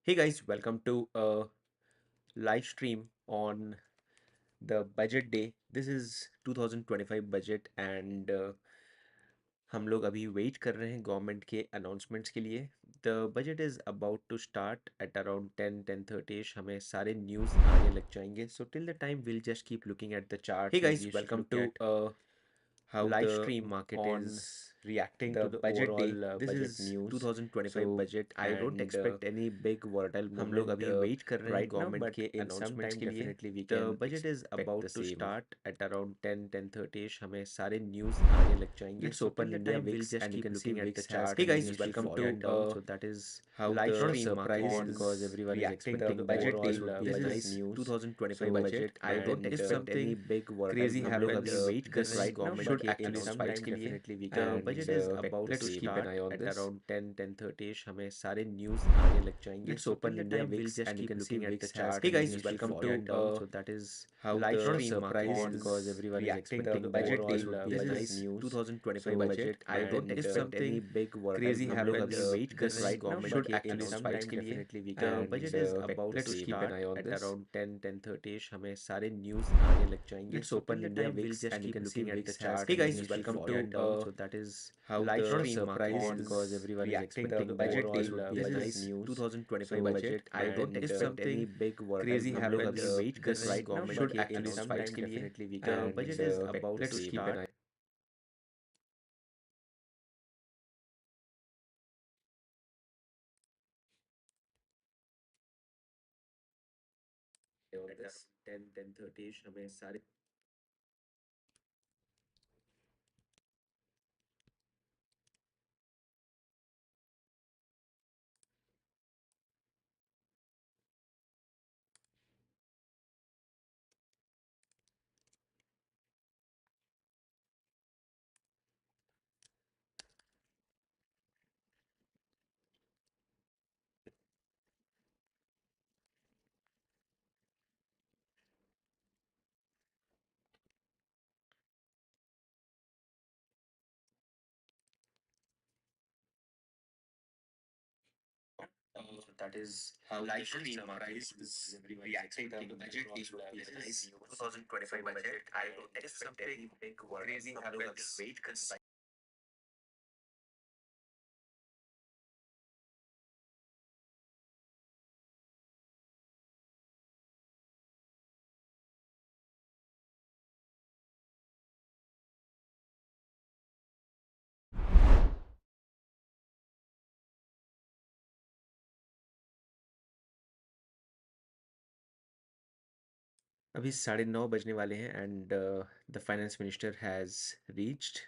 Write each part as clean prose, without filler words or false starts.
Hey guys, welcome to a live stream on the budget day. This is 2025 budget and हम लोग अभी wait कर रहे हैं गवर्नमेंट के अनाउंसमेंट्स के लिए. The budget is about to start at around 10:30 हमें सारे न्यूज़ आने लग जाएंगे. So till the time will just keep looking at the chart. Hey guys, welcome to how live the stream market on is reacting to the budget overall day. This budget is news. 2025 so budget. I don't expect any big volatile movement. हम लोग अभी wait कर रहे हैं right government के announcements के लिए. Definitely we can budget is about to start at around 10:30 हमें सारे न्यूज़ आने लग जाएंगे. Let's open India VIX and you can see VIX chart. Hey guys, welcome to so that is how live the stream market on because everyone is expecting the budget day. This is nice news. 2025 budget. I don't expect any big volatile. Crazy हम लोग अभी wait कर रहे हैं right now should actually spikes के लिए. Definitely we can budget is about to start at around 10:30 हमें सारे न्यूज़ आने लग जाएंगे. Let's open India VIX and you can see VIX chart. Hey guys, welcome to so that is how live stream market on because everyone is expecting the budget day. This is nice news. 2025 budget. I don't expect any big crazy हम लोग अभी wait कर रहे हैं government should actually spikes के लिए. Definitely we can budget is about to start at around 10:30 हमें सारे न्यूज़ आने लग जाएंगे. Let's open India VIX and you can see VIX chart. Hey guys, welcome to so that is how live stream market on because everyone is expecting the budget day. This is nice news. 2025 budget. I don't expect any big crazy हम लोग अभी wait कर रहे हैं government should actually spikes के लिए. Definitely we can budget is about to start on this 10:30 हमें सारे that is how live stream price is reacting to the budget is this is 2025 budget. I don't expect any big crazy हम लोग अभी wait कर रहे हैं. अभी 9:30 बजने वाले हैं and the finance minister has reached.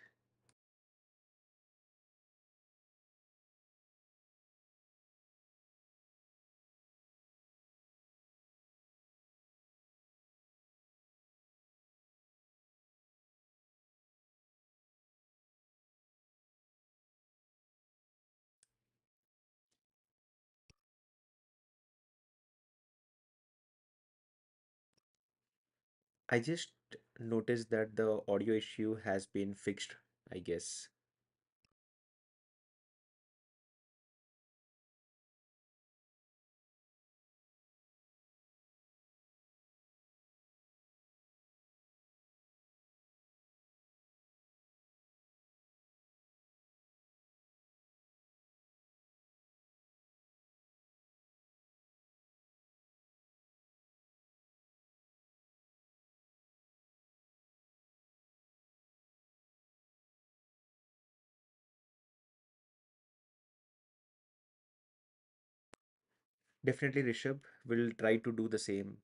I just noticed that the audio issue has been fixed, I guess. Definitely, Rishabh will try to do the same.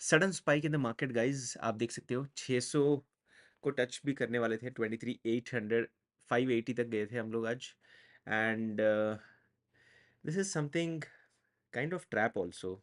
Sudden spike in the market guys, आप देख सकते हो 600 को touch भी करने वाले थे, 23,800 580 तक गए थे हम लोग आज। And this is something kind of trap also.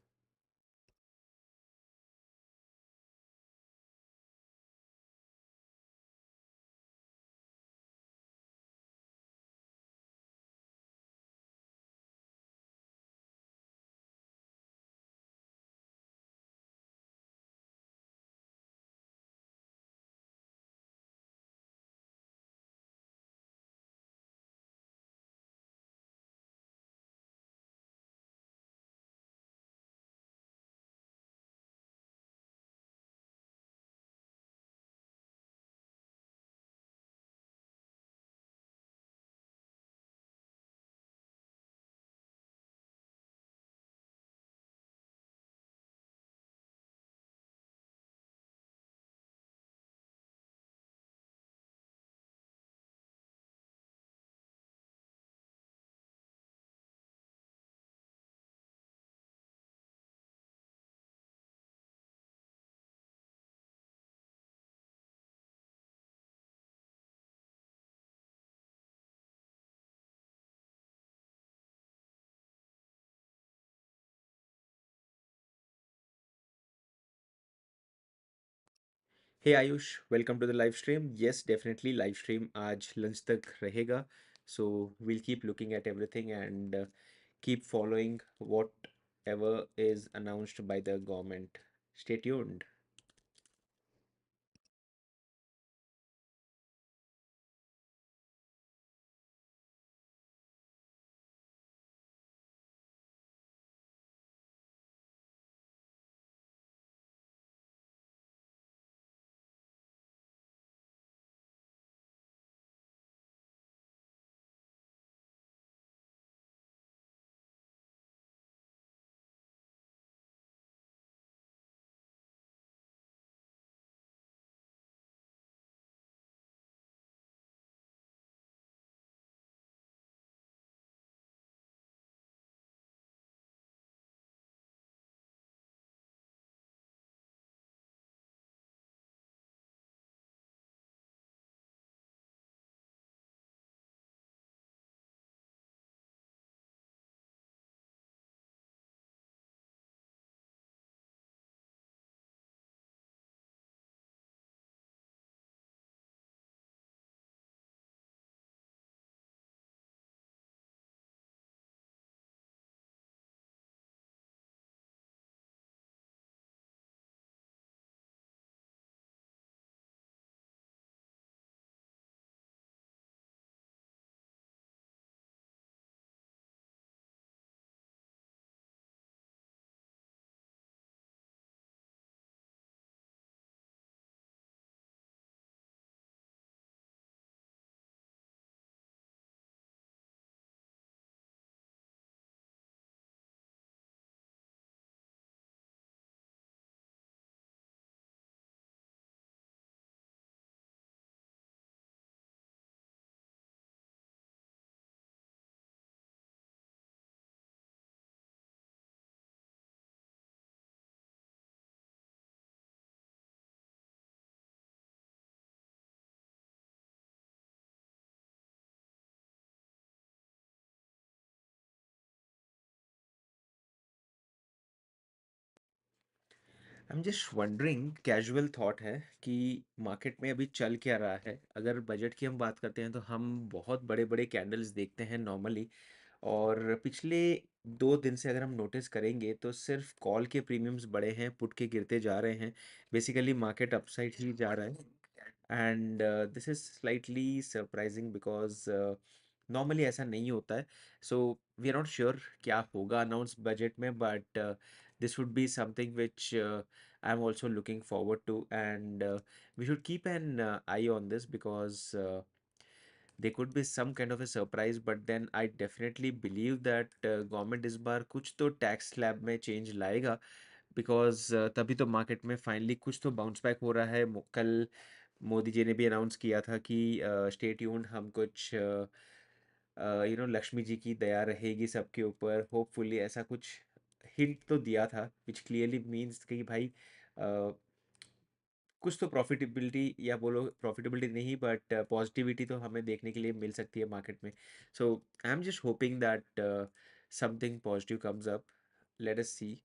Hey Ayush, welcome to the live stream. Yes, definitely live stream आज लंच तक रहेगा। So we'll keep looking at everything and keep following whatever is announced by the government. Stay tuned. I am just wondering, casual thought है कि market में अभी चल क्या रहा है। अगर बजट की हम बात करते हैं तो हम बहुत बड़े बड़े कैंडल्स देखते हैं नॉर्मली। और पिछले 2 दिन से अगर हम नोटिस करेंगे तो सिर्फ कॉल के प्रीमियम्स बढ़े हैं, पुट के गिरते जा रहे हैं। बेसिकली मार्केट अपसाइड ही जा रहा है। And this is slightly surprising because normally ऐसा नहीं होता है। So we are not sure क्या होगा अनाउंस बजट में, but this would be something which I'm also looking forward to, and we should keep an eye on this because there could be some kind of a surprise. But then I definitely believe that government इस बार कुछ तो tax slab में change लाएगा, because तभी तो market में finally कुछ तो बाउंस बैक हो रहा है। कल मोदी जी ने भी अनाउंस किया था कि स्टे ट्यून्ड, हम कुछ लक्ष्मी जी की दया रहेगी सबके ऊपर, होपफुली ऐसा कुछ हिंट तो दिया था, विच क्लियरली मीन्स कि भाई कुछ तो प्रॉफिटेबिलिटी, या बोलो प्रॉफिटेबिलिटी नहीं बट पॉजिटिविटी तो हमें देखने के लिए मिल सकती है मार्केट में. So I am just hoping that something positive comes up. Let us see.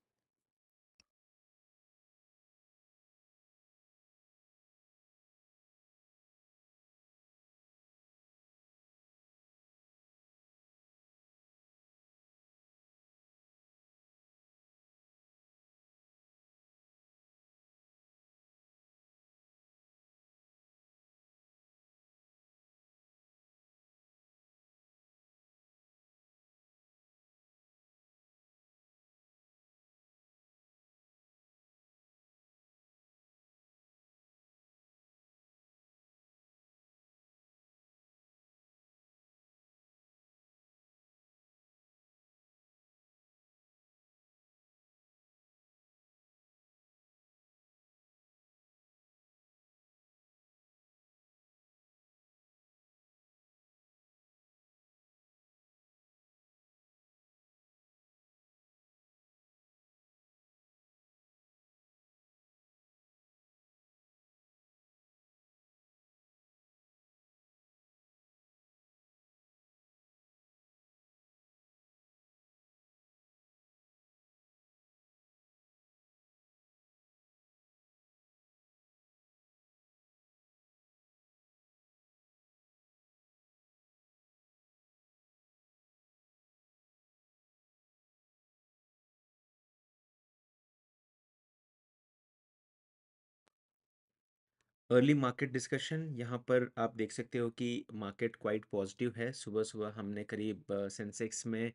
Early market discussion, यहाँ पर आप देख सकते हो कि मार्केट क्वाइट पॉजिटिव है. सुबह सुबह हमने करीब सेंसेक्स में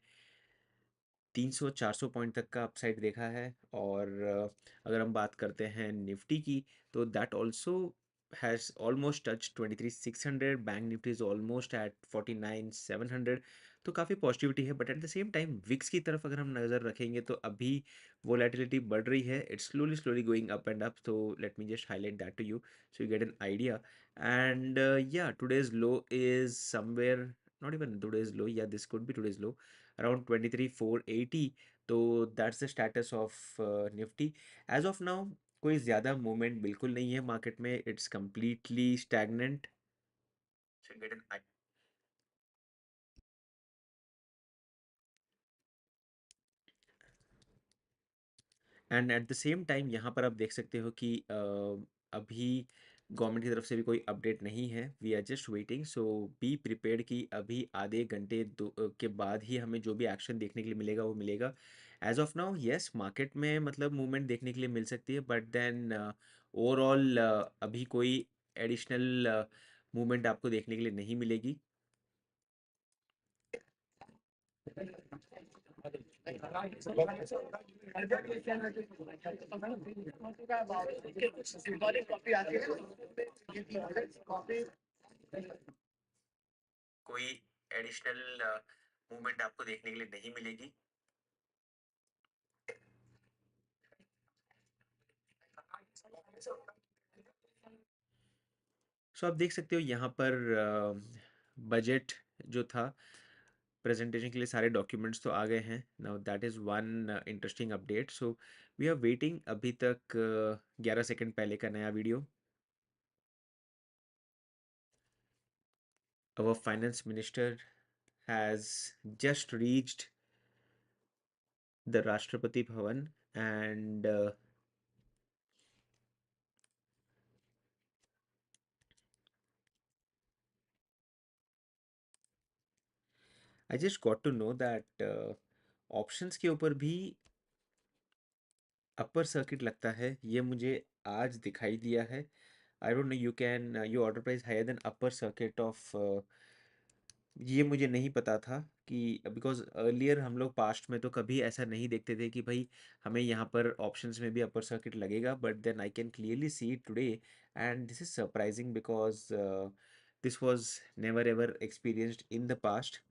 300-400 पॉइंट तक का अपसाइड देखा है. और अगर हम बात करते हैं निफ्टी की, तो that also has almost touch 23,600. Bank Nifty is almost at 49,700. तो काफ़ी पॉजिटिविटी है. But at the same time VIX की तरफ अगर हम नज़र रखेंगे तो अभी वोलेटिलिटी बढ़ रही है. It's slowly slowly going up and up. तो let me just highlight that to you so you get an idea. And yeah, today's low is somewhere, not even today's low, yeah, this could be today's low, around 23,480. तो that's the status of Nifty as of now. कोई ज़्यादा movement बिल्कुल नहीं है market में. It's completely stagnant. And at the same time यहाँ पर आप देख सकते हो कि अभी गवर्नमेंट की तरफ से भी कोई अपडेट नहीं है. We are just waiting. So be prepared कि अभी आधे घंटे के बाद ही हमें जो भी एक्शन देखने के लिए मिलेगा वो मिलेगा. As of now yes, market में मतलब मूवमेंट देखने के लिए मिल सकती है. बट देन ओवरऑल अभी कोई एडिशनल मूवमेंट आपको देखने के लिए नहीं मिलेगी. कोई एडिशनल मूवमेंट आपको देखने के लिए नहीं मिलेगी. सो आप देख सकते हो यहाँ पर बजट जो था प्रेजेंटेशन के लिए सारे डॉक्यूमेंट्स तो आ गए हैं. Now that is one interesting update. So we are waiting. अभी तक 11 सेकंड पहले का नया video. Our finance minister has just reached the Rashtrapati Bhavan. And I just got to know that options के ऊपर भी अपर सर्किट लगता है. ये मुझे आज दिखाई दिया है. I don't know, you can you order price higher than upper circuit off. ये मुझे नहीं पता था कि बिकॉज अर्लियर हम लोग पास्ट में तो कभी ऐसा नहीं देखते थे कि भाई हमें यहाँ पर ऑप्शंस में भी अपर सर्किट लगेगा. But then I can clearly see today and this is surprising because this was never ever experienced in the past.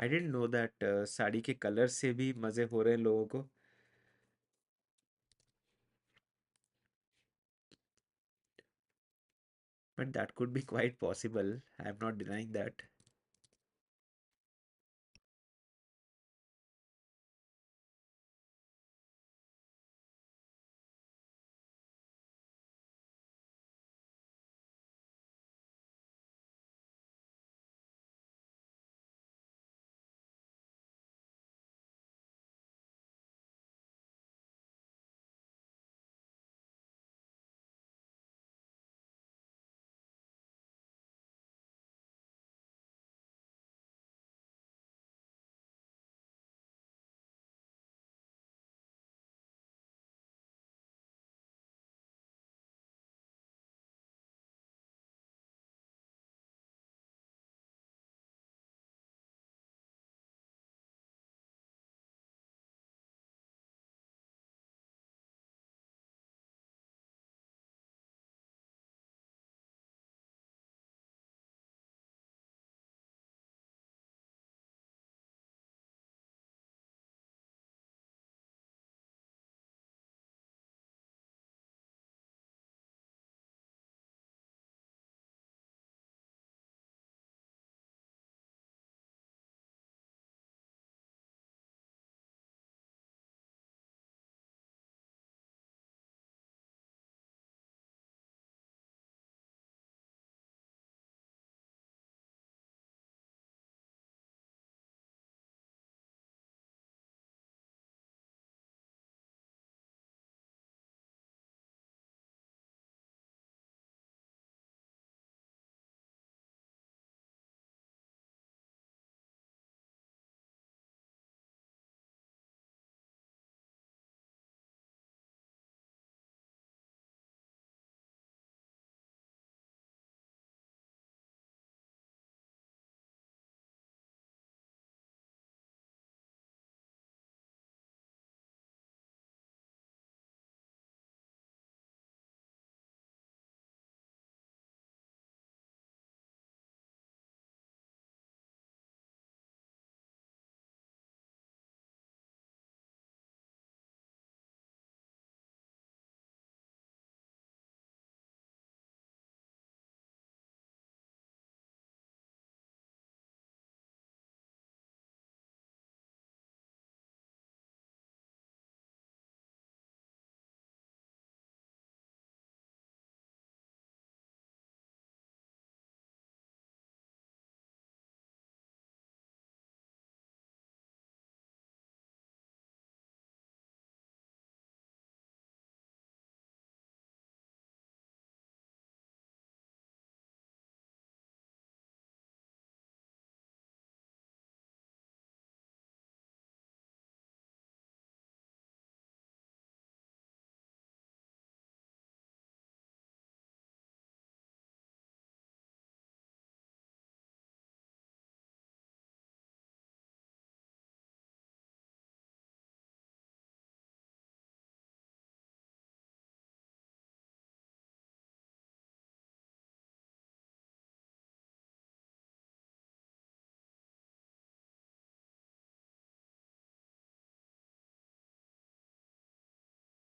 I didn't know that sari के कलर से भी मज़े हो रहे हैं लोगों को. But that could be quite possible. I'm not denying that.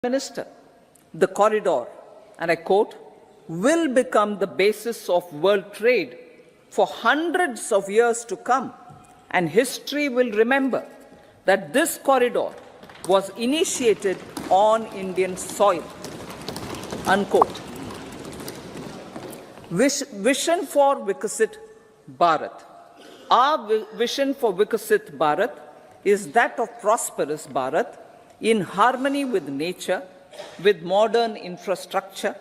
Minister, the corridor, and I quote, will become the basis of world trade for hundreds of years to come, and history will remember that this corridor was initiated on Indian soil. Unquote. Vision for Vikasit Bharat. Our vision for Vikasit Bharat is that of prosperous Bharat in harmony with nature, with modern infrastructure,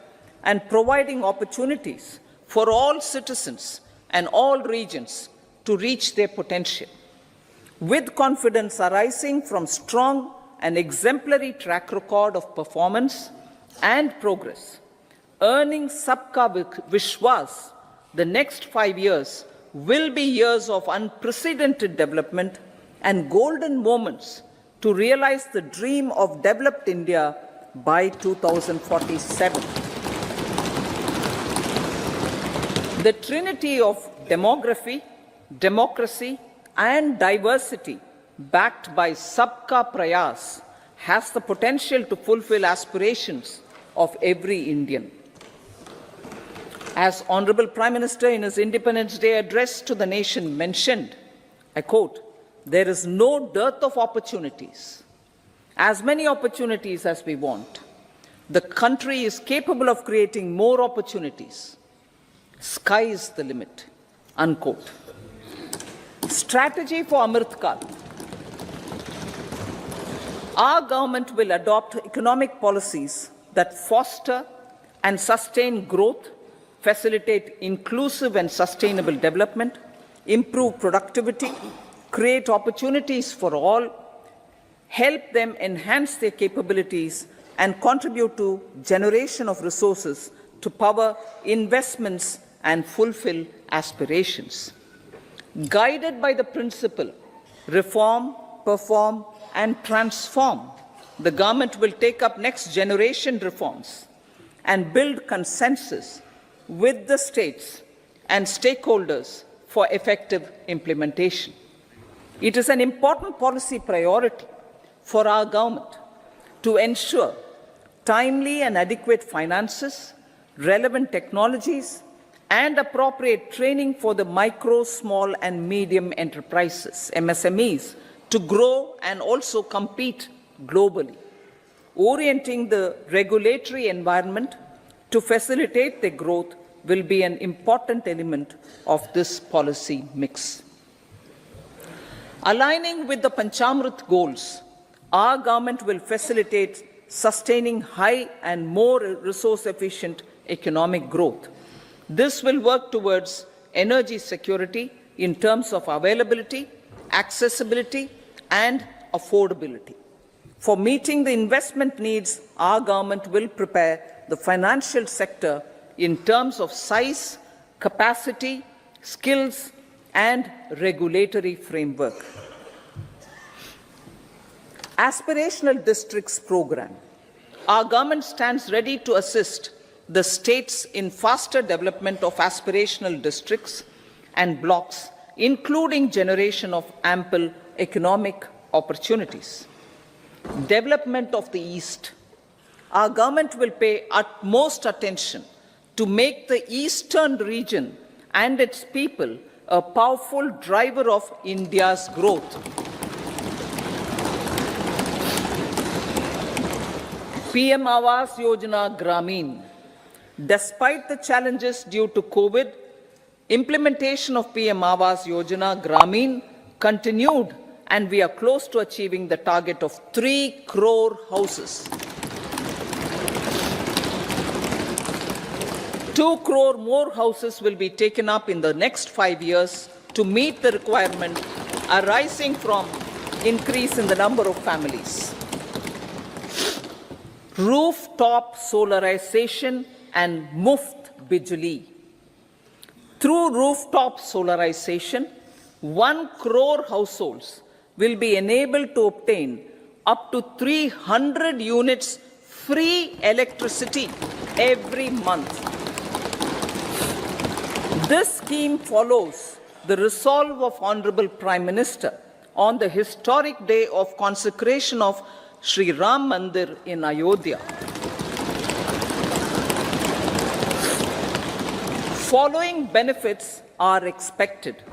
and providing opportunities for all citizens and all regions to reach their potential. With confidence arising from strong and exemplary track record of performance and progress, earning Sabka Vishwas, the next 5 years will be years of unprecedented development and golden moments to realize the dream of developed India by 2047. The trinity of demography, democracy, and diversity backed by Sabka Prayas has the potential to fulfill aspirations of every Indian. As Honorable Prime Minister in his Independence Day address to the nation mentioned, I quote, "There is no dearth of opportunities, as many opportunities as we want. The country is capable of creating more opportunities. Sky is the limit," unquote. Strategy for Amrit Kal. Our government will adopt economic policies that foster and sustain growth, facilitate inclusive and sustainable development, improve productivity, create opportunities for all, help them enhance their capabilities, and contribute to generation of resources to power investments and fulfill aspirations. Guided by the principle, reform, perform, and transform, the government will take up next generation reforms and build consensus with the states and stakeholders for effective implementation. It is an important policy priority for our government to ensure timely and adequate finances, relevant technologies, and appropriate training for the micro, small, and medium enterprises, MSMEs, to grow and also compete globally. Orienting the regulatory environment to facilitate their growth will be an important element of this policy mix. Aligning with the Panchamrit goals, our government will facilitate sustaining high and more resource-efficient economic growth. This will work towards energy security in terms of availability, accessibility, and affordability. For meeting the investment needs, our government will prepare the financial sector in terms of size, capacity, skills, and regulatory framework. Aspirational Districts Program. Our government stands ready to assist the states in faster development of aspirational districts and blocks, including generation of ample economic opportunities. Development of the East. Our government will pay utmost attention to make the eastern region and its people a powerful driver of India's growth. PM Awas Yojana Gramin. Despite the challenges due to COVID, implementation of PM Awas Yojana Gramin continued, and we are close to achieving the target of 3 crore houses. 2 crore more houses will be taken up in the next 5 years to meet the requirement arising from increase in the number of families. Rooftop solarization and Muft Bijli. Through rooftop solarization, 1 crore households will be enabled to obtain up to 300 units free electricity every month. This scheme follows the resolve of Honorable Prime Minister on the historic day of consecration of Sri Ram Mandir in Ayodhya. Following benefits are expected.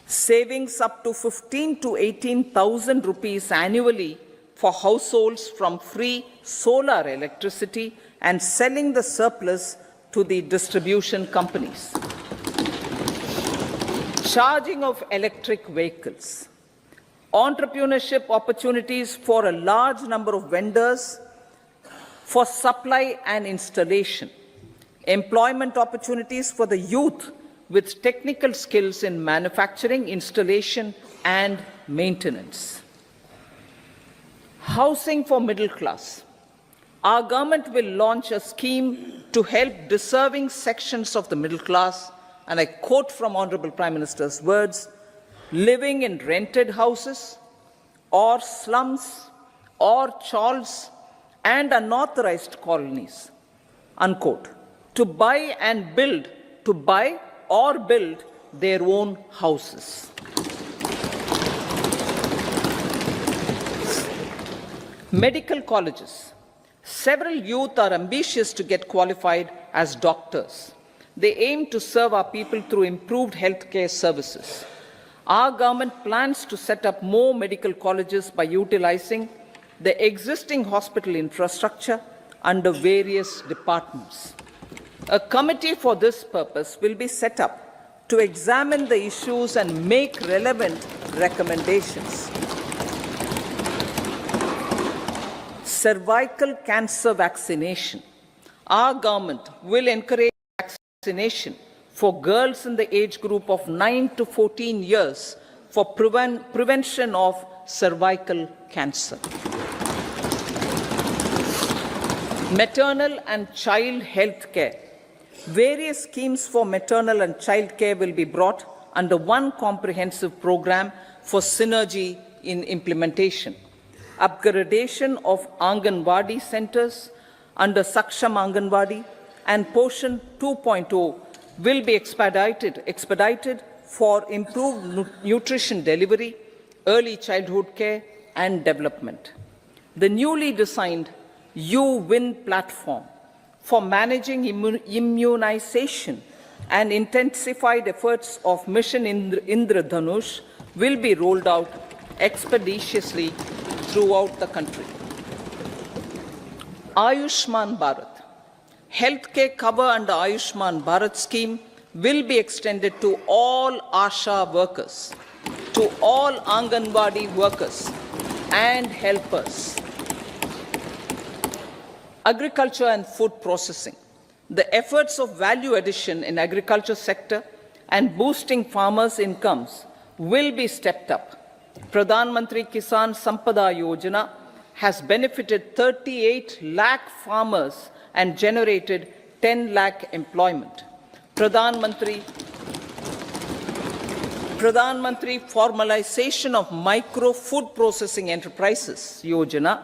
Savings up to 15 to 18,000 rupees annually for households from free solar electricity and selling the surplus to the distribution companies. Charging of electric vehicles. Entrepreneurship opportunities for a large number of vendors for supply and installation. Employment opportunities for the youth with technical skills in manufacturing, installation, and maintenance. Housing for middle class. Our government will launch a scheme to help deserving sections of the middle class, and I quote from Honorable Prime Minister's words, living in rented houses or slums or chawls and unauthorized colonies, unquote, to buy or build their own houses. Medical colleges. Several youth are ambitious to get qualified as doctors. They aim to serve our people through improved healthcare services. Our government plans to set up more medical colleges by utilizing the existing hospital infrastructure under various departments. A committee for this purpose will be set up to examine the issues and make relevant recommendations. Cervical cancer vaccination. Our government will encourage vaccination for girls in the age group of 9 to 14 years for prevention of cervical cancer. Maternal and child health care. Various schemes for maternal and child care will be brought under one comprehensive program for synergy in implementation. Upgradation of Anganwadi centers under Saksham Anganwadi and Poshan 2.0 will be expedited for improved nutrition delivery, early childhood care and development. The newly designed U-Win platform for managing immunization and intensified efforts of Mission Indradhanush will be rolled out expeditiously throughout the country. Ayushman Bharat. Healthcare cover under Ayushman Bharat scheme will be extended to all ASHA workers, to all Anganwadi workers and helpers. Agriculture and food processing. The efforts of value addition in agriculture sector and boosting farmers' incomes will be stepped up. Pradhan Mantri Kisan Sampada Yojana has benefited 38 lakh farmers and generated 10 lakh employment. Pradhan Mantri Formalization of Micro Food Processing Enterprises Yojana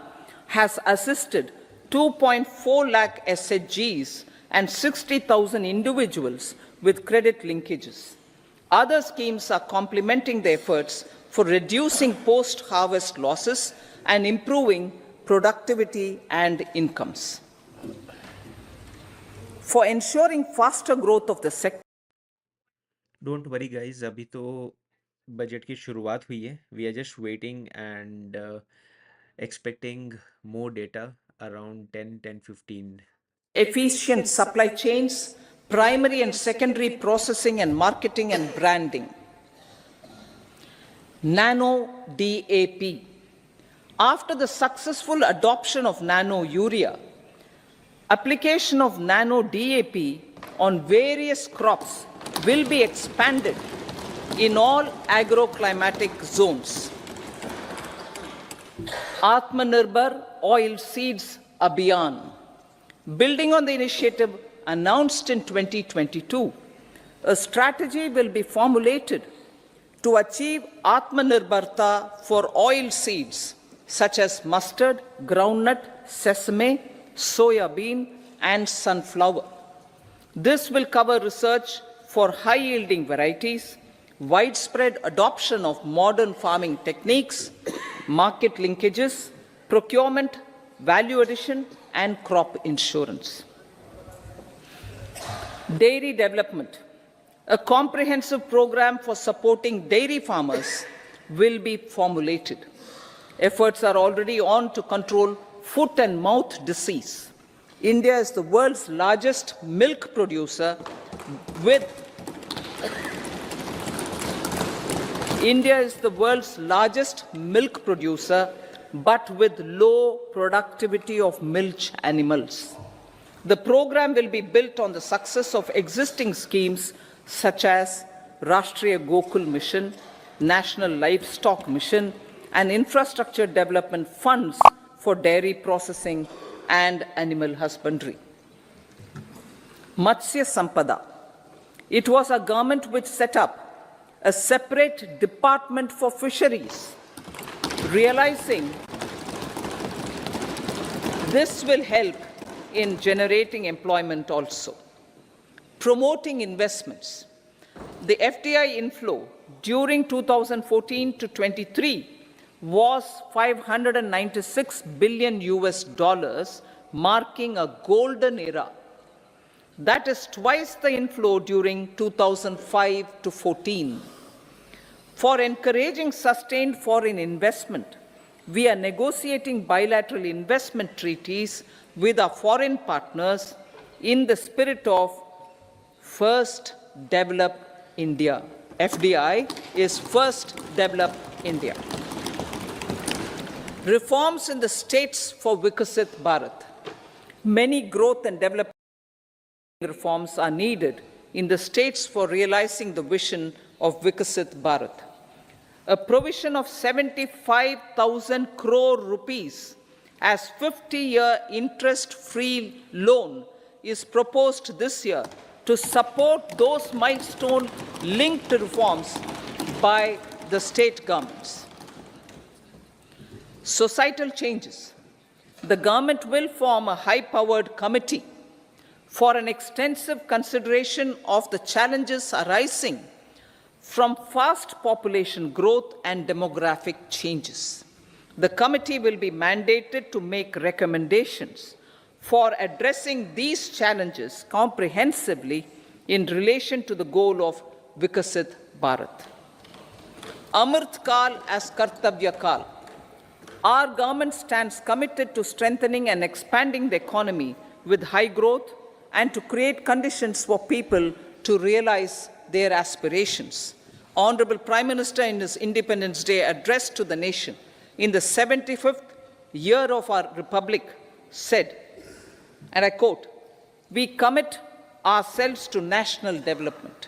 has assisted 2.4 lakh SHGs and 60,000 individuals with credit linkages. Other schemes are complementing the efforts for reducing post-harvest losses and improving productivity and incomes. For ensuring faster growth of the sector, Don't worry guys, अभी तो budget की शुरुआत हुई है. We are just waiting and expecting more data around 10-15. efficient supply chains, primary and secondary processing and marketing and branding. Nano DAP. After the successful adoption of nano urea, application of nano DAP on various crops will be expanded in all agroclimatic zones. Atmanirbhar Oil Seeds Abhiyan. Building on the initiative announced in 2022, a strategy will be formulated to achieve Atmanirbharta for oil seeds such as mustard, groundnut, sesame, soya bean, and sunflower. This will cover research for high-yielding varieties, widespread adoption of modern farming techniques, market linkages, procurement, value addition, and crop insurance. Dairy development. A comprehensive program for supporting dairy farmers will be formulated. Efforts are already on to control foot and mouth disease. India is the world's largest milk producer with but with low productivity of milch animals. The program will be built on the success of existing schemes such as Rashtriya Gokul Mission, National Livestock Mission, and infrastructure development funds for dairy processing and animal husbandry. Matsya Sampada. It was a government which set up a separate department for fisheries, realizing this will help in generating employment also. Promoting investments. The FDI inflow during 2014 to 23 was 596 billion US dollars, marking a golden era. That is twice the inflow during 2005 to 14. For encouraging sustained foreign investment, we are negotiating bilateral investment treaties with our foreign partners in the spirit of First Develop India. FDI is First Develop India. Reforms in the states for Vikasit Bharat. Many growth and development reforms are needed in the states for realizing the vision of Vikasit Bharat. A provision of 75,000 crore rupees as 50-year interest-free loan is proposed this year to support those milestone-linked reforms by the state governments. Societal changes. The government will form a high-powered committee for an extensive consideration of the challenges arising from fast population growth and demographic changes. The committee will be mandated to make recommendations for addressing these challenges comprehensively in relation to the goal of Vikasit Bharat. Amrit Kal as Kartavya Kal. Our government stands committed to strengthening and expanding the economy with high growth and to create conditions for people to realize their aspirations. Honorable Prime Minister, in his Independence Day address to the nation in the 75th year of our Republic, said, and I quote, "We commit ourselves to national development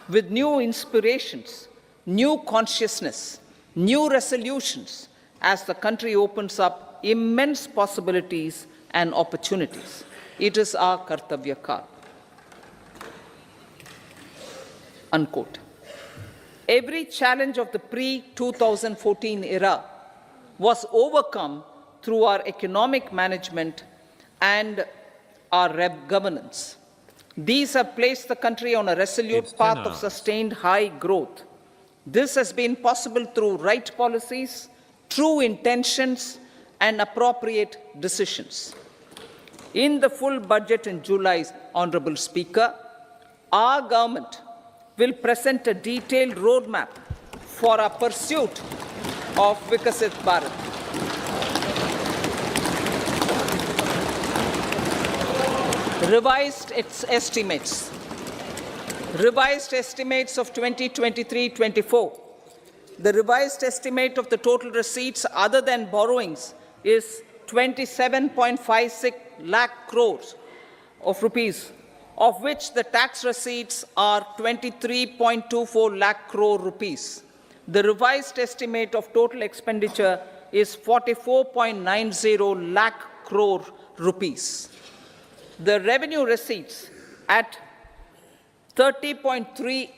with new inspirations, new consciousness, new resolutions as the country opens up immense possibilities and opportunities. It is our Kartavya Kal." Unquote. Every challenge of the pre-2014 era was overcome through our economic management and our governance. These have placed the country on a resolute path of sustained high growth. This has been possible through right policies, true intentions, and appropriate decisions. In the full budget in July, Honorable Speaker, our government will present a detailed roadmap for our pursuit of Vikasit Bharat. Revised estimates of 2023-24. The revised estimate of the total receipts other than borrowings is 27.56 lakh crores of rupees, of which the tax receipts are 23.24 lakh crore rupees. The revised estimate of total expenditure is 44.90 lakh crore rupees. The revenue receipts at 30.3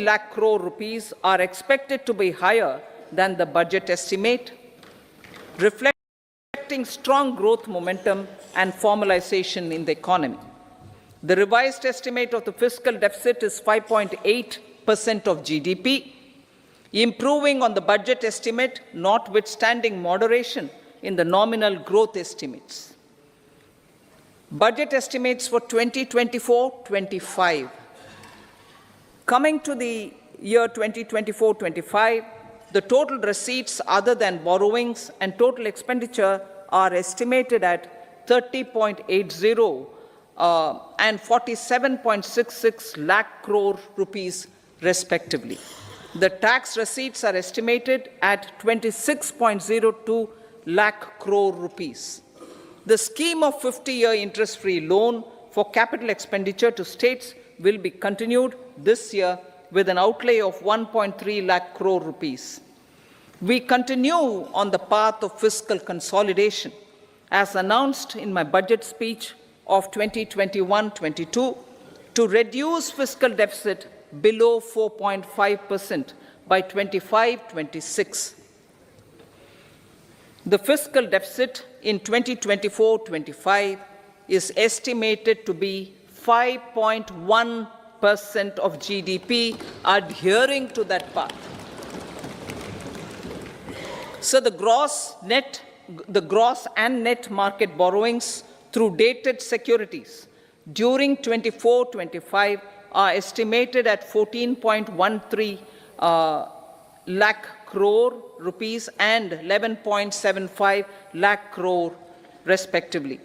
lakh crore rupees are expected to be higher than the budget estimate, reflecting strong growth momentum and formalization in the economy. The revised estimate of the fiscal deficit is 5.8% of GDP, improving on the budget estimate, notwithstanding moderation in the nominal growth estimates. Budget estimates for 2024-25. Coming to the year 2024-25, the total receipts other than borrowings and total expenditure are estimated at 30.80 and 47.66 lakh crore rupees respectively. The tax receipts are estimated at 26.02 lakh crore rupees. The scheme of 50-year interest-free loan for capital expenditure to states will be continued this year with an outlay of 1.3 lakh crore rupees. We continue on the path of fiscal consolidation, as announced in my budget speech of 2021-22, to reduce fiscal deficit below 4.5% by 25-26. The fiscal deficit in 2024-25 is estimated to be 5.1% of GDP, adhering to that path. So the gross and net market borrowings through dated securities during 24-25 are estimated at 14.13 lakh crore rupees and 11.75 lakh crore respectively.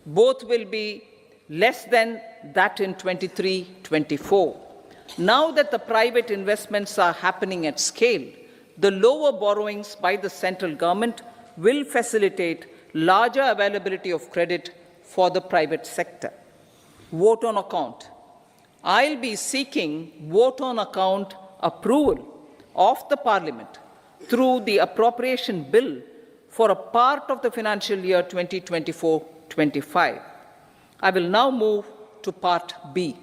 Both will be less than that in 23-24. Now that the private investments are happening at scale, the lower borrowings by the central government will facilitate larger availability of credit for the private sector. Vote on account. I'll be seeking vote on account approval of the Parliament through the appropriation bill for a part of the financial year 2024-25. I will now move to Part B.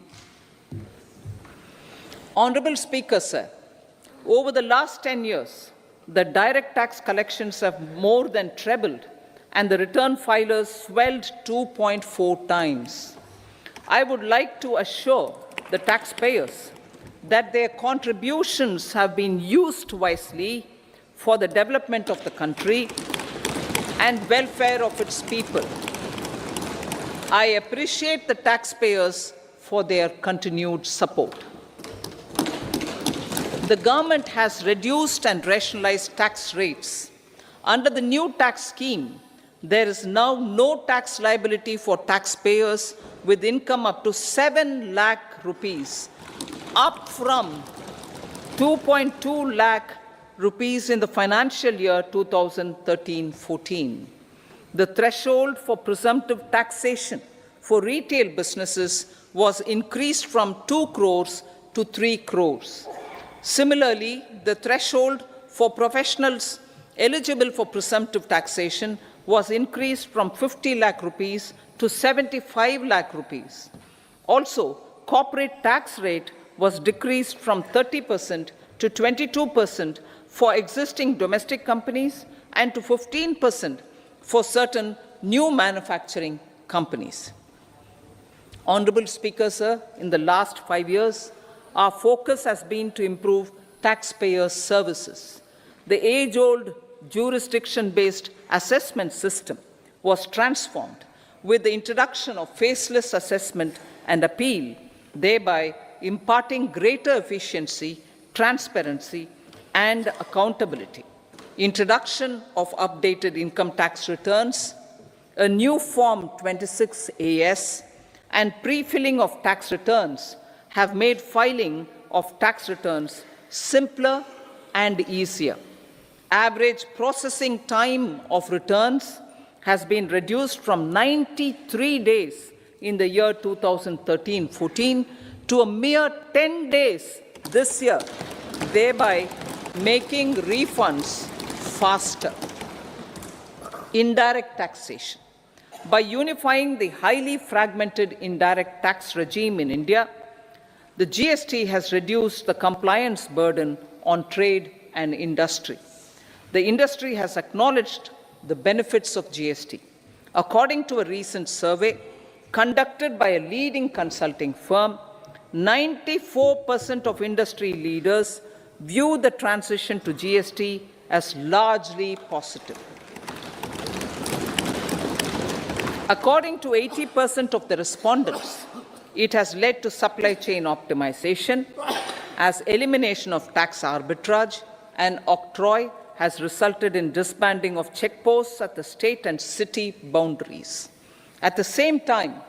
Honorable Speaker, sir, over the last 10 years, the direct tax collections have more than trebled and the return filers swelled 2.4 times. I would like to assure the taxpayers that their contributions have been used wisely for the development of the country and welfare of its people. I appreciate the taxpayers for their continued support. The government has reduced and rationalized tax rates. Under the new tax scheme, there is now no tax liability for taxpayers with income up to 7 lakh rupees, up from 2.2 lakh rupees in the financial year 2013-14. The threshold for presumptive taxation for retail businesses was increased from 2 crores to 3 crores. Similarly, the threshold for professionals eligible for presumptive taxation was increased from 50 lakh rupees to 75 lakh rupees. Also, corporate tax rate was decreased from 30% to 22% for existing domestic companies and to 15% for certain new manufacturing companies. Honorable Speaker, sir, in the last 5 years, our focus has been to improve taxpayer services. The age-old jurisdiction-based assessment system was transformed with the introduction of faceless assessment and appeal, thereby imparting greater efficiency, transparency, and accountability. Introduction of updated income tax returns, a new Form 26AS, and pre-filling of tax returns have made filing of tax returns simpler and easier. Average processing time of returns has been reduced from 93 days in the year 2013-14 to a mere 10 days this year, thereby making refunds faster. Indirect taxation. By unifying the highly fragmented indirect tax regime in India, the GST has reduced the compliance burden on trade and industry. The industry has acknowledged the benefits of GST. According to a recent survey conducted by a leading consulting firm, 94% of industry leaders view the transition to GST as largely positive. According to 80% of the respondents, it has led to supply chain optimization, as elimination of tax arbitrage and octroi has resulted in disbanding of checkposts at the state and city boundaries. At the same time,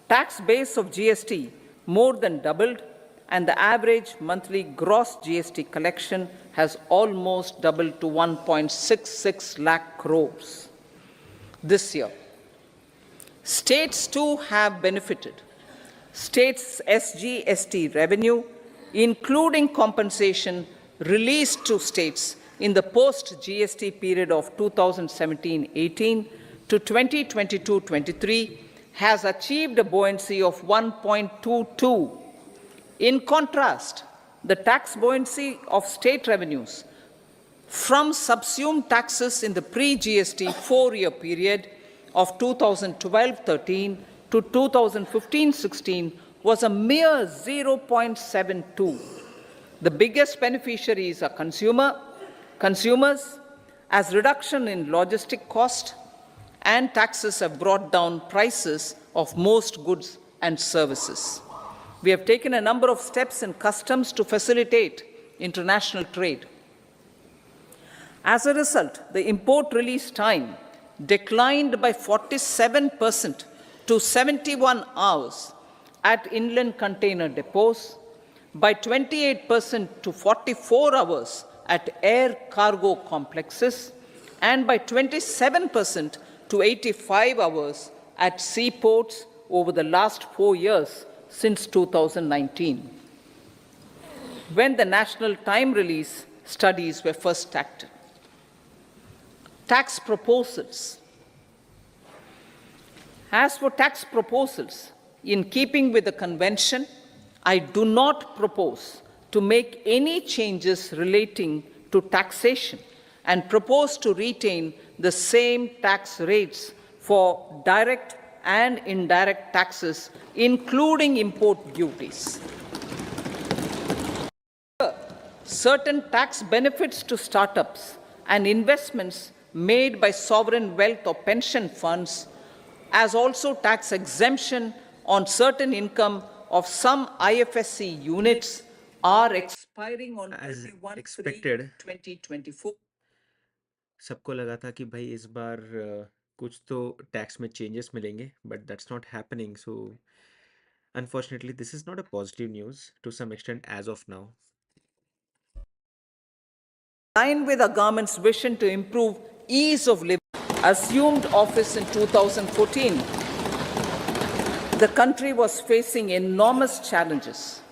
tax base of GST more than doubled, and the average monthly gross GST collection has almost doubled to 1.66 lakh crores this year. States too have benefited. States' SGST revenue, including compensation released to states in the post-GST period of 2017-18 to 2022-23, has achieved a buoyancy of 1.22. In contrast, the tax buoyancy of state revenues from subsumed taxes in the pre-GST 4-year period of 2012-13 to 2015-16 was a mere 0.72. The biggest beneficiaries are consumers, as reduction in logistic cost and taxes have brought down prices of most goods and services. We have taken a number of steps in customs to facilitate international trade. As a result, the import release time declined by 47% to 71 hours at inland container depots, by 28% to 44 hours at air cargo complexes, and by 27% to 85 hours at seaports over the last 4 years since 2019, when the national time release studies were first acted. Tax proposals. As for tax proposals, in keeping with the convention, I do not propose to make any changes relating to taxation and propose to retain the same tax rates for direct and indirect taxes, including import duties. Certain tax benefits to startups and investments made by sovereign wealth or pension funds, as also tax exemption on certain income of some IFSC units are expiring on As expected, 2024. सबको लगा था कि भाई इस बार कुछ तो tax में changes मिलेंगे, but that's not happening. So unfortunately this is not a positive news to some extent as of now. In line with the government's vision to improve ease of living, assumed office in 2014, the country was facing enormous challenges.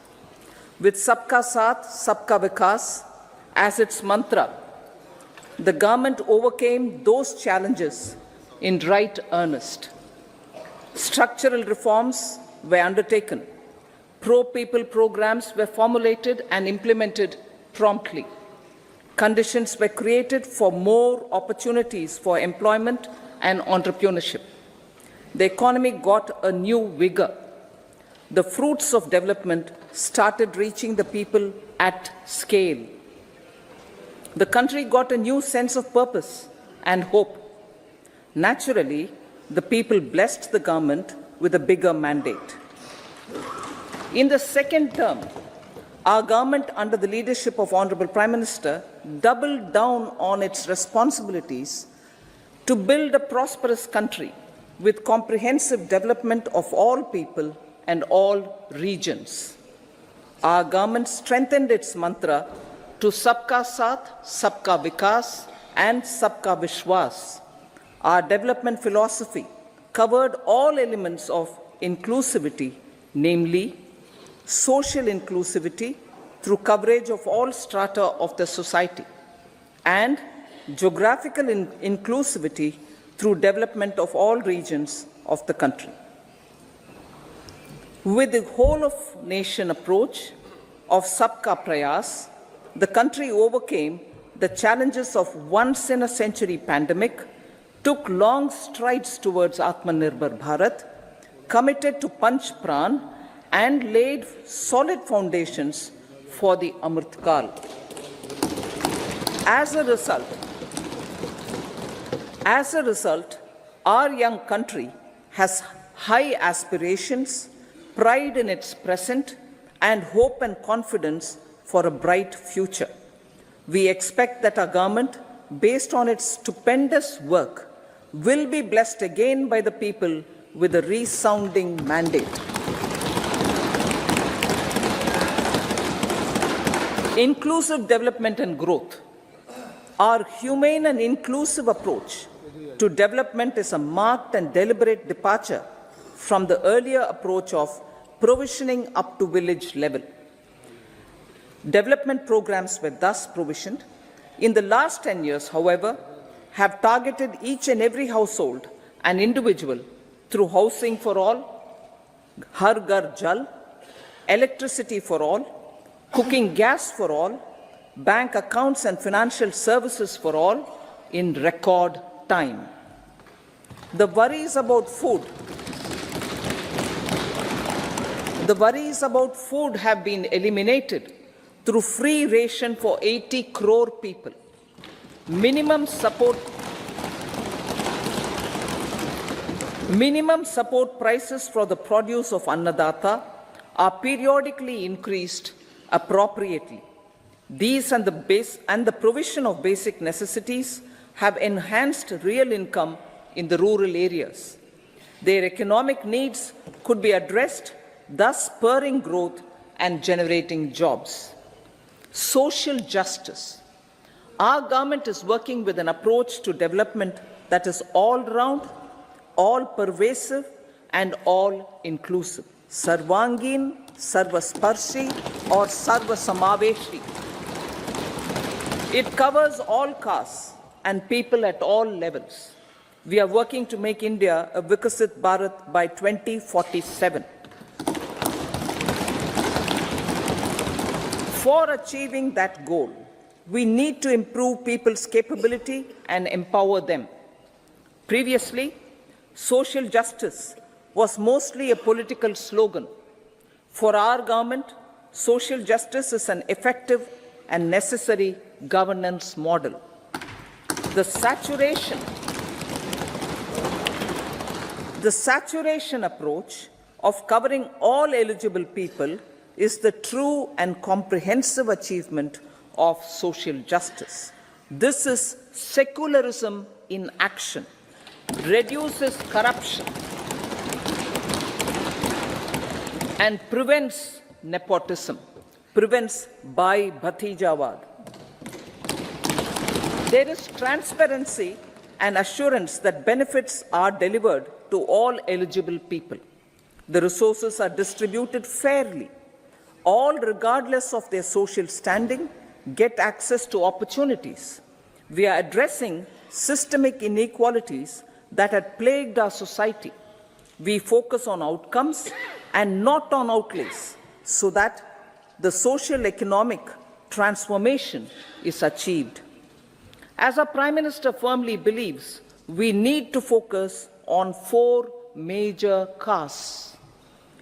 With Sabka Saath, Sabka Vikas as its mantra, the government overcame those challenges in right earnest. Structural reforms were undertaken. Pro-people programs were formulated and implemented promptly. Conditions were created for more opportunities for employment and entrepreneurship. The economy got a new vigor. The fruits of development started reaching the people at scale. The country got a new sense of purpose and hope. Naturally, the people blessed the government with a bigger mandate. In the second term, our government, under the leadership of Honorable Prime Minister, doubled down on its responsibilities to build a prosperous country with comprehensive development of all people and all regions. Our government strengthened its mantra to Sabka Saath, Sabka Vikas and Sabka Vishwas. Our development philosophy covered all elements of inclusivity, namely social inclusivity through coverage of all strata of the society, and geographical inclusivity through development of all regions of the country. With the whole of nation approach of Sabka Prayas, the country overcame the challenges of once in a century pandemic, took long strides towards Atmanirbhar Bharat, committed to Panch Pran, and laid solid foundations for the Amrit Kal. As a result, our young country has high aspirations, pride in its present, and hope and confidence for a bright future. We expect that our government, based on its stupendous work, will be blessed again by the people with a resounding mandate. Inclusive development and growth. Our humane and inclusive approach to development is a marked and deliberate departure from the earlier approach of provisioning up to village level. Development programs were thus provisioned. In the last 10 years, however, have targeted each and every household and individual through housing for all, Har Ghar Jal, electricity for all, cooking gas for all, bank accounts and financial services for all in record time. The worries about food have been eliminated through free ration for 80 crore people. Minimum support Minimum support prices for the produce of Annadata are periodically increased appropriately. These and the provision of basic necessities have enhanced real income in the rural areas. Their economic needs could be addressed, thus spurring growth and generating jobs. Social justice. Our government is working with an approach to development that is all round, all pervasive, and all inclusive. Sarvangin, Sarvasparshi, or Sarvasamaveshi. It covers all castes and people at all levels. We are working to make India a Vikasit Bharat by 2047. For achieving that goal, we need to improve people's capability and empower them. Previously, social justice was mostly a political slogan. For our government, social justice is an effective and necessary governance model. The saturation approach of covering all eligible people is the true and comprehensive achievement of social justice. This is secularism in action, reduces corruption, and prevents nepotism, prevents Bhai Bhatijawad. There is transparency and assurance that benefits are delivered to all eligible people. The resources are distributed fairly. All, regardless of their social standing, get access to opportunities. We are addressing systemic inequalities that had plagued our society. We focus on outcomes and not on outlays so that the social economic transformation is achieved. As our Prime Minister firmly believes, we need to focus on 4 major castes.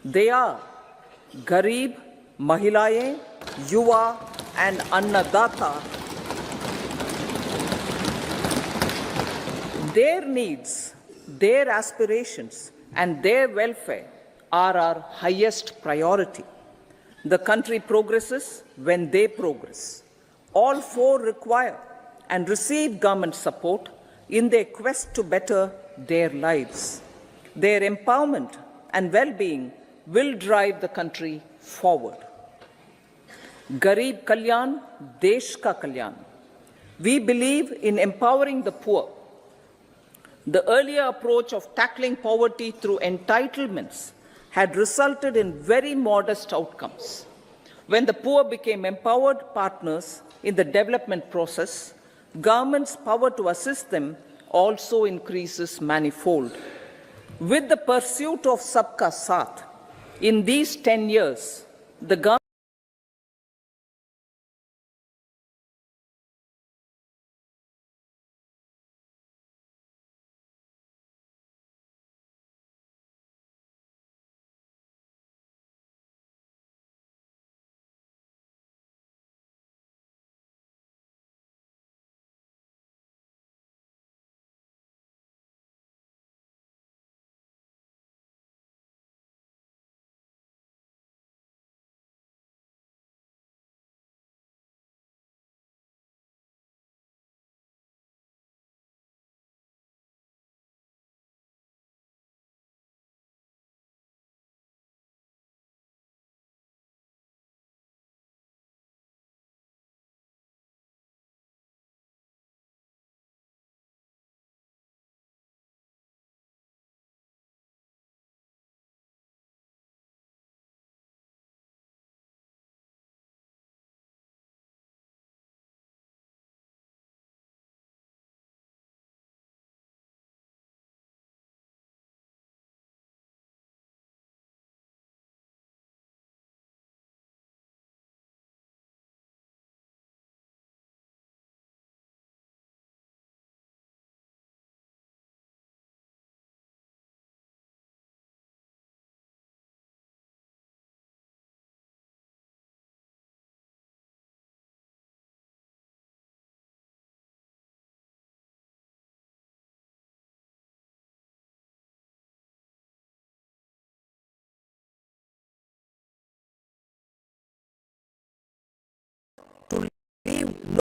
They are Garib, Mahilaye, Yuva, and Annadata. Their needs, their aspirations, and their welfare are our highest priority. The country progresses when they progress. All 4 require and receive government support in their quest to better their lives. Their empowerment and well-being will drive the country forward. Garib Kalyan, Desh Ka Kalyan. We believe in empowering the poor. The earlier approach of tackling poverty through entitlements had resulted in very modest outcomes. When the poor became empowered partners in the development process, government's power to assist them also increases manifold. With the pursuit of Sabka Saath, in these 10 years, the government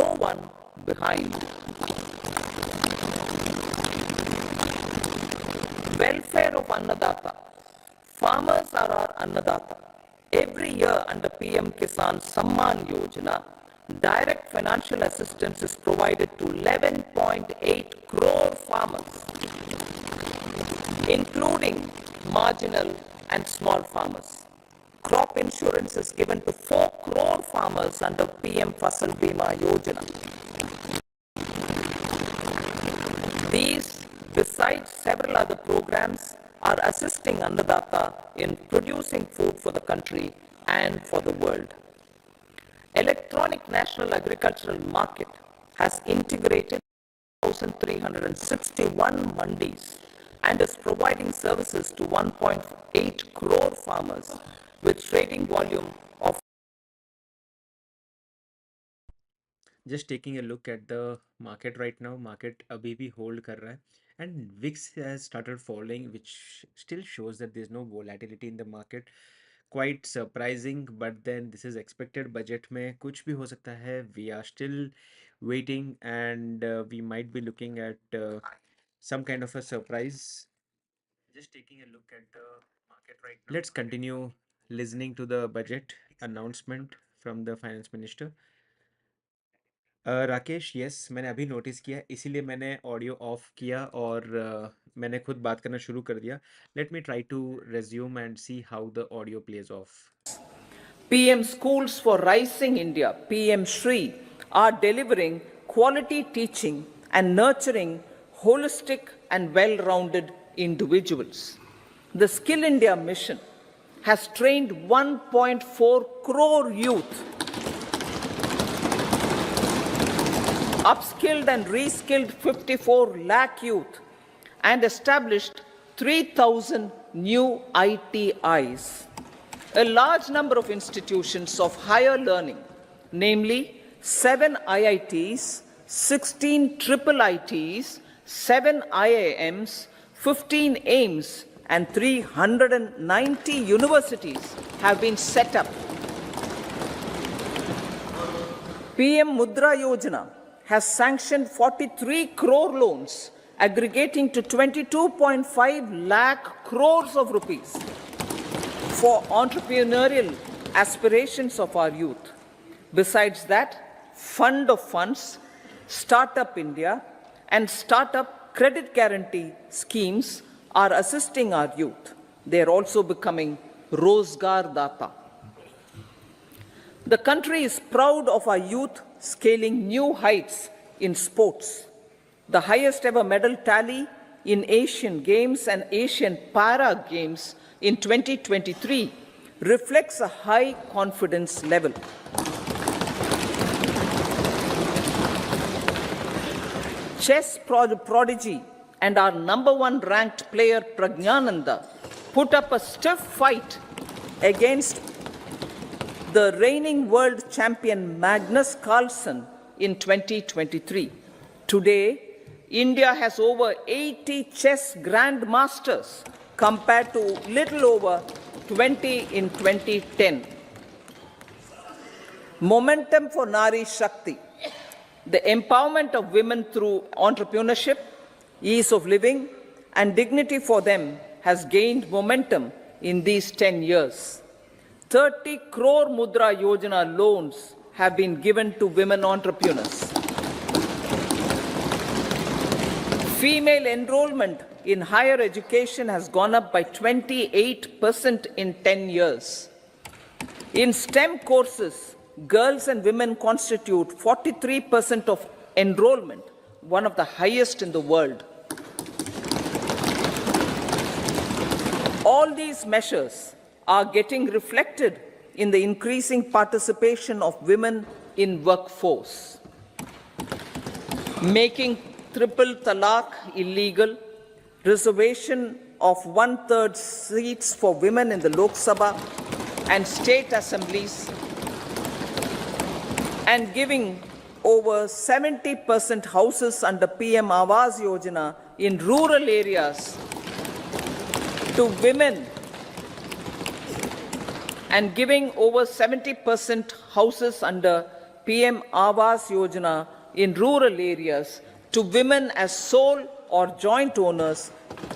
no one behind. Welfare of Annadata. Farmers are our Annadata. Every year under PM Kisan Samman Yojana, direct financial assistance is provided to 11.8 crore farmers, including marginal and small farmers. Crop insurance is given to 4 crore farmers under PM Fasal Bima Yojana. These, besides several other programs, are assisting Annadata in producing food for the country and for the world. Electronic National Agricultural Market has integrated 1,361 mandis and is providing services to 1.8 crore farmers with trading volume of Just taking a look at the market right now, market अभी भी hold कर रहा है and VIX has started falling, which still shows that there's no volatility in the market. Quite surprising, but then this is expected. Budget में कुछ भी हो सकता है. We are still waiting and we might be looking at some kind of a surprise. Just taking a look at the market right now. Let's continue listening to the budget announcement from the finance minister. Rakesh, yes, मैंने अभी notice किया, इसीलिए मैंने audio of किया और मैंने खुद बात करना शुरू कर दिया. Let me try to resume and see how the audio plays off. PM Schools for Rising India, PM Shri, are delivering quality teaching and nurturing holistic and well-rounded individuals. The Skill India mission has trained 1.4 crore youth, upskilled and reskilled 54 lakh youth, and established 3,000 new ITIs. A large number of institutions of higher learning, namely 7 IITs, 16 triple ITs, 7 IIMs, 15 AIMS, and 390 universities have been set up. PM Mudra Yojana has sanctioned 43 crore loans aggregating to 22.5 lakh crores of rupees for entrepreneurial aspirations of our youth. Besides that, Fund of Funds, Startup India, and Startup Credit Guarantee schemes are assisting our youth. They are also becoming Rozgar Data. The country is proud of our youth scaling new heights in sports. The highest ever medal tally in Asian Games and Asian Para Games in 2023 reflects a high confidence level. Chess prodigy and our #1 ranked player Pragnananda put up a stiff fight against the reigning world champion Magnus Carlsen in 2023. Today, India has over 80 chess grandmasters compared to little over 20 in 2010. Momentum for Nari Shakti. The empowerment of women through entrepreneurship, ease of living, and dignity for them has gained momentum in these 10 years. 30 crore Mudra Yojana loans have been given to women entrepreneurs. Female enrollment in higher education has gone up by 28% in 10 years. In STEM courses, girls and women constitute 43% of enrollment, one of the highest in the world. All these measures are getting reflected in the increasing participation of women in workforce. Making triple talaq illegal, reservation of 1/3 seats for women in the Lok Sabha and state assemblies, and giving over 70% houses under PM Awas Yojana in rural areas to women, and giving over 70% houses under PM Awas Yojana in rural areas to women as sole or joint owners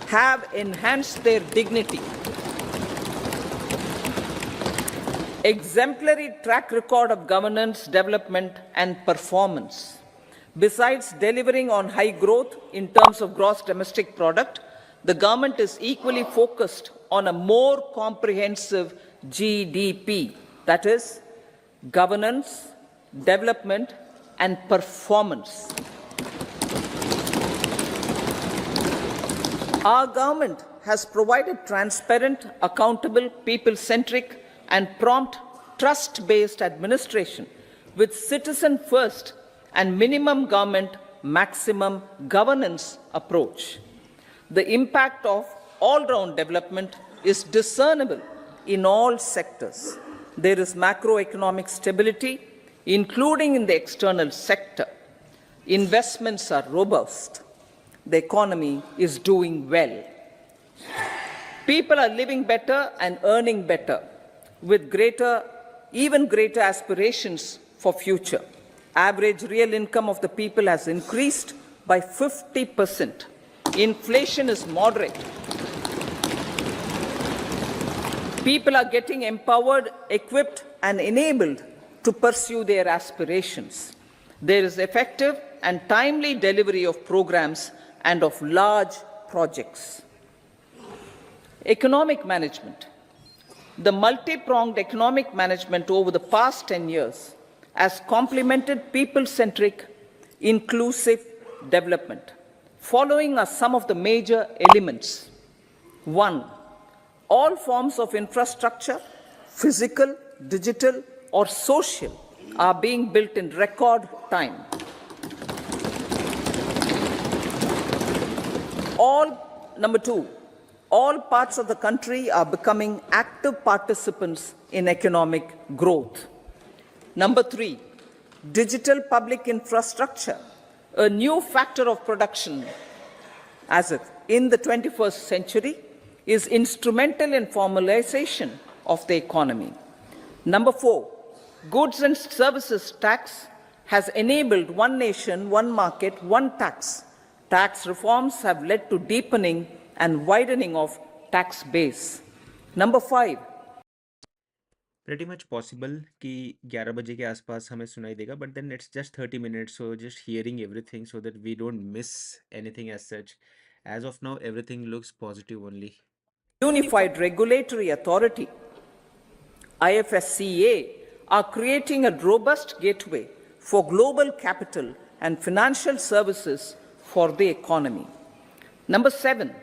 have enhanced their dignity. Exemplary track record of governance, development, and performance. Besides delivering on high growth in terms of gross domestic product, the government is equally focused on a more comprehensive GDP, that is, governance, development, and performance. Our government has provided transparent, accountable, people-centric, and prompt, trust-based administration with citizen first and minimum government, maximum governance approach. The impact of all-round development is discernible in all sectors. There is macroeconomic stability, including in the external sector. Investments are robust. The economy is doing well. People are living better and earning better, with even greater aspirations for future. Average real income of the people has increased by 50%. Inflation is moderate. People are getting empowered, equipped, and enabled to pursue their aspirations. There is effective and timely delivery of programs and of large projects. Economic management. The multi-pronged economic management over the past 10 years has complemented people-centric, inclusive development. Following are some of the major elements. 1. All forms of infrastructure, physical, digital, or social, are being built in record time. Number 2, all parts of the country are becoming active participants in economic growth. Number 3, digital public infrastructure, a new factor of production in the 21st century, is instrumental in formalization of the economy. Number 4, goods and services tax has enabled one nation, one market, one tax. Tax reforms have led to deepening and widening of tax base. Number 5, pretty much possible कि 11 बजे के आसपास हमें सुनाई देगा, but then it's just 30 minutes, so just hearing everything so that we don't miss anything as such. As of now, everything looks positive only. Unified Regulatory Authority, IFSCA, are creating a robust gateway for global capital and financial services for the economy. Number 7,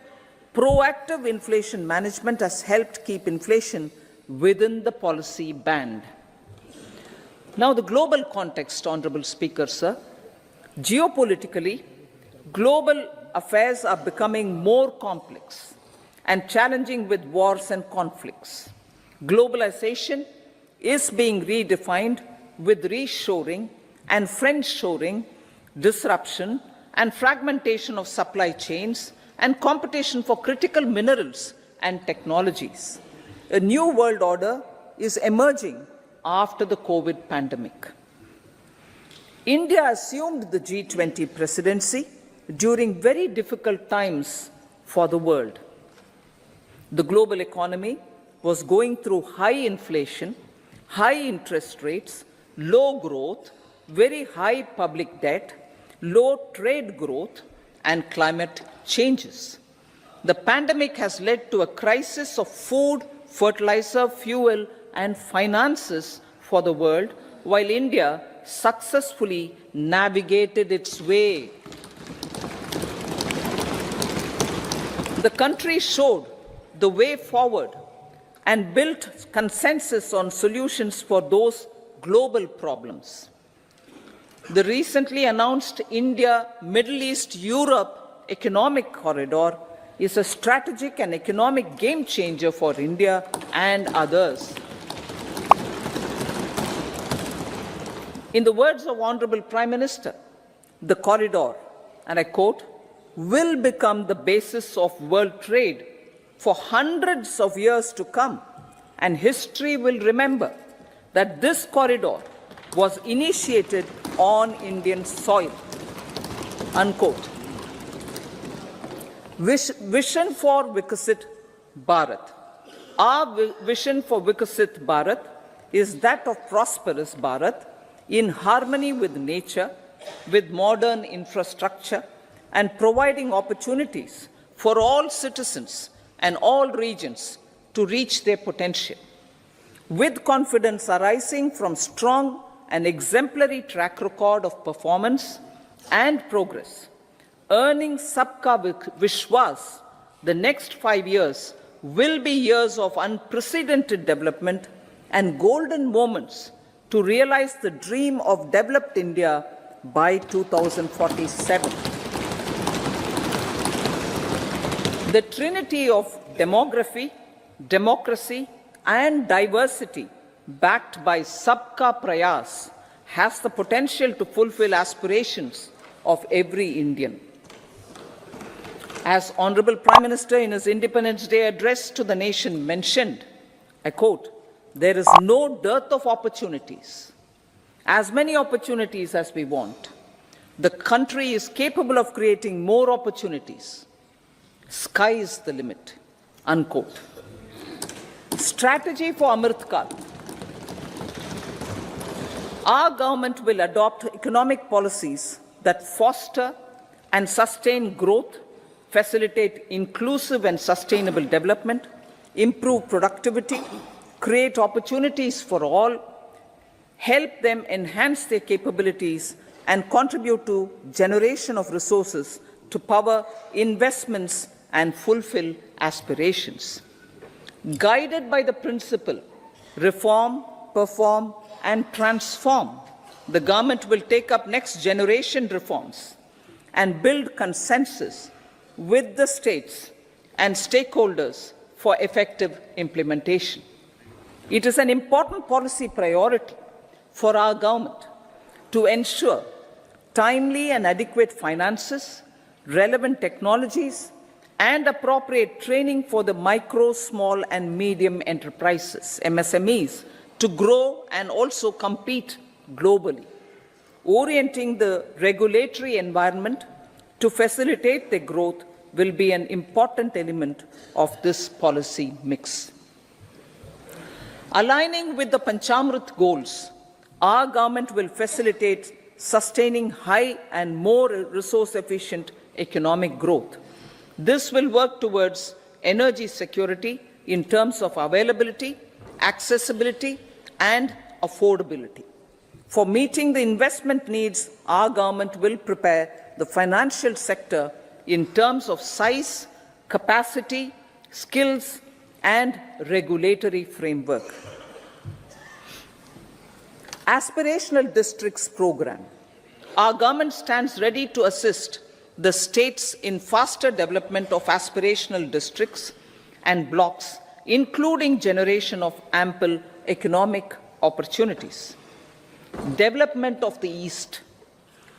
proactive inflation management has helped keep inflation within the policy band. Now, the global context, Honorable Speaker, sir. Geopolitically, global affairs are becoming more complex and challenging with wars and conflicts. Globalization is being redefined with reshoring and friendshoring, disruption and fragmentation of supply chains, and competition for critical minerals and technologies. A new world order is emerging after the COVID pandemic. India assumed the G20 presidency during very difficult times for the world. The global economy was going through high inflation, high interest rates, low growth, very high public debt, low trade growth, and climate changes. The pandemic has led to a crisis of food, fertilizer, fuel, and finances for the world, while India successfully navigated its way. The country showed the way forward and built consensus on solutions for those global problems. The recently announced India-Middle East-Europe economic corridor is a strategic and economic game changer for India and others. In the words of Honorable Prime Minister, the corridor, and I quote, will become the basis of world trade for hundreds of years to come, and history will remember that this corridor was initiated on Indian soil. Unquote. Vision for Vikasit Bharat. Our vision for Vikasit Bharat is that of prosperous Bharat in harmony with nature, with modern infrastructure, and providing opportunities for all citizens and all regions to reach their potential. With confidence arising from strong and exemplary track record of performance and progress, earning Sabka Vishwas, the next 5 years will be years of unprecedented development and golden moments to realize the dream of developed India by 2047. The trinity of demography, democracy, and diversity backed by Sabka Prayas has the potential to fulfill aspirations of every Indian. As Honorable Prime Minister in his Independence Day address to the nation mentioned, I quote, "There is no dearth of opportunities, as many opportunities as we want. The country is capable of creating more opportunities. Sky is the limit." Unquote. Strategy for Amrit Kal. Our government will adopt economic policies that foster and sustain growth, facilitate inclusive and sustainable development, improve productivity, create opportunities for all, help them enhance their capabilities, and contribute to generation of resources to power investments and fulfill aspirations. Guided by the principle, reform, perform, and transform, the government will take up next generation reforms and build consensus with the states and stakeholders for effective implementation. It is an important policy priority for our government to ensure timely and adequate finances, relevant technologies, and appropriate training for the micro, small, and medium enterprises, MSMEs, to grow and also compete globally. Orienting the regulatory environment to facilitate their growth will be an important element of this policy mix. Aligning with the Panchamrit goals, our government will facilitate sustaining high and more resource-efficient economic growth. This will work towards energy security in terms of availability, accessibility, and affordability. For meeting the investment needs, our government will prepare the financial sector in terms of size, capacity, skills, and regulatory framework. Aspirational Districts Program. Our government stands ready to assist the states in faster development of aspirational districts and blocks, including generation of ample economic opportunities. Development of the East.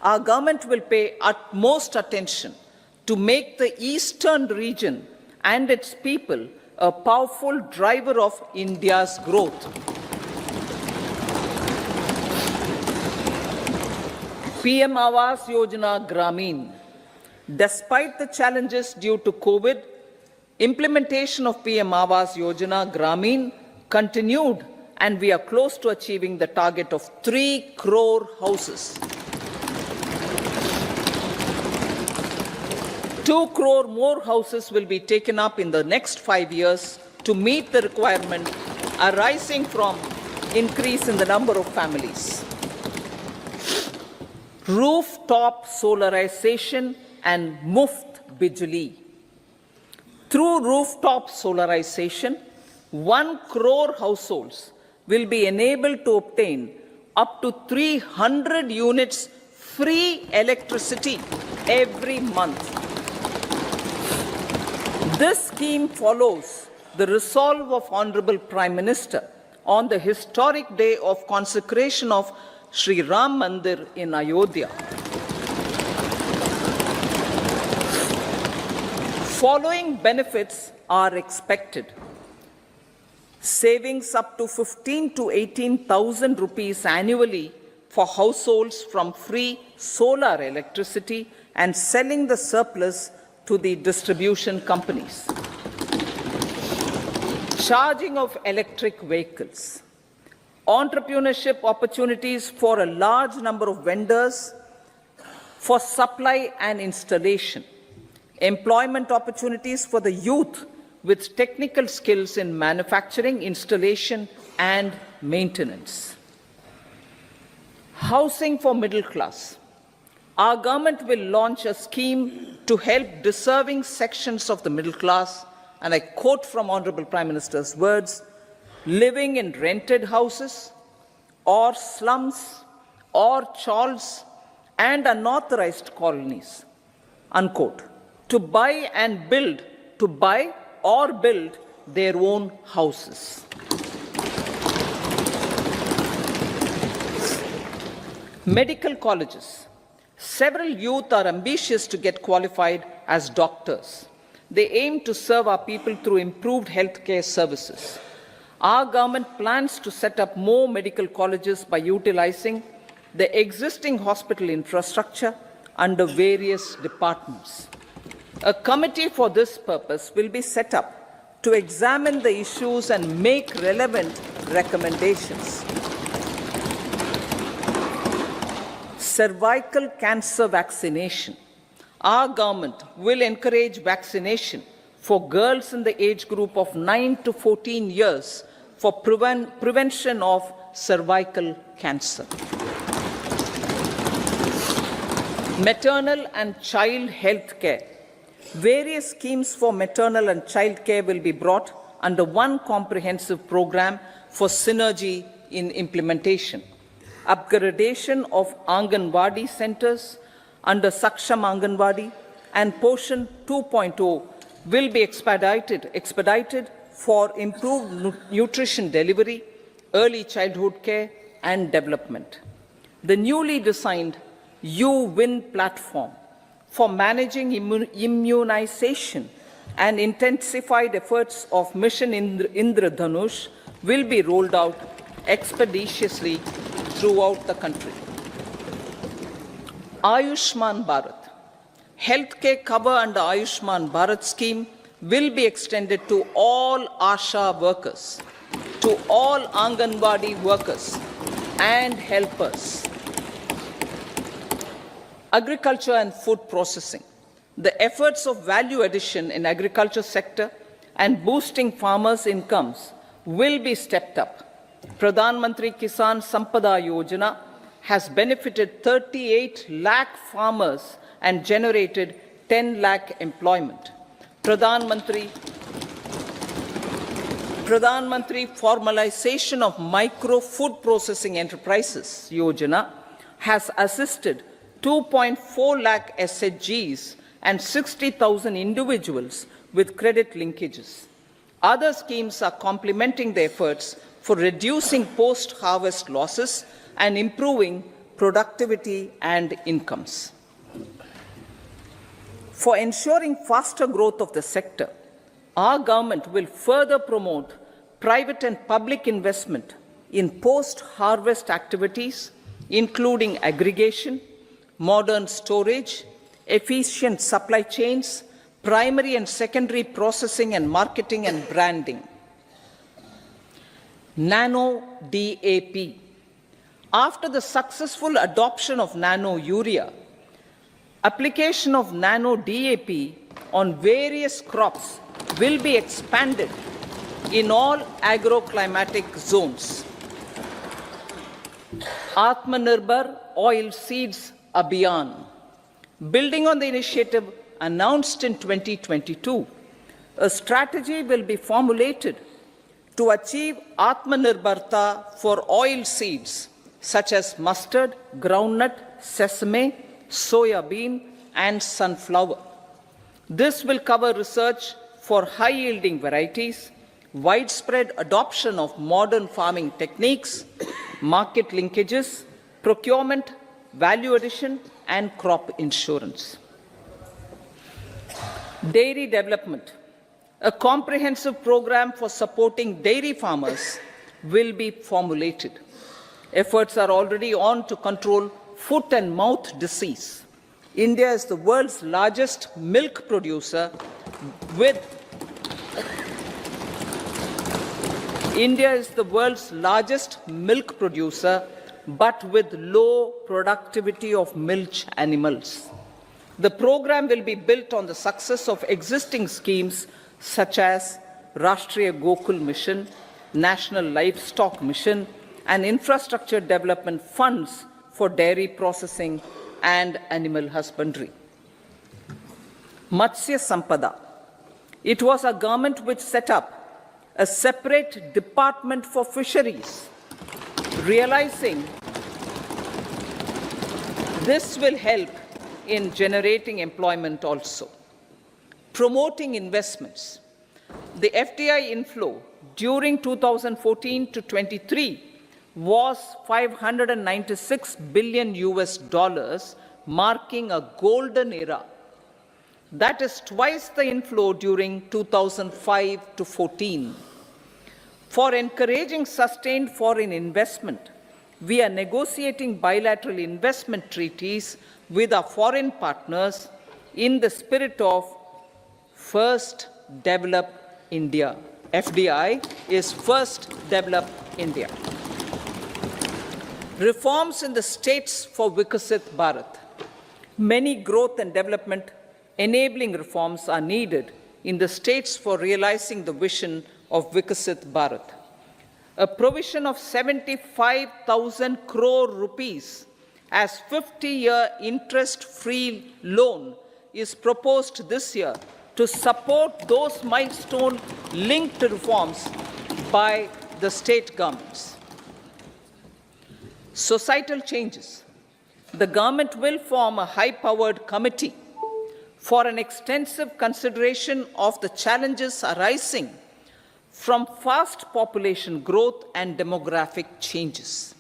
Our government will pay utmost attention to make the eastern region and its people a powerful driver of India's growth. PM Awas Yojana Gramin. Despite the challenges due to COVID, implementation of PM Awas Yojana Gramin continued, and we are close to achieving the target of 3 crore houses. 2 crore more houses will be taken up in the next 5 years to meet the requirement arising from increase in the number of families. Rooftop solarization and Muft Bijli. Through rooftop solarization, 1 crore households will be enabled to obtain up to 300 units free electricity every month. This scheme follows the resolve of Honorable Prime Minister on the historic day of consecration of Sri Ram Mandir in Ayodhya. Following benefits are expected. Savings up to 15 to 18,000 rupees annually for households from free solar electricity and selling the surplus to the distribution companies. Charging of electric vehicles. Entrepreneurship opportunities for a large number of vendors for supply and installation. Employment opportunities for the youth with technical skills in manufacturing, installation, and maintenance. Housing for middle class. Our government will launch a scheme to help deserving sections of the middle class, and I quote from Honorable Prime Minister's words, living in rented houses or slums or chawls and unauthorized colonies, unquote, to buy or build their own houses. Medical colleges. Several youth are ambitious to get qualified as doctors. They aim to serve our people through improved healthcare services. Our government plans to set up more medical colleges by utilizing the existing hospital infrastructure under various departments. A committee for this purpose will be set up to examine the issues and make relevant recommendations. Cervical cancer vaccination. Our government will encourage vaccination for girls in the age group of 9 to 14 years for prevention of cervical cancer. Maternal and child health care. Various schemes for maternal and child care will be brought under one comprehensive program for synergy in implementation. Upgradation of Anganwadi centers under Saksham Anganwadi and Poshan 2.0 will be expedited for improved nutrition delivery, early childhood care and development. The newly designed U-Win platform for managing immunization and intensified efforts of Mission Indradhanush will be rolled out expeditiously throughout the country. Ayushman Bharat. Healthcare cover under Ayushman Bharat scheme will be extended to all ASHA workers, to all Anganwadi workers and helpers. Agriculture and food processing. The efforts of value addition in agriculture sector and boosting farmers' incomes will be stepped up. Pradhan Mantri Kisan Sampada Yojana has benefited 38 lakh farmers and generated 10 lakh employment. Pradhan Mantri Formalization of Micro Food Processing Enterprises Yojana has assisted 2.4 lakh SHGs and 60,000 individuals with credit linkages. Other schemes are complementing the efforts for reducing post-harvest losses and improving productivity and incomes. For ensuring faster growth of the sector, our government will further promote private and public investment in post-harvest activities, including aggregation, modern storage, efficient supply chains, primary and secondary processing and marketing and branding. Nano DAP. After the successful adoption of nano urea, application of nano DAP on various crops will be expanded in all agroclimatic zones. Atmanirbhar Oil Seeds Abhiyan. Building on the initiative announced in 2022, a strategy will be formulated to achieve Atmanirbharta for oil seeds such as mustard, groundnut, sesame, soya bean, and sunflower. This will cover research for high-yielding varieties, widespread adoption of modern farming techniques, market linkages, procurement, value addition, and crop insurance. Dairy development. A comprehensive program for supporting dairy farmers will be formulated. Efforts are already on to control foot and mouth disease. India is the world's largest milk producer with India is the world's largest milk producer, but with low productivity of milch animals. The program will be built on the success of existing schemes such as Rashtriya Gokul Mission, National Livestock Mission, and infrastructure development funds for dairy processing and animal husbandry. Matsya Sampada. It was a government which set up a separate department for fisheries, realizing this will help in generating employment also. Promoting investments. The FDI inflow during 2014 to 23 was 596 billion US dollars, marking a golden era. That is twice the inflow during 2005 to 14. For encouraging sustained foreign investment, we are negotiating bilateral investment treaties with our foreign partners in the spirit of First Develop India. FDI is First Develop India. Reforms in the states for Vikasit Bharat. Many growth and development enabling reforms are needed in the states for realizing the vision of Vikasit Bharat. A provision of 75,000 crore rupees as 50-year interest-free loan is proposed this year to support those milestone-linked reforms by the state governments. Societal changes. The government will form a high-powered committee for an extensive consideration of the challenges arising from fast population growth and demographic changes.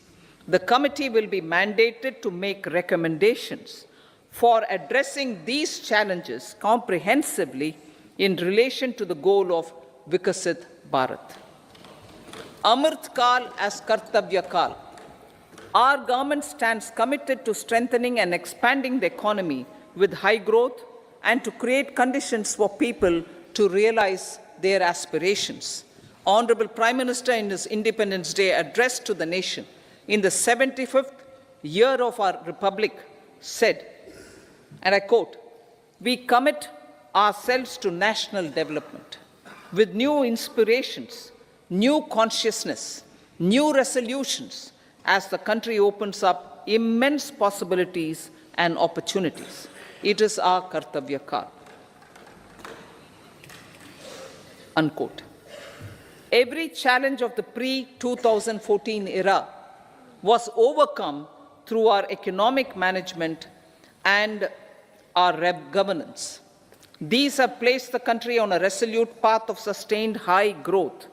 The committee will be mandated to make recommendations for addressing these challenges comprehensively in relation to the goal of Vikasit Bharat. Amrit Kal as Kartavya Kal. Our government stands committed to strengthening and expanding the economy with high growth and to create conditions for people to realize their aspirations. Honorable Prime Minister, in his Independence Day address to the nation in the 75th year of our Republic, said, and I quote, "We commit ourselves to national development with new inspirations, new consciousness, new resolutions as the country opens up immense possibilities and opportunities. It is our Kartavya Kal." Unquote. Every challenge of the pre-2014 era was overcome through our economic management and our governance. These have placed the country on a resolute path of sustained high growth.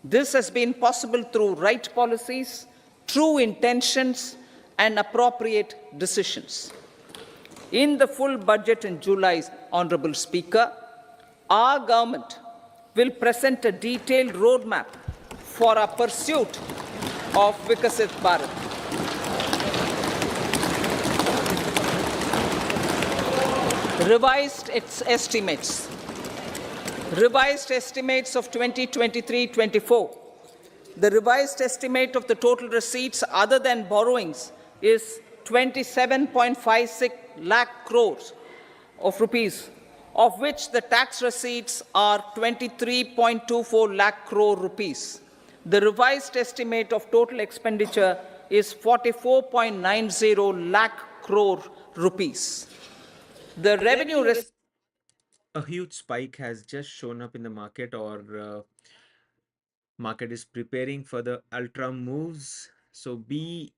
This has been possible through right policies, true intentions, and appropriate decisions. In the full budget in July, Honorable Speaker, our government will present a detailed roadmap for our pursuit of Vikasit Bharat. Revised estimates. Revised estimates of 2023-24. The revised estimate of the total receipts other than borrowings is 27.56 lakh crores of rupees, of which the tax receipts are 23.24 lakh crore rupees. The revised estimate of total expenditure is 44.90 lakh crore rupees. The revenue A huge spike has just shown up in the market, or market is preparing for the ultra moves. So be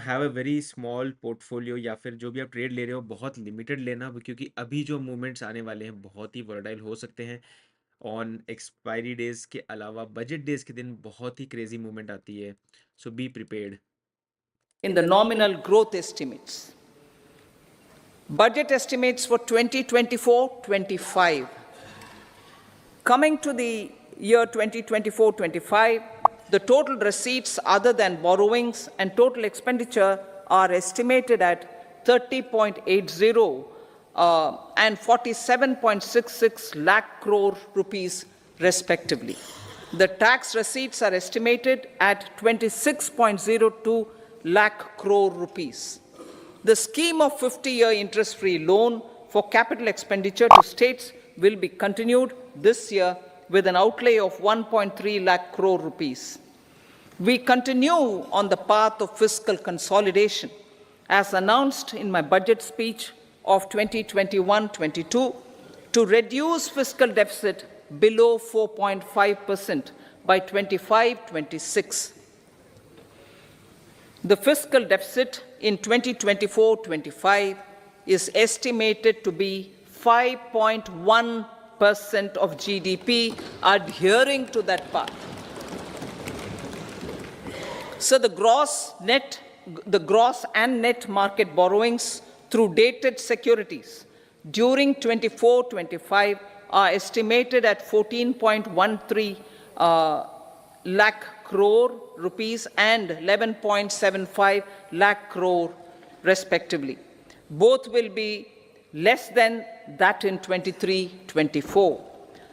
have a very small portfolio, या फिर जो भी आप trade ले रहे हो बहुत limited लेना, क्योंकि अभी जो मूवमेंट्स आने वाले हैं बहुत ही वोलेटाइल हो सकते हैं। ऑन एक्सपायरी डेज के अलावा बजट डेज के दिन बहुत ही क्रेजी मूवमेंट आती है, so be prepared. in the nominal growth estimates. Budget estimates for 2024-25. Coming to the year 2024-25, the total receipts other than borrowings and total expenditure are estimated at 30.80 and 47.66 lakh crore rupees respectively. The tax receipts are estimated at 26.02 lakh crore rupees. The scheme of 50-year interest-free loan for capital expenditure to states will be continued this year with an outlay of 1.3 lakh crore rupees. We continue on the path of fiscal consolidation, as announced in my budget speech of 2021-22, to reduce fiscal deficit below 4.5% by 25-26. The fiscal deficit in 2024-25 is estimated to be 5.1% of GDP, adhering to that path. So the gross and net market borrowings through dated securities during 24-25 are estimated at 14.13 lakh crore rupees and 11.75 lakh crore respectively. Both will be less than that in 23-24.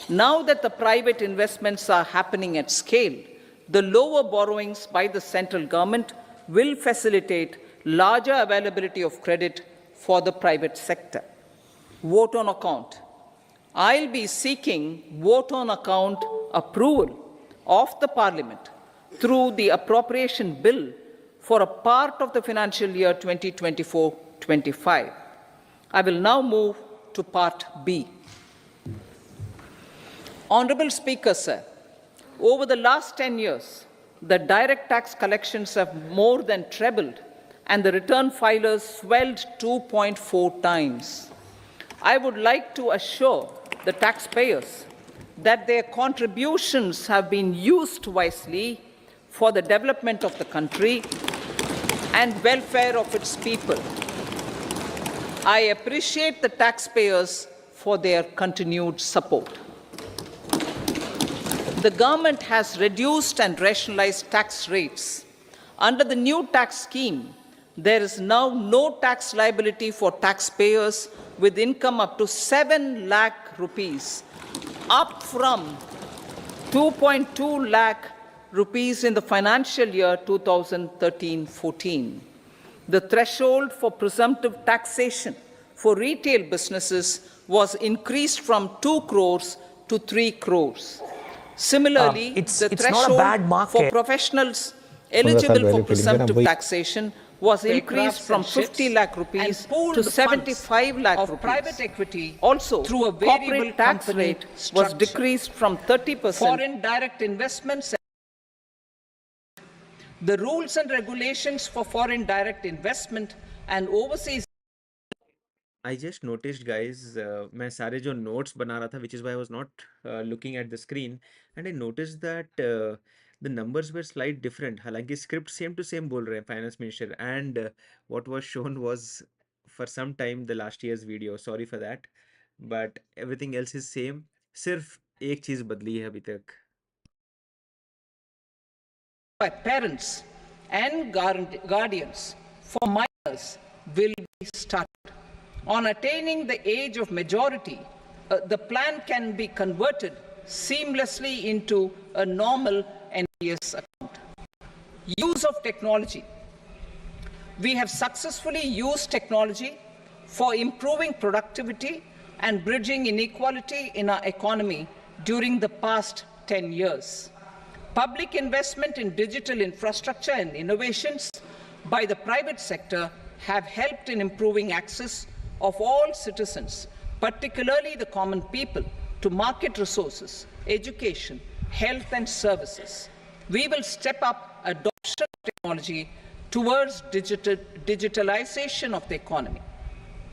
Now that the private investments are happening at scale, the lower borrowings by the central government will facilitate larger availability of credit for the private sector. Vote on account. I'll be seeking vote on account approval of the Parliament through the appropriation bill for a part of the financial year 2024-25. I will now move to Part B. Honourable Speaker, sir, over the last 10 years, the direct tax collections have more than trebled and the return filers swelled 2.4 times. I would like to assure the taxpayers that their contributions have been used wisely for the development of the country and welfare of its people. I appreciate the taxpayers for their continued support. The government has reduced and rationalized tax rates. Under the new tax scheme, there is now no tax liability for taxpayers with income up to 7 lakh rupees, up from 2.2 lakh rupees in the financial year 2013-14. The threshold for presumptive taxation for retail businesses was increased from 2 crores to 3 crores. Similarly, the threshold for professionals eligible for presumptive taxation was increased from 50 lakh rupees to 75 lakh rupees. Private equity also, through a corporate tax rate was decreased from 30%. Foreign direct investments. The rules and regulations for foreign direct investment and overseas. I just noticed, guys, मैं सारे जो notes बना रहा था, which is why I was not looking at the screen, and I noticed that the numbers were slight different. हालांकि script same to same बोल रहे हैं finance minister, and what was shown was for some time the last year's video. Sorry for that, but everything else is same. सिर्फ एक चीज बदली है अभी तक. By parents and guardians for minors will be started. On attaining the age of majority, the plan can be converted seamlessly into a normal NPS account. Use of technology. We have successfully used technology for improving productivity and bridging inequality in our economy during the past 10 years. Public investment in digital infrastructure and innovations by the private sector have helped in improving access of all citizens, particularly the common people, to market resources, education, health and services. We will step up adoption of technology towards digitalization of the economy.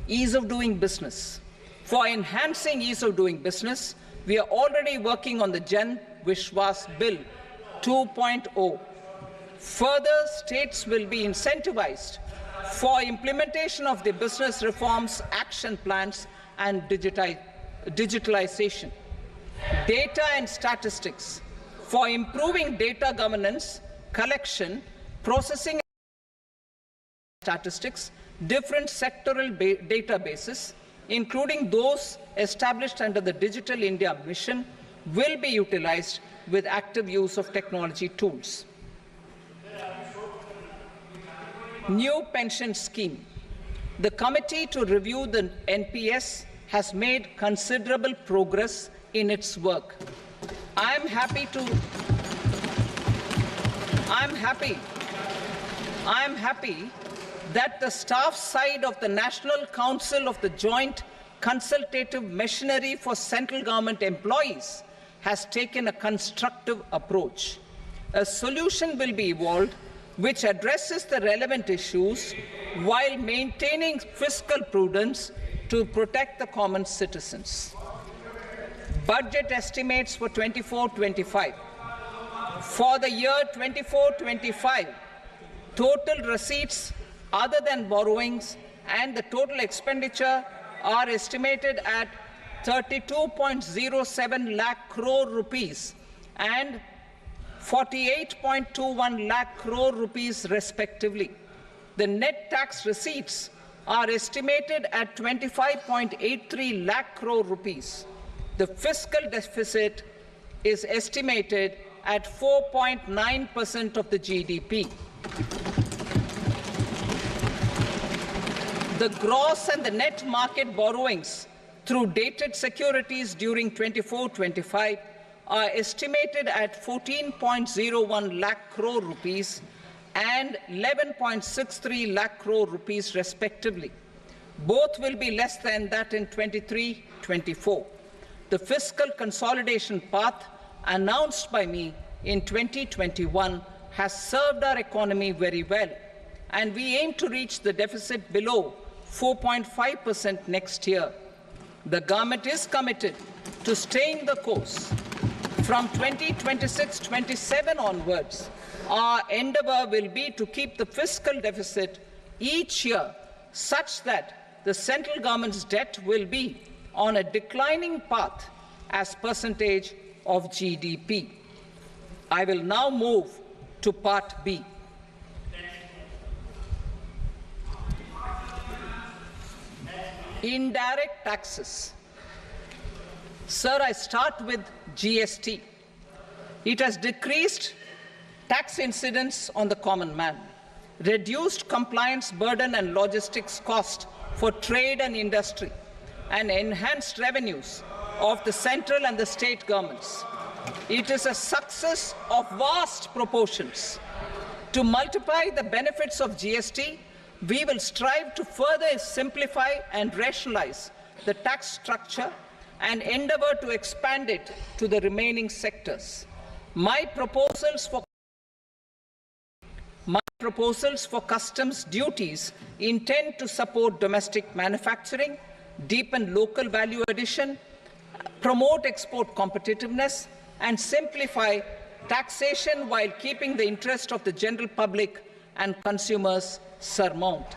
Ease of doing business. For enhancing ease of doing business, we are already working on the Jan Vishwas Bill 2.0. Further, states will be incentivized for implementation of the business reforms, action plans and digitalization. Data and statistics. for improving data governance, collection, processing, statistics, different sectoral databases, including those established under the Digital India Mission, will be utilized with active use of technology tools. New pension scheme. The committee to review the NPS has made considerable progress in its work. I'm happy that the staff side of the National Council of the Joint Consultative Machinery for Central Government Employees has taken a constructive approach. A solution will be evolved which addresses the relevant issues while maintaining fiscal prudence to protect the common citizens. Budget estimates for 24-25. For the year 24-25, total receipts other than borrowings and the total expenditure are estimated at 32.07 lakh crore rupees and 48.21 lakh crore rupees respectively. The net tax receipts are estimated at 25.83 lakh crore rupees. The fiscal deficit is estimated at 4.9% of the GDP. The gross and the net market borrowings through dated securities during 24-25 are estimated at 14.01 lakh crore rupees and 11.63 lakh crore rupees respectively. Both will be less than that in 23-24. The fiscal consolidation path announced by me in 2021 has served our economy very well, and we aim to reach the deficit below 4.5% next year. The government is committed to staying the course. From 2026-27 onwards, our endeavor will be to keep the fiscal deficit each year such that the central government's debt will be on a declining path as percentage of GDP. I will now move to Part B. Indirect taxes. Sir, I start with GST. It has decreased tax incidence on the common man, reduced compliance burden and logistics cost for trade and industry, and enhanced revenues of the central and the state governments. It is a success of vast proportions. To multiply the benefits of GST, we will strive to further simplify and rationalize the tax structure and endeavor to expand it to the remaining sectors. My proposals for customs duties intend to support domestic manufacturing, deepen local value addition, promote export competitiveness, and simplify taxation while keeping the interest of the general public and consumers surmount.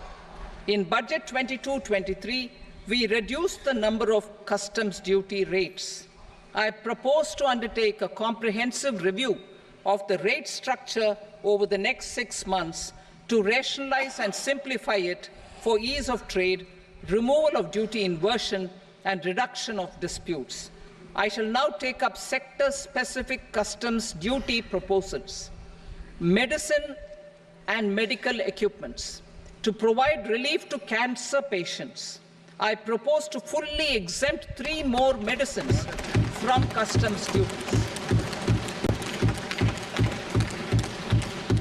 In Budget 22-23, we reduced the number of customs duty rates. I propose to undertake a comprehensive review of the rate structure over the next 6 months to rationalize and simplify it for ease of trade, removal of duty inversion, and reduction of disputes. I shall now take up sector-specific customs duty proposals. Medicine and medical equipments. To provide relief to cancer patients, I propose to fully exempt 3 more medicines from customs duties.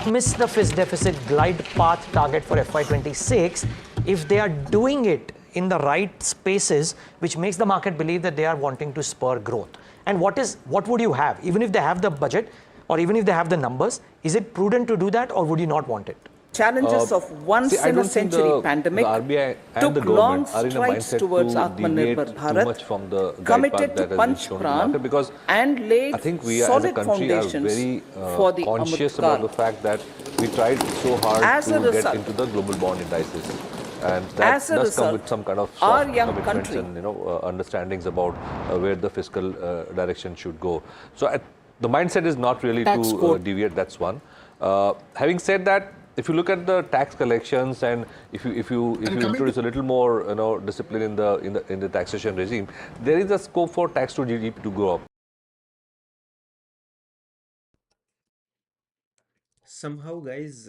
Miss the FIS deficit glide path target for FY26 if they are doing it in the right spaces, which makes the market believe that they are wanting to spur growth. And what would you have? Even if they have the budget or even if they have the numbers, is it prudent to do that or would you not want it? Challenges of once-in-a-century pandemic took long strides towards Atmanirbhar Bharat, committed to Panch Pran and laid solid foundations for the conscious Amit about Kal. the fact that we tried so hard to get into the global bond indices. And that does come with some kind of soft commitments and understandings about where the fiscal direction should go. So the mindset is not really tax to code. deviate. That's one. Having said that, if you look at the tax collections and if you introduce a little more discipline in the taxation regime, there is a scope for tax to GDP to go up. Somehow, guys,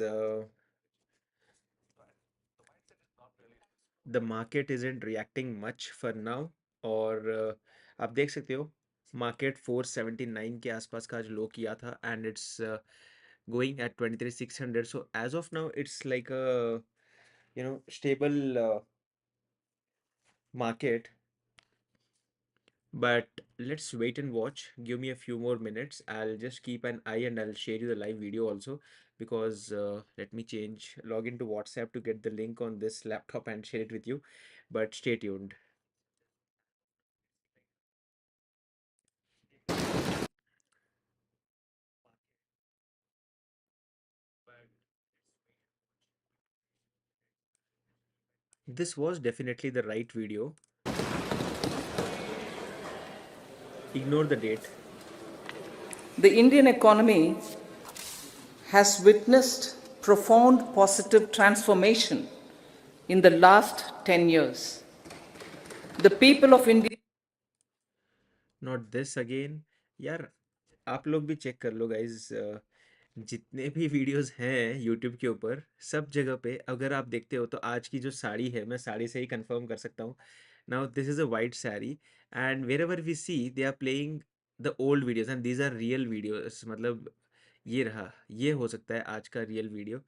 the market isn't reacting much for now. और आप देख सकते हो market 479 के आसपास का आज लो किया था and it's going at 23,600. So as of now, it's like a stable market. But let's wait and watch. Give me a few more minutes. I'll just keep an eye and I'll share you the live video also because let me log into WhatsApp to get the link on this laptop and share it with you. But stay tuned. This was definitely the right video. Ignore the date. The Indian economy has witnessed profound positive transformation in the last 10 years. The people of India. Not this again. यार आप लोग भी check कर लो guys, जितने भी videos हैं YouTube के ऊपर सब जगह पे अगर आप देखते हो तो आज की जो साड़ी है मैं साड़ी से ही कंफर्म कर सकता हूँ. Now this is a white sari and wherever we see they are playing the old videos and these are real videos. मतलब ये रहा, ये हो सकता है आज का real video.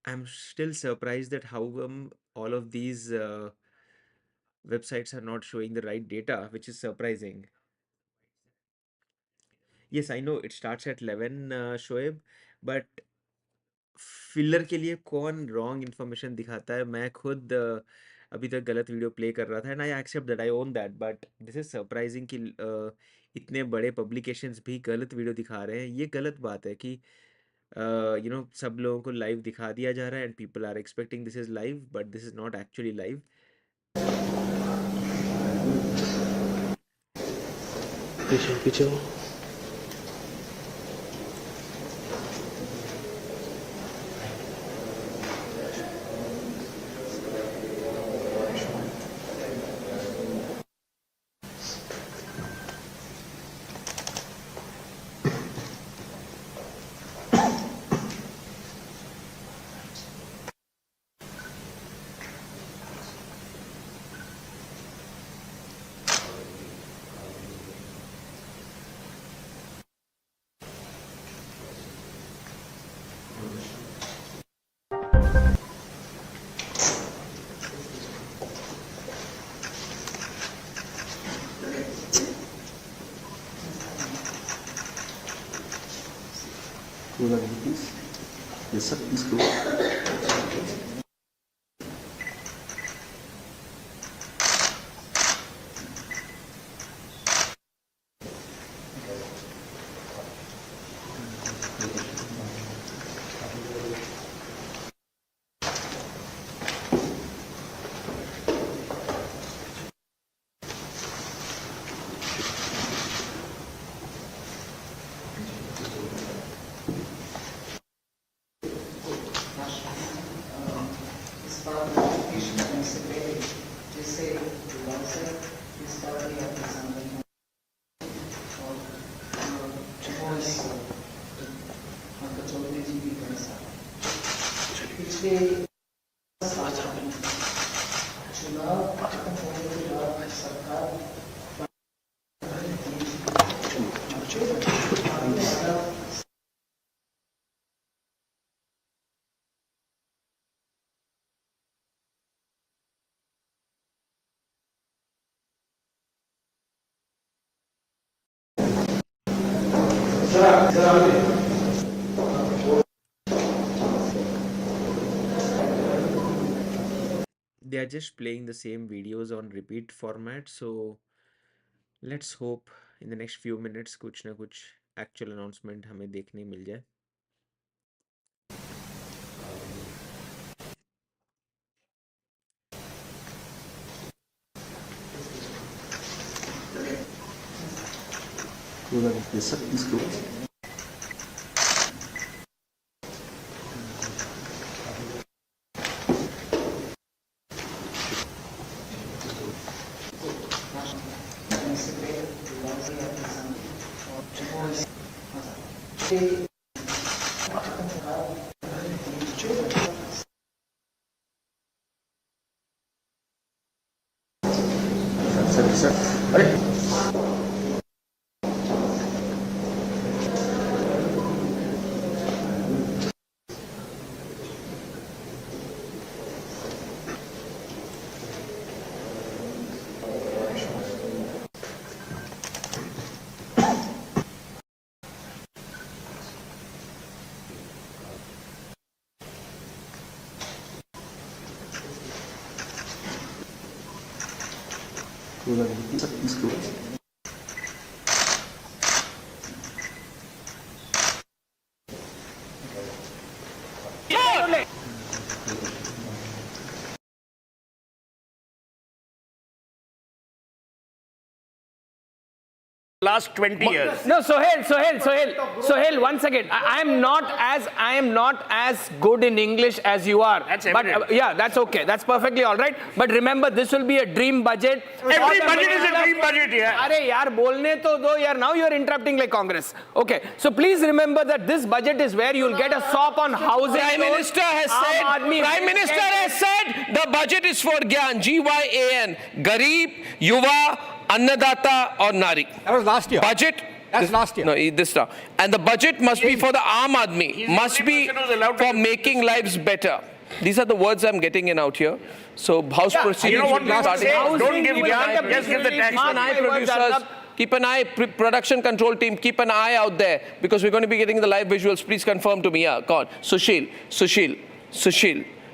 I am still surprise that how come all of these websites are not showing the right data, which is surprising. Yes, I know it starts at 11, Shoaib, but filler के लिए कौन wrong information दिखाता है? मैं खुद अभी तक गलत वीडियो प्ले कर रहा था and I accept that, I own that, but this is surprising कि इतने बड़े पब्लिकेशंस भी गलत वीडियो दिखा रहे हैं. ये गलत बात है कि सब लोगों को लाइव दिखा दिया जा रहा है and people are expecting this is live but this is not actually live. पीछे पीछे Yes, sir. Please go. They are just playing the same videos on repeat format, so let's hope in the next few minutes कुछ ना कुछ actual announcement हमें देखने मिल जाए. Yes, sir. Please go. Sir, sir. Arey. Sir, please go. Last 20 years. No, Sohail, once again, I am not as good in English as you are. That's but evident. yeah, that's okay. That's perfectly all right. But remember, this will be a dream budget. Every budget is a dream budget, yeah. Arey yaar, bolne to do yaar. Now you are interrupting like Congress. Okay, so please remember that this budget is where you'll get a sop on housing. Prime Minister has said the budget is for Gyan, G-Y-A-N, Garib, Yuva, Annadata or Nari. That was last year. Budget. That's last year. No, this now. And the budget must be for the Aam Aadmi, must be for making lives better. These are the words I'm getting in out here. So House proceedings You know what will be we would starting. say? Don't give Gyan, just give the tax. Keep an eye, producers. Keep an eye, production control team. Keep an eye out there because we're going to be getting the live visuals. Please confirm to me. Yeah, go on. Sushil.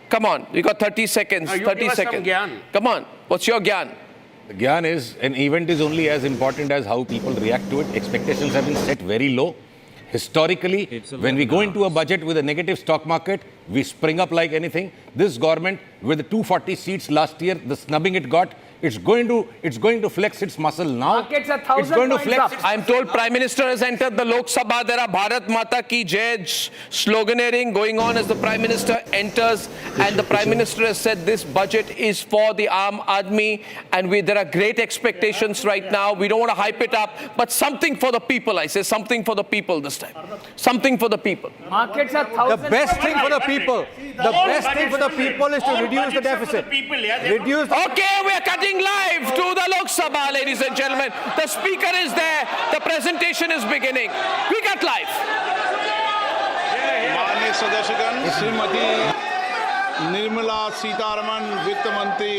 Come on. We got 30 seconds. You 30 give us some seconds. Gyan. Come on. What's your Gyan? The Gyan is, an event is only as important as how people react to it. Expectations have been set very low. Historically, when we go into a budget with a negative stock market, we spring up like anything. This government, with the 240 seats last year, the snubbing it got, it's going to flex its muscle now. Markets are 1,000 It's going to points flex up. its I'm told Prime Minister has entered the Lok Sabha. There are Bharat Mata Ki Jai sloganeering going on as the Prime Minister enters. And the Prime Minister has said this budget is for the Aam Aadmi. And there are great expectations right now. We don't want to hype it up. But something for the people, I say. Something for the people this time. Something for the people. Markets are The 1,000. best thing for the people, the best thing for the people is to reduce the deficit. Reduce. Okay, we are cutting live to the Lok Sabha, ladies and gentlemen. The speaker is there. The presentation is beginning. We cut live. माननीय सदस्यगण श्रीमती निर्मला सीतारमण वित्त मंत्री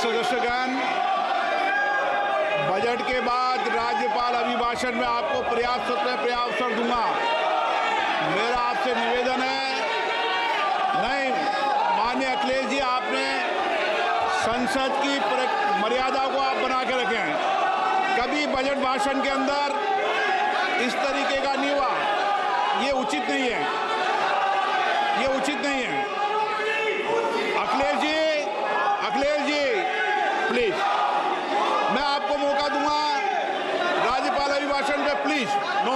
सदस्यगण budget के बाद राज्यपाल अभिभाषण में आपको पर्याप्त अवसर दूंगा। मेरा आपसे निवेदन है, नहीं माननीय अखिलेश जी, आपने संसद की मर्यादा को आप बना के रखे हैं। कभी बजट भाषण के अंदर इस तरीके का नहीं हुआ। ये उचित नहीं है, ये उचित नहीं है। अखिलेश जी प्लीज, मैं आपको मौका दूंगा राज्यपाल अभिभाषण पे, प्लीज। नो,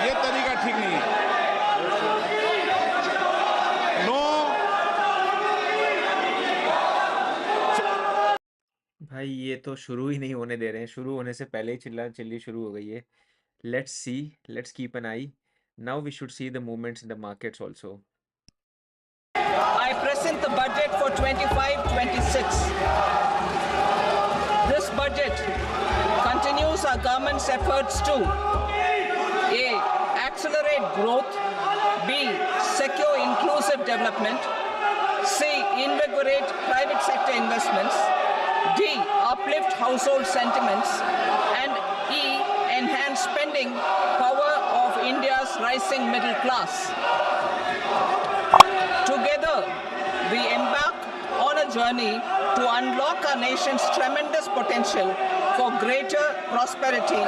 ये तरीका ठीक नहीं है। नो। भाई ये तो शुरू ही नहीं होने दे रहे हैं। शुरू होने से पहले ही चिल्ली शुरू हो गई है। Let's keep an eye. Now we should see the movements in the markets also. I present the budget for 25-26. This budget continues our government's efforts to A. Accelerate growth, B. Secure inclusive development, C. Invigorate private sector investments, D. Uplift household sentiments, and E. enhance spending power of India's rising middle class. Together, we embark on a journey to unlock our nation's tremendous potential for greater prosperity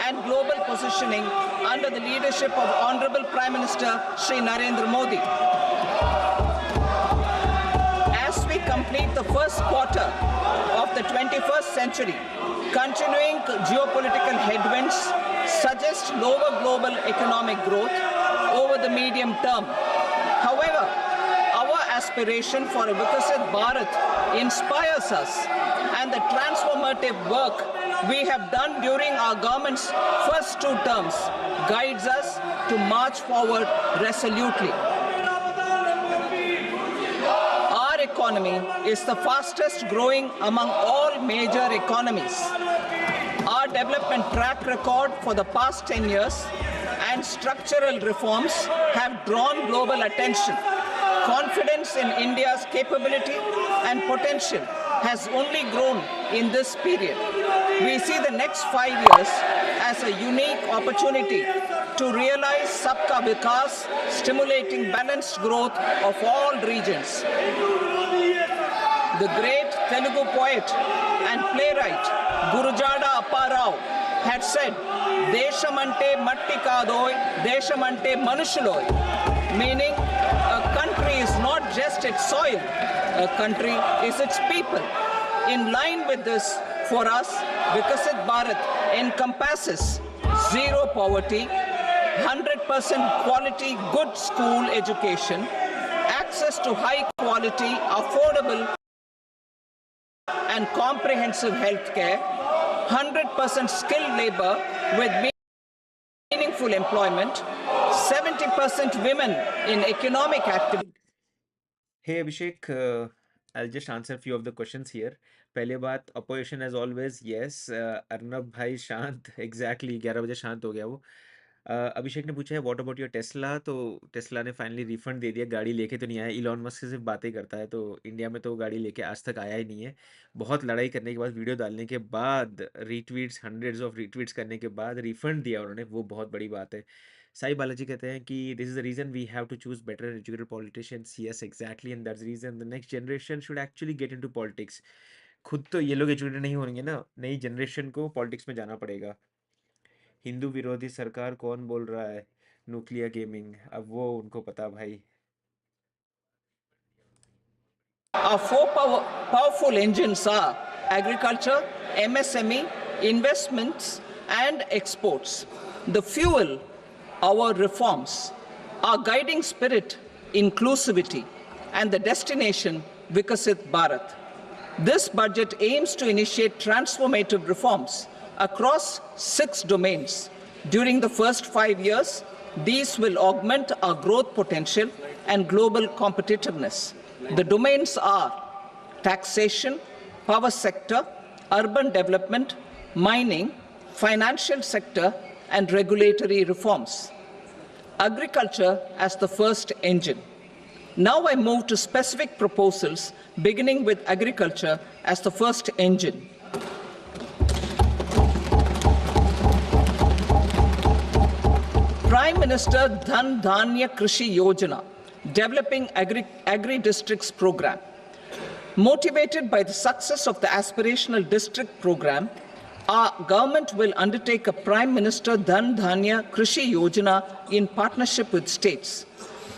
and global positioning under the leadership of Honorable Prime Minister Shri Narendra Modi. As we complete the first quarter of the 21st century, continuing geopolitical headwinds suggest lower global economic growth over the medium term. However, our aspiration for a Vikasit Bharat inspires us, and the transformative work we have done during our government's first 2 terms guides us to march forward resolutely. Our economy is the fastest growing among all major economies. Our development track record for the past 10 years and structural reforms have drawn global attention. Confidence in India's capability and potential has only grown in this period. We see the next 5 years as a unique opportunity to realize Sabka Vikas, stimulating balanced growth of all regions. The great Telugu poet and playwright Gurujada Apparao had said, "Deshamante matti kadoy, deshamante manushuloy," meaning a country is not just its soil, a country is its people. In line with this, for us, Vikasit Bharat encompasses zero poverty, 100% quality good school education, access to high quality, affordable and comprehensive health care, 100% skilled labor with meaningful employment, 70% women in economic activity. Hey Abhishek, I'll just answer a few of the questions here. पहले बात opposition as always, yes, Arnab भाई शांत, exactly 11 बजे शांत हो गया वो. अभिषेक ने पूछा है व्हाट अबाउट योर टेस्ला, तो टेस्ला ने फाइनली रिफंड दे दिया, गाड़ी लेके तो नहीं आया. इलॉन मस्क से सिर्फ बातें करता है, तो इंडिया में तो गाड़ी लेके आज तक आया ही नहीं है. बहुत लड़ाई करने के बाद, वीडियो डालने के बाद, रीट्वीट्स, हंड्रेड्स ऑफ रीट्वीट्स करने के बाद रिफंड दिया उन्होंने, वो बहुत बड़ी बात है. साई बालाजी कहते हैं कि this is the reason we have to choose better educated politicians. Yes exactly, and that's reason the next generation should actually get into politics. खुद तो ये लोग एजुकेटेड नहीं होंगे ना, नई जनरेशन को पॉलिटिक्स में जाना पड़ेगा. हिंदू विरोधी सरकार कौन बोल रहा है? न्यूक्लियर गेमिंग, अब वो उनको पता भाई. Our 4 powerful engines are agriculture, MSME, investments and exports. The fuel, our reforms. Our guiding spirit, inclusivity, and the destination, Vikasit Bharat. This budget aims to initiate transformative reforms across 6 domains. During the first 5 years, these will augment our growth potential and global competitiveness. The domains are taxation, power sector, urban development, mining, financial sector, and regulatory reforms. Agriculture as the first engine. Now I move to specific proposals, beginning with agriculture as the first engine. Prime Minister Dhan Dhanya Krishi Yojana, developing agri-districts program. Motivated by the success of the aspirational district program, our government will undertake a Prime Minister Dhan Dhanya Krishi Yojana in partnership with states.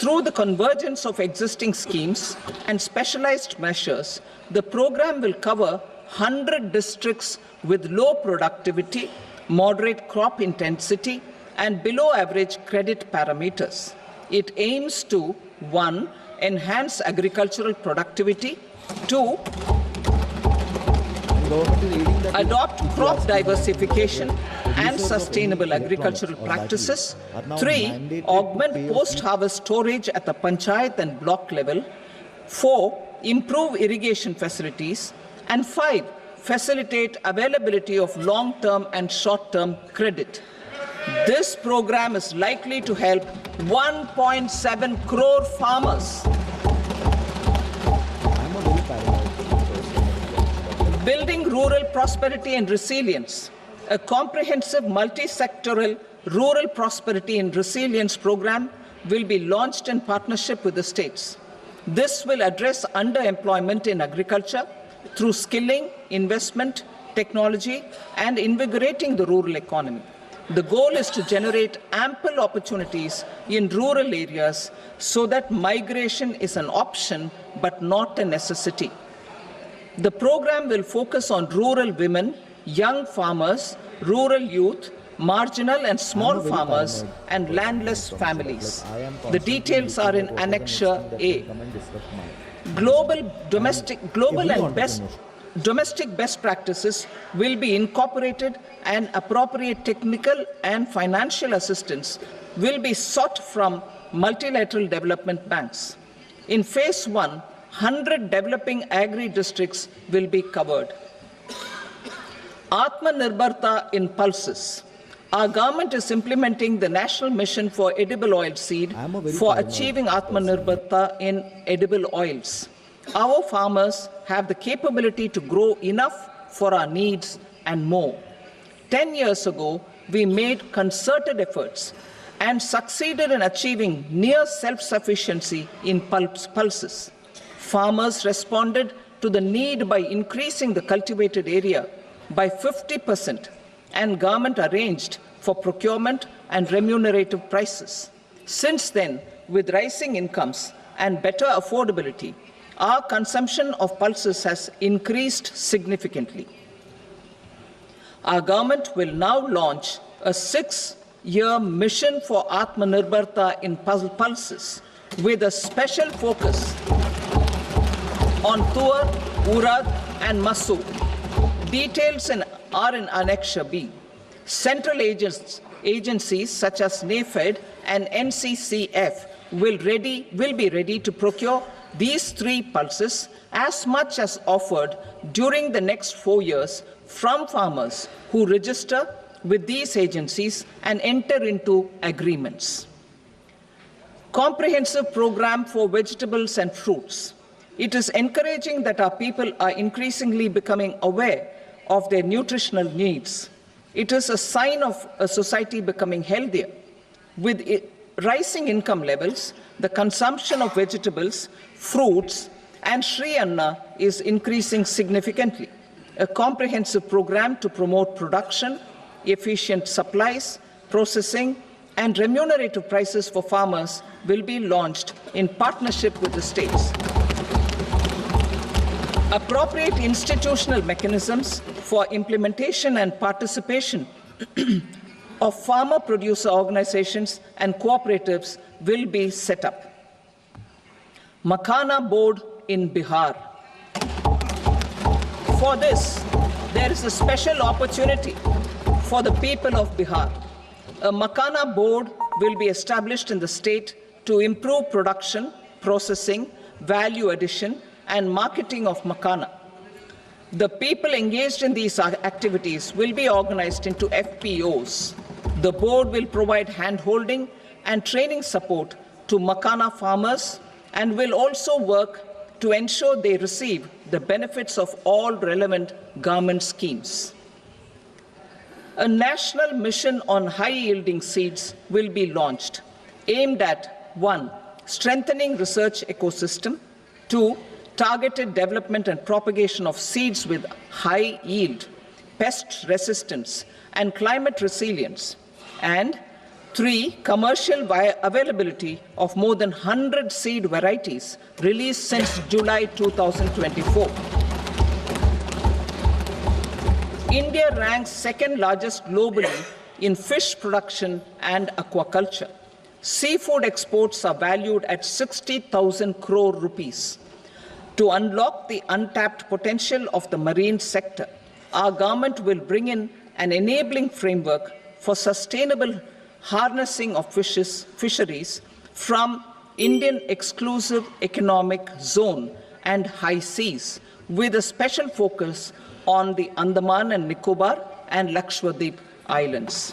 Through the convergence of existing schemes and specialized measures, the program will cover 100 districts with low productivity, moderate crop intensity, and below average credit parameters. It aims to 1. Enhance agricultural productivity, 2. Adopt crop diversification and sustainable agricultural practices, 3. Augment post-harvest storage at the panchayat and block level, 4. Improve irrigation facilities, and 5. Facilitate availability of long-term and short-term credit. This program is likely to help 1.7 crore farmers. Building rural prosperity and resilience. A comprehensive multi-sectoral rural prosperity and resilience program will be launched in partnership with the states. This will address underemployment in agriculture through skilling, investment, technology, and invigorating the rural economy. The goal is to generate ample opportunities in rural areas so that migration is an option but not a necessity. The program will focus on rural women, young farmers, rural youth, marginal and small farmers, and landless families. The details are in Annexure A. Domestic best practices will be incorporated, and appropriate technical and financial assistance will be sought from multilateral development banks. In Phase 1, 100 developing agri-districts will be covered. Atmanirbharta in pulses. Our government is implementing the National Mission for Edible Oilseed for achieving Atmanirbharta in edible oils. Our farmers have the capability to grow enough for our needs and more. 10 years ago, we made concerted efforts and succeeded in achieving near self-sufficiency in pulses. Farmers responded to the need by increasing the cultivated area by 50%, and government arranged for procurement and remunerative prices. Since then, with rising incomes and better affordability, our consumption of pulses has increased significantly. Our government will now launch a 6-year mission for Atmanirbharta in pulses with a special focus on tur, urad and masoor. Details are in Annexure B. Central agencies such as NAFED and NCCF will be ready to procure these 3 pulses as much as offered during the next 4 years from farmers who register with these agencies and enter into agreements. Comprehensive program for vegetables and fruits. It is encouraging that our people are increasingly becoming aware of their nutritional needs. It is a sign of a society becoming healthier. With rising income levels, the consumption of vegetables, fruits, and Shri Anna is increasing significantly. A comprehensive program to promote production, efficient supplies, processing, and remunerative prices for farmers will be launched in partnership with the states. Appropriate institutional mechanisms for implementation and participation of farmer producer organizations and cooperatives will be set up. Makhana Board in Bihar. For this, there is a special opportunity for the people of Bihar. A Makhana Board will be established in the state to improve production, processing, value addition, and marketing of makhana. The people engaged in these activities will be organized into FPOs. The board will provide hand-holding and training support to makhana farmers and will also work to ensure they receive the benefits of all relevant government schemes. A national mission on high-yielding seeds will be launched, aimed at 1. Strengthening research ecosystem, 2. Targeted development and propagation of seeds with high yield, pest resistance, and climate resilience, and 3. Commercial availability of more than 100 seed varieties released since July 2024. India ranks second largest globally in fish production and aquaculture. Seafood exports are valued at 60,000 crore rupees. To unlock the untapped potential of the marine sector, our government will bring in an enabling framework for sustainable harnessing of fisheries from Indian Exclusive Economic Zone and high seas, with a special focus on the Andaman and Nicobar and Lakshadweep Islands.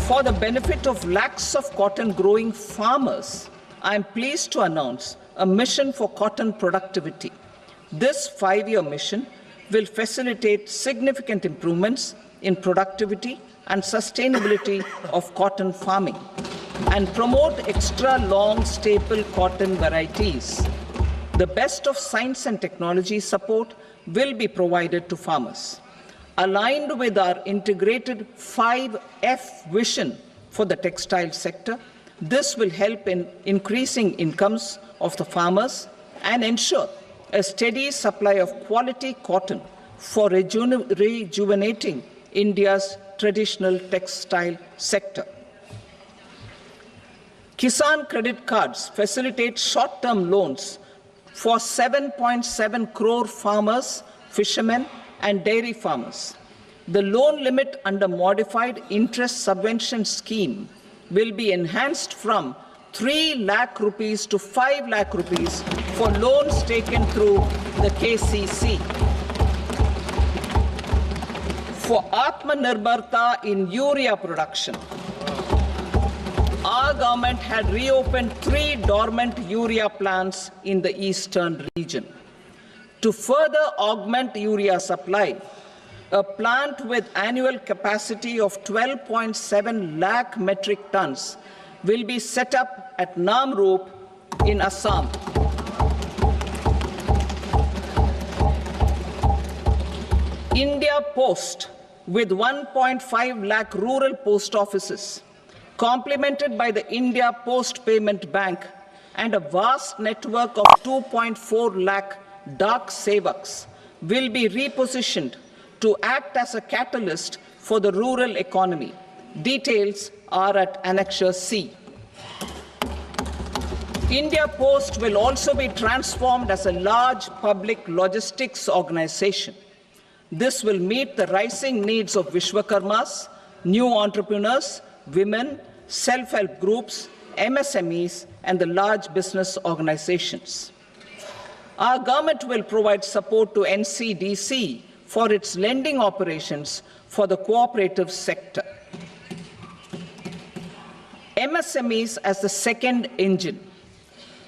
For the benefit of lakhs of cotton growing farmers, I am pleased to announce a mission for cotton productivity. This 5-year mission will facilitate significant improvements in productivity and sustainability of cotton farming and promote extra long staple cotton varieties. The best of science and technology support will be provided to farmers. Aligned with our integrated 5F vision for the textile sector, this will help in increasing incomes of the farmers and ensure a steady supply of quality cotton for rejuvenating India's traditional textile sector. Kisan credit cards facilitate short-term loans for 7.7 crore farmers, fishermen, and dairy farmers. The loan limit under modified interest subvention scheme will be enhanced from 3 lakh rupees to 5 lakh rupees for loans taken through the KCC. For Atmanirbharta in urea production, our government had reopened 3 dormant urea plants in the eastern region. To further augment urea supply, a plant with annual capacity of 12.7 lakh metric tons will be set up at Namrup in Assam. India Post, with 1.5 lakh rural post offices, complemented by the India Post Payment Bank and a vast network of 2.4 lakh Dak Sevaks, will be repositioned to act as a catalyst for the rural economy. Details are at Annexure C. India Post will also be transformed as a large public logistics organization. This will meet the rising needs of Vishwakarmas, new entrepreneurs, women, self-help groups, MSMEs, and the large business organizations. Our government will provide support to NCDC for its lending operations for the cooperative sector. MSMEs as the second engine.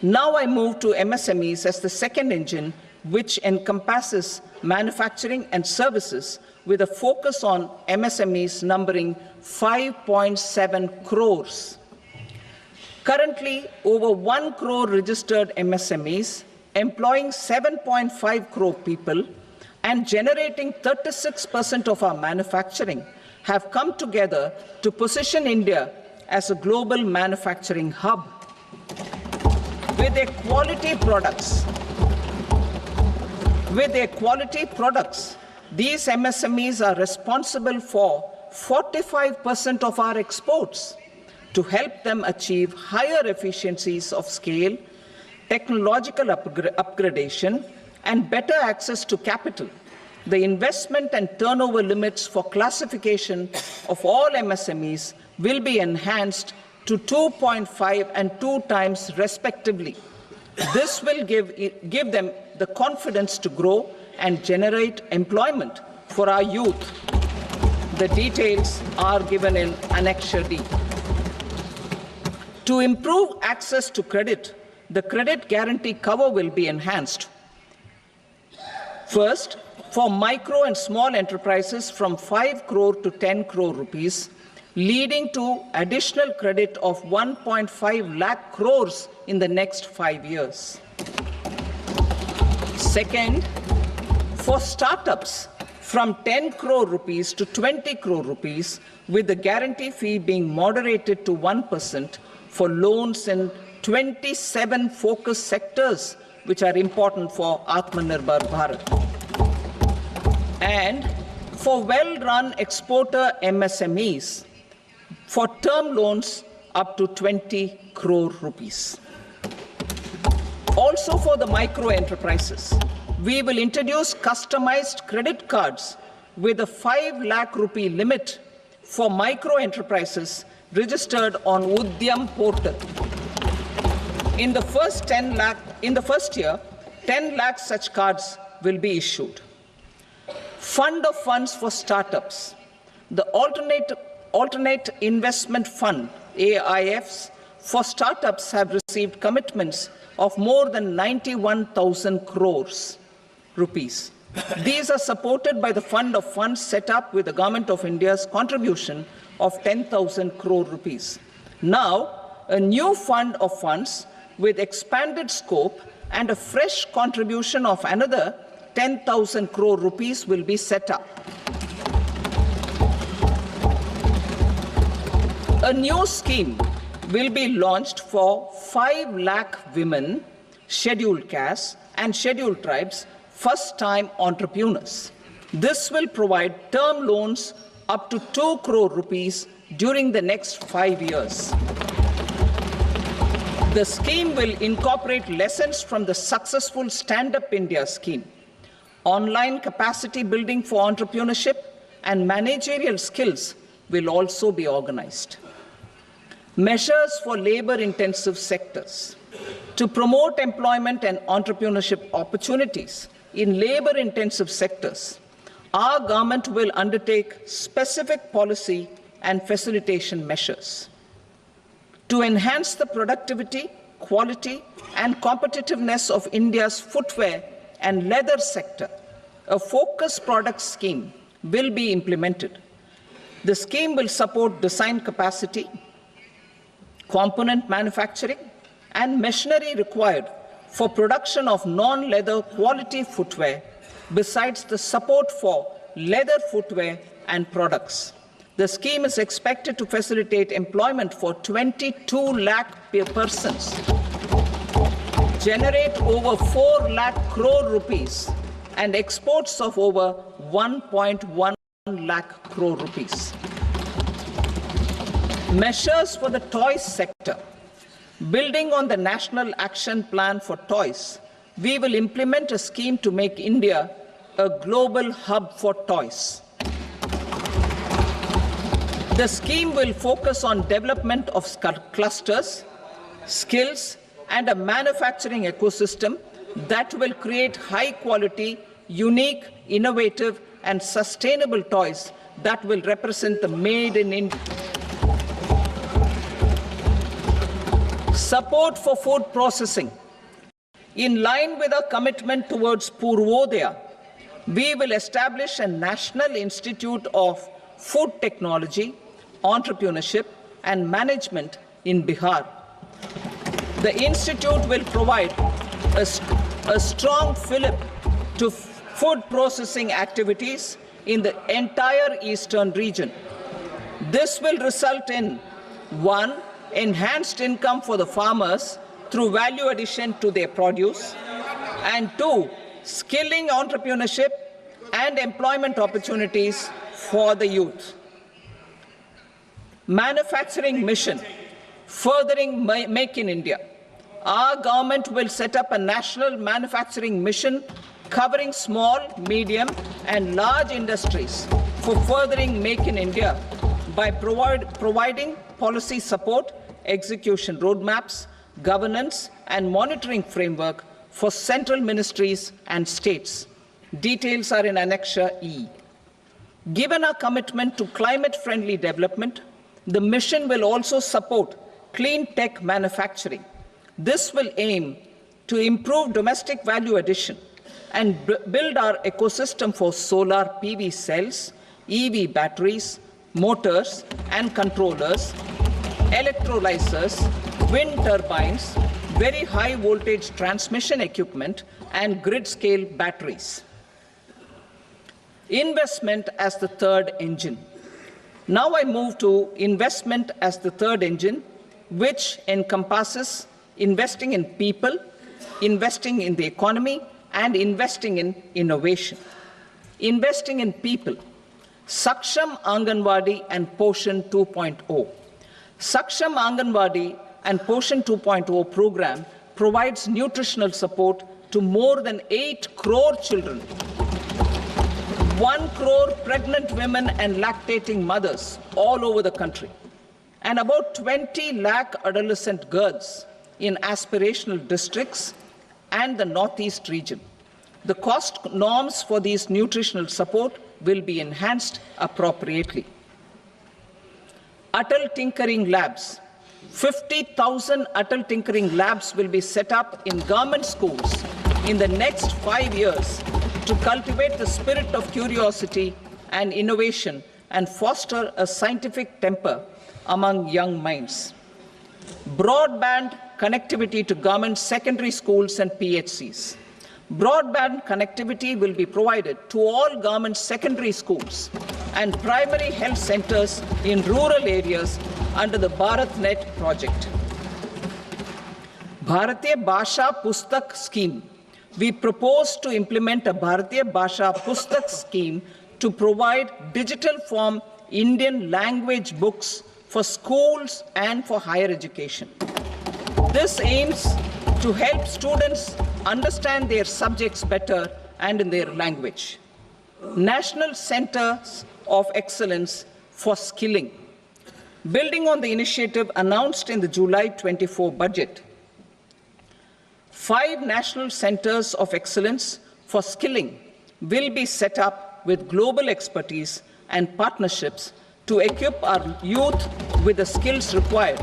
Now I move to MSMEs as the second engine, which encompasses manufacturing and services with a focus on MSMEs numbering 5.7 crores. Currently, over 1 crore registered MSMEs, employing 7.5 crore people and generating 36% of our manufacturing, have come together to position India as a global manufacturing hub. With their quality products, these MSMEs are responsible for 45% of our exports. To help them achieve higher efficiencies of scale, technological upgradation, and better access to capital, the investment and turnover limits for classification of all MSMEs will be enhanced to 2.5 and 2 times respectively. This will give them the confidence to grow and generate employment for our youth. The details are given in Annexure D. To improve access to credit, the credit guarantee cover will be enhanced. First, for micro and small enterprises from 5 crore to 10 crore rupees, leading to additional credit of 1.5 lakh crores in the next 5 years. Second, for startups from 10 crore rupees to 20 crore rupees, with the guarantee fee being moderated to 1% for loans in 27 focus sectors which are important for Atmanirbhar Bharat. And for well-run exporter MSMEs, for term loans up to 20 crore rupees. Also for the micro enterprises, we will introduce customized credit cards with a 5 lakh rupee limit for micro enterprises registered on Udyam portal. In the first year, 10 lakh such cards will be issued. Fund of funds for startups. The alternate investment fund, AIFs, for startups have received commitments of more than 91,000 crores rupees. These are supported by the fund of funds set up with the Government of India's contribution of 10,000 crore rupees. Now, a new fund of funds with expanded scope and a fresh contribution of another 10,000 crore rupees will be set up. A new scheme will be launched for 5 lakh women, scheduled castes and scheduled tribes, first-time entrepreneurs. This will provide term loans up to 2 crore rupees during the next 5 years. The scheme will incorporate lessons from the successful Stand Up India scheme. Online capacity building for entrepreneurship and managerial skills will also be organized. Measures for labor-intensive sectors. To promote employment and entrepreneurship opportunities in labor-intensive sectors, our government will undertake specific policy and facilitation measures. To enhance the productivity, quality, and competitiveness of India's footwear and leather sector, a focused product scheme will be implemented. The scheme will support design capacity, component manufacturing, and machinery required for production of non-leather quality footwear, besides the support for leather footwear and products. The scheme is expected to facilitate employment for 22 lakh persons, generate over 4 lakh crore rupees, and exports of over 1.1 lakh crore rupees. Measures for the toys sector. Building on the National Action Plan for Toys, we will implement a scheme to make India a global hub for toys. The scheme will focus on development of clusters, skills, and a manufacturing ecosystem that will create high-quality, unique, innovative, and sustainable toys that will represent the Made in India. Support for food processing. In line with our commitment towards Purvodaya, we will establish a National Institute of Food Technology, Entrepreneurship and Management in Bihar. The institute will provide a strong fillip to food processing activities in the entire eastern region. This will result in 1. Enhanced income for the farmers through value addition to their produce, and 2. Skilling entrepreneurship and employment opportunities for the youth. Manufacturing mission, furthering Make in India. Our government will set up a national manufacturing mission covering small, medium, and large industries for furthering Make in India by providing policy support, execution roadmaps, governance, and monitoring framework for central ministries and states. Details are in Annexure E. Given our commitment to climate-friendly development, the mission will also support clean tech manufacturing. This will aim to improve domestic value addition and build our ecosystem for solar PV cells, EV batteries, motors and controllers, electrolyzers, wind turbines, very high voltage transmission equipment, and grid-scale batteries. Investment as the third engine. Now I move to investment as the third engine, which encompasses investing in people, investing in the economy, and investing in innovation. Investing in people. Saksham Anganwadi and Poshan 2.0. Saksham Anganwadi and Poshan 2.0 program provides nutritional support to more than 8 crore children, 1 crore pregnant women and lactating mothers all over the country, and about 20 lakh adolescent girls in aspirational districts and the Northeast region. The cost norms for these nutritional support will be enhanced appropriately. Atal Tinkering Labs. 50,000 Atal Tinkering Labs will be set up in government schools in the next 5 years to cultivate the spirit of curiosity and innovation and foster a scientific temper among young minds. Broadband connectivity to government secondary schools and PHCs. Broadband connectivity will be provided to all government secondary schools and primary health centers in rural areas under the BharatNet project. Bharatiya Bhasha Pustak scheme. We propose to implement a Bharatiya Bhasha Pustak scheme to provide digital form Indian language books for schools and for higher education. This aims to help students understand their subjects better and in their language. National Centers of Excellence for Skilling. Building on the initiative announced in the July 24 budget, 5 National Centers of Excellence for Skilling will be set up with global expertise and partnerships to equip our youth with the skills required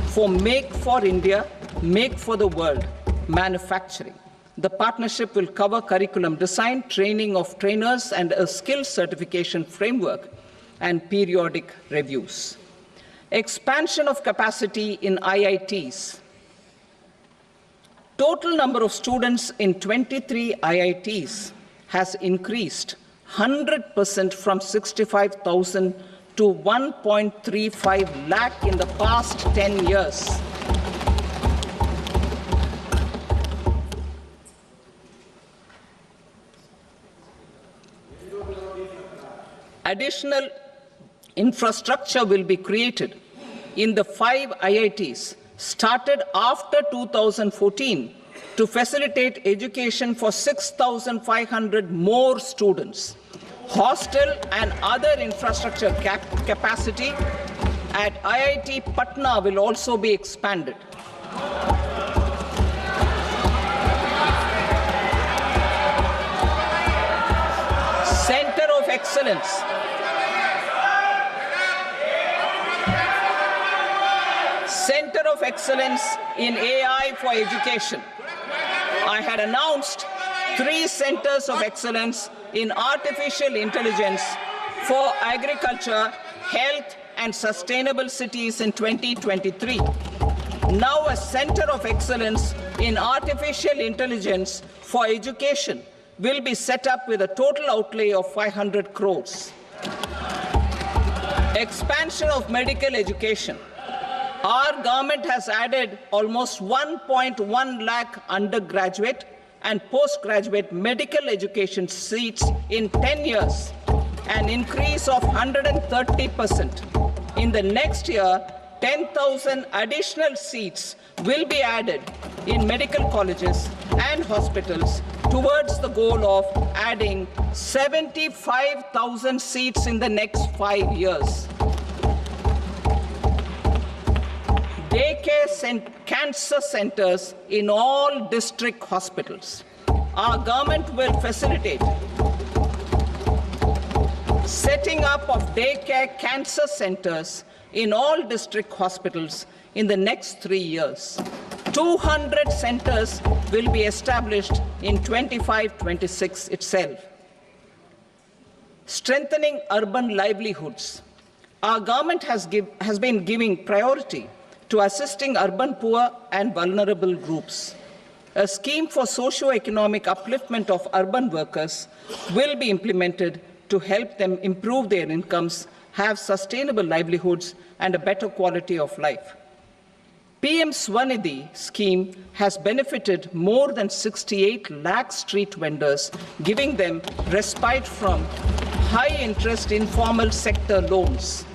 for Make for India, Make for the World manufacturing. The partnership will cover curriculum design, training of trainers, and a skills certification framework and periodic reviews. Expansion of capacity in IITs. Total number of students in 23 IITs has increased 100% from 65,000 to 1.35 lakh in the past 10 years. Additional infrastructure will be created in the 5 IITs started after 2014 to facilitate education for 6,500 more students. Hostel and other infrastructure capacity at IIT Patna will also be expanded. Center of Excellence. Center of Excellence in AI for Education. I had announced 3 centers of excellence in artificial intelligence for agriculture, health, and sustainable cities in 2023. Now a center of excellence in artificial intelligence for education will be set up with a total outlay of 500 crores. Expansion of medical education. Our government has added almost 1.1 lakh undergraduate and postgraduate medical education seats in 10 years, an increase of 130%. In the next year, 10,000 additional seats will be added in medical colleges and hospitals towards the goal of adding 75,000 seats in the next 5 years. Daycare cancer centers in all district hospitals. Our government will facilitate setting up of daycare cancer centers in all district hospitals in the next 3 years. 200 centers will be established in 25-26 itself. Strengthening urban livelihoods. Our government has been giving priority to assisting urban poor and vulnerable groups. A scheme for socio-economic upliftment of urban workers will be implemented to help them improve their incomes, have sustainable livelihoods, and a better quality of life. PM Swanidhi scheme has benefited more than 68 lakh street vendors, giving them respite from high-interest informal sector loans.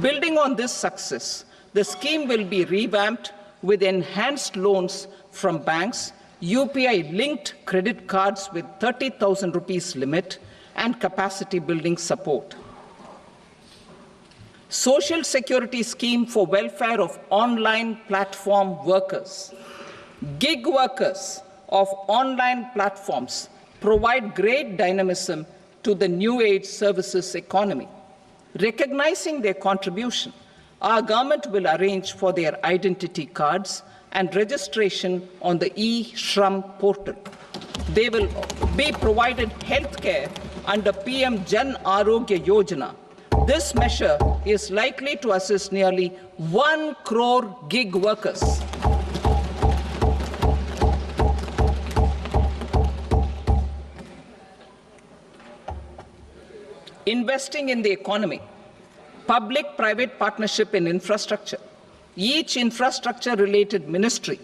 Building on this success, the scheme will be revamped with enhanced loans from banks, UPI-linked credit cards with 30,000 rupees limit, and capacity building support. Social Security scheme for welfare of online platform workers. Gig workers of online platforms provide great dynamism to the new age services economy. Recognizing their contribution, our government will arrange for their identity cards and registration on the e-Shram portal. They will be provided health care under PM Jan Arogya Yojana. This measure is likely to assist nearly 1 crore gig workers. Investing in the economy, public-private partnership in infrastructure. Each infrastructure-related ministry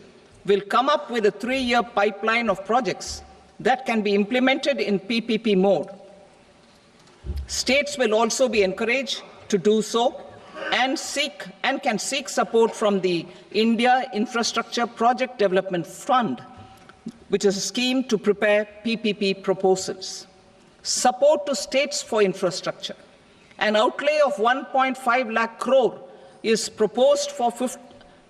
will come up with a 3-year pipeline of projects that can be implemented in PPP mode. States will also be encouraged to do so and can seek support from the India Infrastructure Project Development Fund, which is a scheme to prepare PPP proposals. Support to states for infrastructure. An outlay of 1.5 lakh crore is proposed for the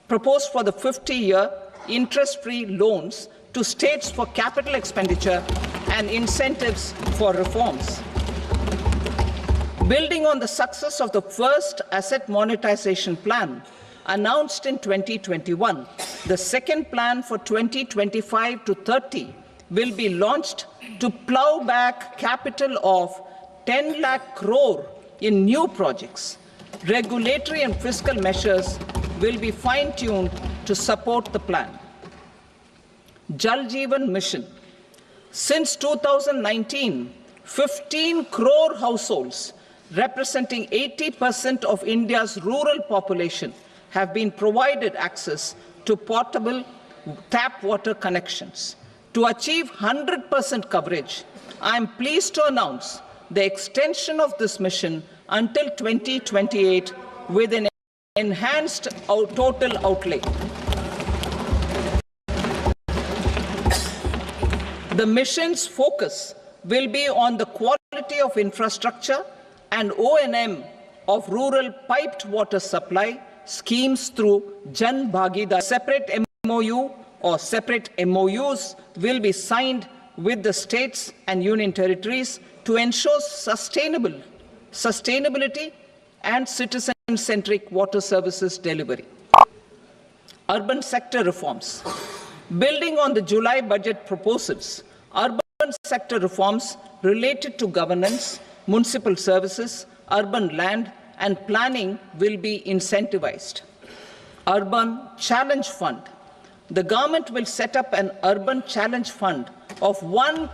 50-year interest-free loans to states for capital expenditure and incentives for reforms. Building on the success of the first asset monetization plan announced in 2021, the second plan for 2025 to 30 will be launched to plow back capital of 10 lakh crore in new projects. Regulatory and fiscal measures will be fine-tuned to support the plan. Jal Jeevan Mission. Since 2019, 15 crore households, representing 80% of India's rural population, have been provided access to portable tap water connections. To achieve 100% coverage, I am pleased to announce the extension of this mission until 2028 with an enhanced total outlay. The mission's focus will be on the quality of infrastructure and O&M of rural piped water supply schemes through Jan Bhagidar. Separate MOU or separate MOUs will be signed with the states and union territories to ensure sustainability and citizen-centric water services delivery. Urban sector reforms. Building on the July budget proposals, urban sector reforms related to governance, municipal services, urban land and planning will be incentivized. Urban Challenge Fund. The government will set up an urban challenge fund of 1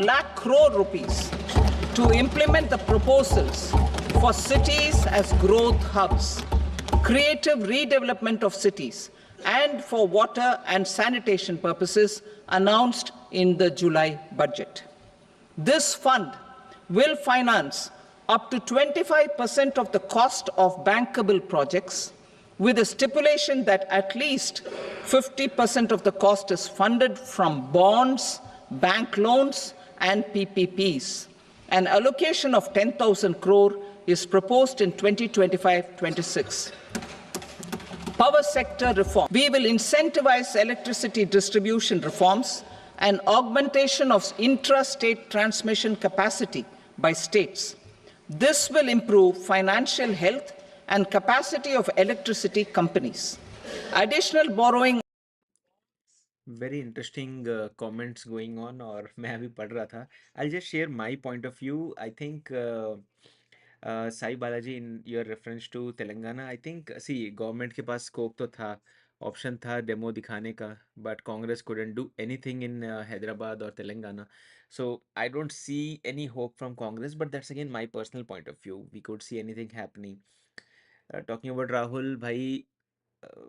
lakh crore rupees to implement the proposals for cities as growth hubs, creative redevelopment of cities, and for water and sanitation purposes announced in the July budget. This fund will finance up to 25% of the cost of bankable projects, with a stipulation that at least 50% of the cost is funded from bonds, bank loans, and PPPs. An allocation of 10,000 crore is proposed in 2025-26. Power sector reform. We will incentivize electricity distribution reforms and augmentation of intrastate transmission capacity by states. This will improve financial health and capacity of electricity companies. Additional borrowing. Very interesting comments going on, और मैं अभी पढ़ रहा था. I'll just share my point of view. I think Sai Balaji, in your reference to Telangana, I think see government के पास scope तो था, option था demo दिखाने का, but Congress couldn't do anything in Hyderabad or Telangana. So I don't see any hope from Congress, but that's again my personal point of view. We could see anything happening. Talking about Rahul, भाई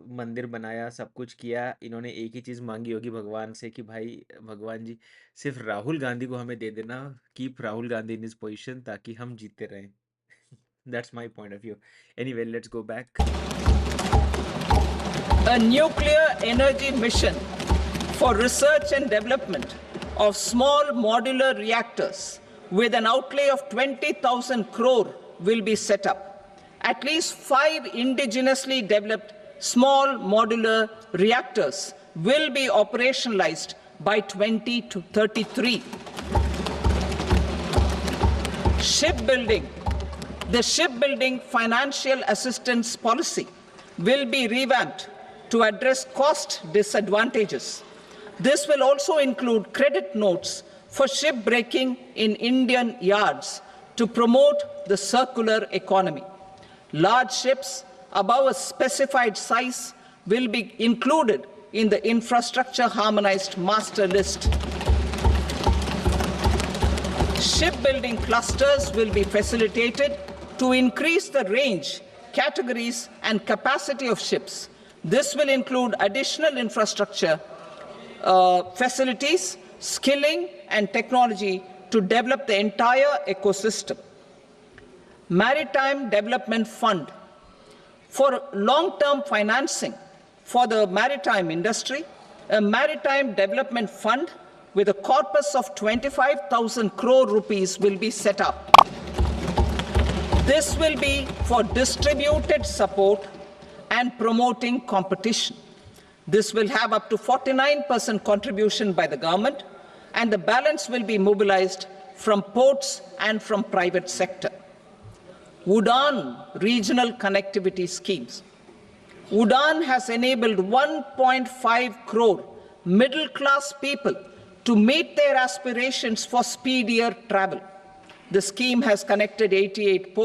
मंदिर बनाया, सब कुछ किया, इन्होंने एक ही चीज़ मांगी होगी भगवान से कि भाई भगवान जी सिर्फ राहुल गांधी को हमें दे देना, keep Rahul Gandhi in this position ताकि हम जीते रहें. That's my point of view. Anyway, let's go back. A nuclear energy mission for research and development of small modular reactors with an outlay of 20,000 crore will be set up. At least 5 indigenously developed small modular reactors will be operationalized by 2033. Shipbuilding. The shipbuilding financial assistance policy will be revamped to address cost disadvantages. This will also include credit notes for shipbreaking in Indian yards to promote the circular economy. Large ships above a specified size will be included in the infrastructure harmonized master list. Shipbuilding clusters will be facilitated to increase the range, categories, and capacity of ships. This will include additional infrastructure, facilities, skilling, and technology to develop the entire ecosystem. Maritime Development Fund. For long-term financing for the maritime industry, a Maritime Development Fund with a corpus of 25,000 crore rupees will be set up. This will be for distributed support and promoting competition. This will have up to 49% contribution by the government, and the balance will be mobilized from ports and from private sector. UDAN regional connectivity schemes. UDAN has enabled 1.5 crore middle-class people to meet their aspirations for speedier travel. The scheme has connected 88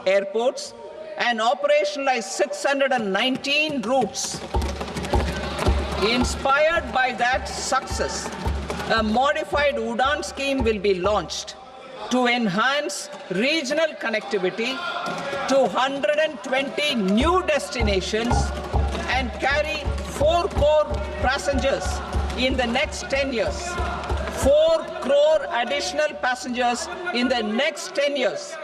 airports, and operationalized 619 routes. Inspired by that success, a modified UDAN scheme will be launched to enhance regional connectivity to 120 new destinations and carry 4 crore passengers in the next 10 years. 4 crore additional passengers in the next 10 years.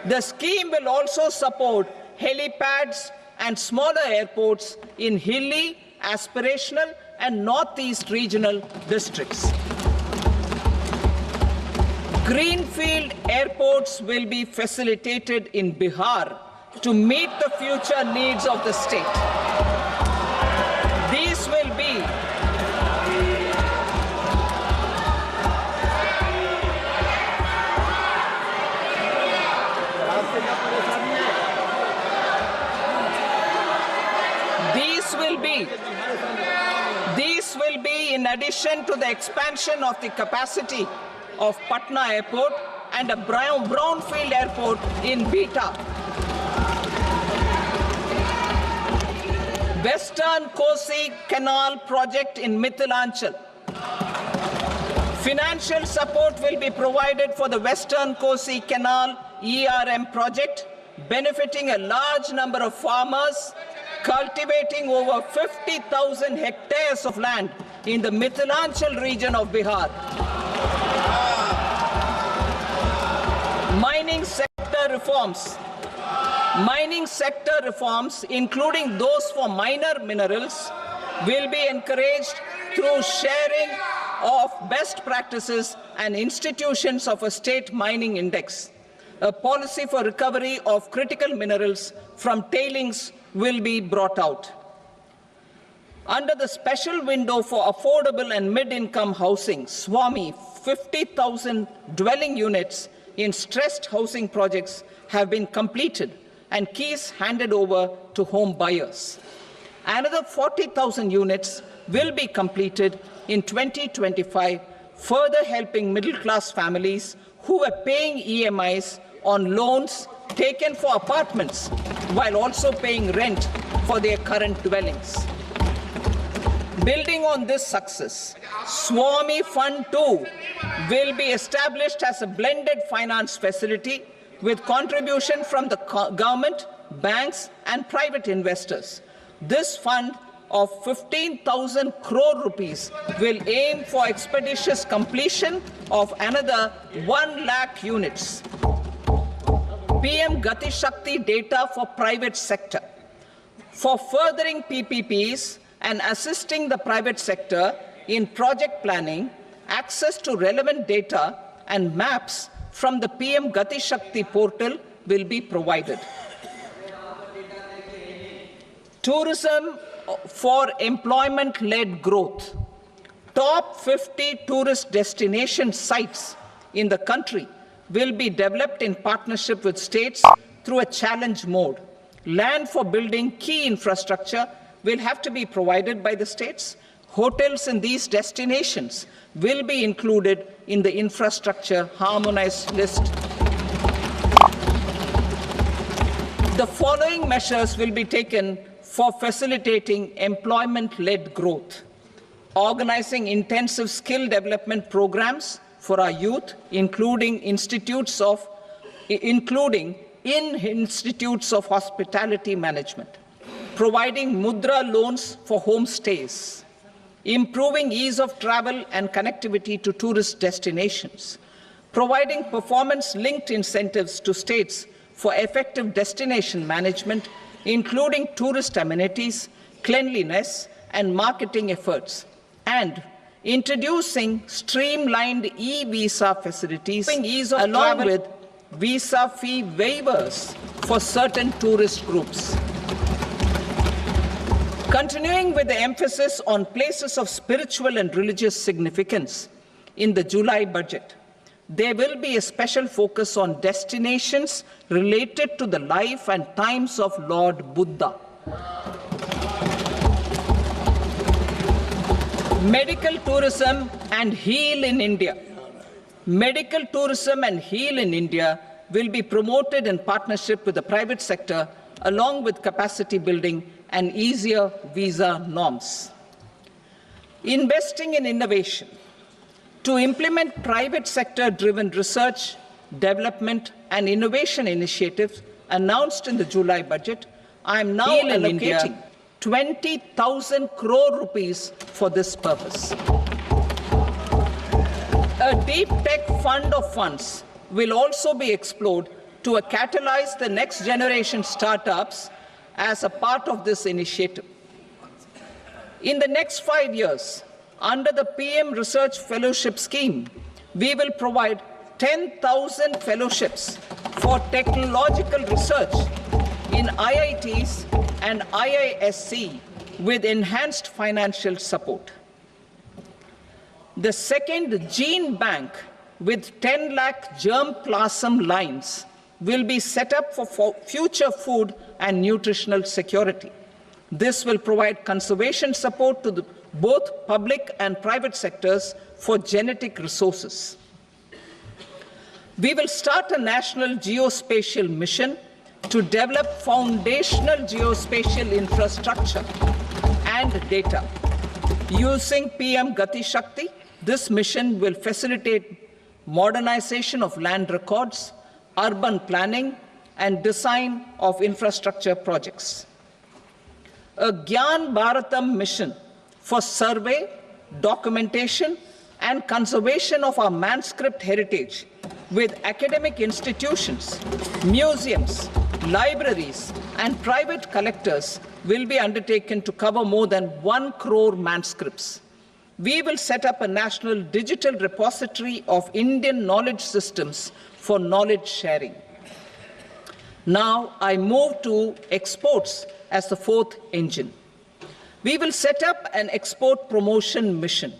The scheme will also support helipads and smaller airports in hilly, aspirational, and northeast regional districts. Greenfield airports will be facilitated in Bihar to meet the future needs of the state. These will be in addition to the expansion of the capacity of Patna Airport and a brownfield airport in Beta. Western Kosi Canal project in Mithilanchal. Financial support will be provided for the Western Kosi Canal ERM project, benefiting a large number of farmers, cultivating over 50,000 hectares of land in the Mithilanchal region of Bihar. Mining sector reforms. Mining sector reforms, including those for minor minerals, will be encouraged through sharing of best practices and institutions of a state mining index. A policy for recovery of critical minerals from tailings will be brought out. Under the special window for affordable and mid-income housing, SWAMI, 50,000 dwelling units in stressed housing projects have been completed and keys handed over to home buyers. Another 40,000 units will be completed in 2025, further helping middle-class families who are paying EMIs on loans taken for apartments while also paying rent for their current dwellings. Building on this success, SWAMI Fund 2 will be established as a blended finance facility with contribution from the government, banks, and private investors. This fund of 15,000 crore rupees will aim for expeditious completion of another 1 lakh units. PM Gati Shakti data for private sector. For furthering PPPs and assisting the private sector in project planning, access to relevant data and maps from the PM Gati Shakti portal will be provided. Tourism for employment-led growth. Top 50 tourist destination sites in the country will be developed in partnership with states through a challenge mode. Land for building key infrastructure will have to be provided by the states. Hotels in these destinations will be included in the infrastructure harmonized list. The following measures will be taken for facilitating employment-led growth: organizing intensive skill development programs for our youth, including in institutes of hospitality management, providing mudra loans for homestays, improving ease of travel and connectivity to tourist destinations, providing performance-linked incentives to states for effective destination management, including tourist amenities, cleanliness, and marketing efforts, and introducing streamlined e-visa facilities, along with visa fee waivers for certain tourist groups. Continuing with the emphasis on places of spiritual and religious significance, in the July budget, there will be a special focus on destinations related to the life and times of Lord Buddha. Medical tourism and heal in India. Medical tourism and heal in India will be promoted in partnership with the private sector, along with capacity building and easier visa norms. Investing in innovation. To implement private sector-driven research, development, and innovation initiatives announced in the July budget, I am now allocating 20,000 crore rupees for this purpose. A deep tech fund of funds will also be explored to catalyze the next generation startups as a part of this initiative. In the next 5 years, under the PM Research Fellowship Scheme, we will provide 10,000 fellowships for technological research in IITs and IISc with enhanced financial support. The second gene bank with 10 lakh germplasm lines will be set up for future food and nutritional security. This will provide conservation support to both public and private sectors for genetic resources. We will start a national geospatial mission to develop foundational geospatial infrastructure and data. Using PM Gati Shakti, this mission will facilitate modernization of land records, urban planning, and design of infrastructure projects. A Gyan Bharatam mission for survey, documentation, and conservation of our manuscript heritage with academic institutions, museums, libraries, and private collectors will be undertaken to cover more than 1 crore manuscripts. We will set up a national digital repository of Indian knowledge systems for knowledge sharing. Now I move to exports as the fourth engine. We will set up an export promotion mission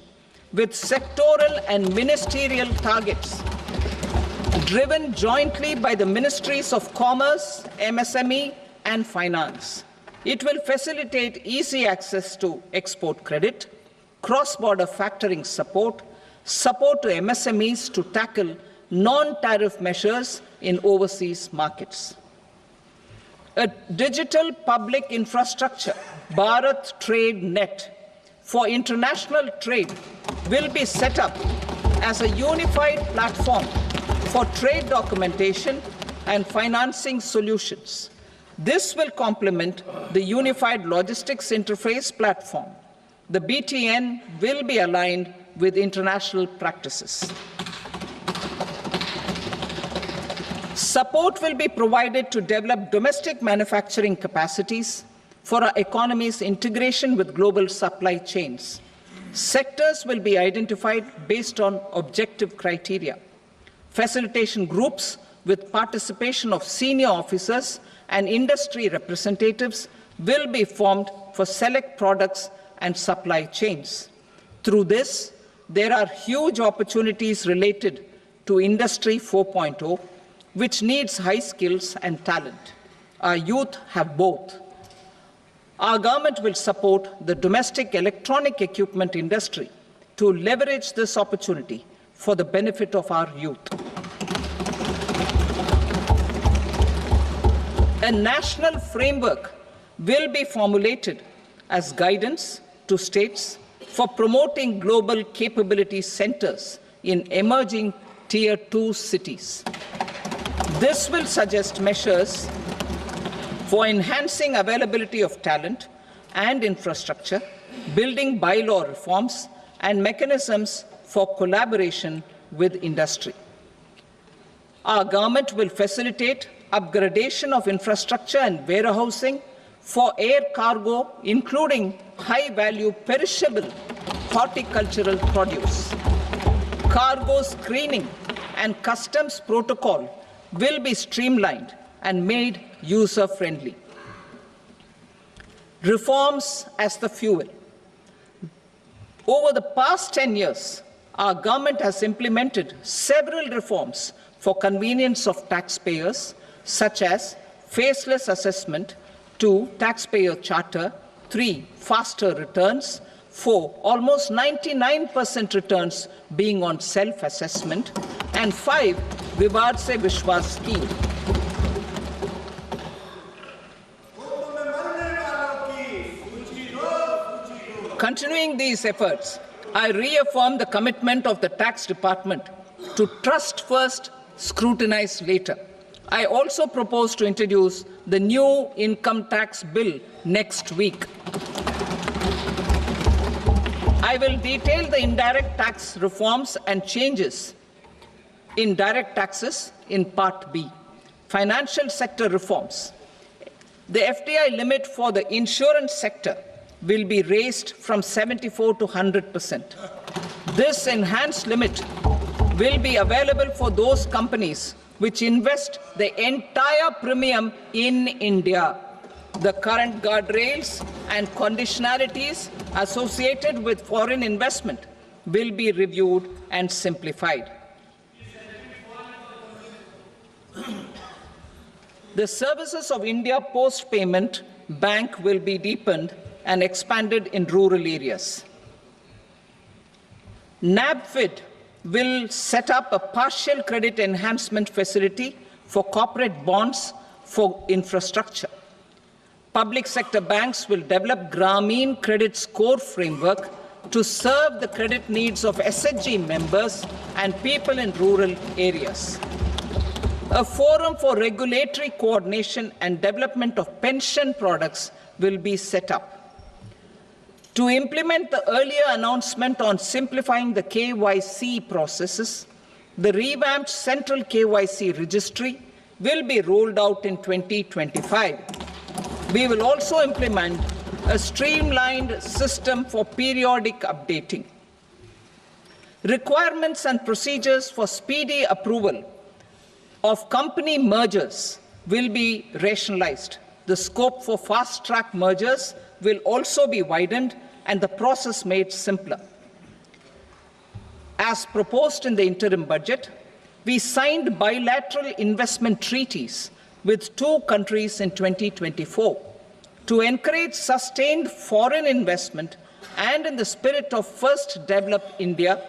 with sectoral and ministerial targets driven jointly by the Ministries of Commerce, MSME, and Finance. It will facilitate easy access to export credit, cross-border factoring support, support to MSMEs to tackle non-tariff measures in overseas markets. A digital public infrastructure, Bharat Trade Net, for international trade will be set up as a unified platform for trade documentation and financing solutions. This will complement the Unified Logistics Interface platform. The BTN will be aligned with international practices. Support will be provided to develop domestic manufacturing capacities for our economy's integration with global supply chains. Sectors will be identified based on objective criteria. Facilitation groups with participation of senior officers and industry representatives will be formed for select products and supply chains. Through this, there are huge opportunities related to Industry 4.0, which needs high skills and talent. Our youth have both. Our government will support the domestic electronic equipment industry to leverage this opportunity for the benefit of our youth. A national framework will be formulated as guidance to states for promoting global capability centers in emerging Tier 2 cities. This will suggest measures for enhancing availability of talent and infrastructure, building bylaw reforms, and mechanisms for collaboration with industry. Our government will facilitate upgradation of infrastructure and warehousing for air cargo, including high-value perishable horticultural produce. Cargo screening and customs protocol will be streamlined and made user-friendly. Reforms as the fuel. Over the past 10 years, our government has implemented several reforms for convenience of taxpayers, such as faceless assessment, 2, taxpayer charter, 3, faster returns, 4, almost 99% returns being on self-assessment, and 5, Vivad Se Vishwas scheme. Continuing these efforts, I reaffirm the commitment of the Tax Department to trust first, scrutinize later. I also propose to introduce the new income tax bill next week. I will detail the indirect tax reforms and changes in direct taxes in Part B. Financial sector reforms. The FDI limit for the insurance sector will be raised from 74 to 100%. This enhanced limit will be available for those companies which invest the entire premium in India. The current guardrails and conditionalities associated with foreign investment will be reviewed and simplified. The services of India Post Payment Bank will be deepened and expanded in rural areas. NABFID will set up a partial credit enhancement facility for corporate bonds for infrastructure. Public sector banks will develop Grameen Credit Score framework to serve the credit needs of SHG members and people in rural areas. A forum for regulatory coordination and development of pension products will be set up. To implement the earlier announcement on simplifying the KYC processes, the revamped Central KYC Registry will be rolled out in 2025. We will also implement a streamlined system for periodic updating. Requirements and procedures for speedy approval of company mergers will be rationalized. The scope for fast-track mergers will also be widened and the process made simpler. As proposed in the interim budget, we signed bilateral investment treaties with 2 countries in 2024 to encourage sustained foreign investment, and in the spirit of First Develop India,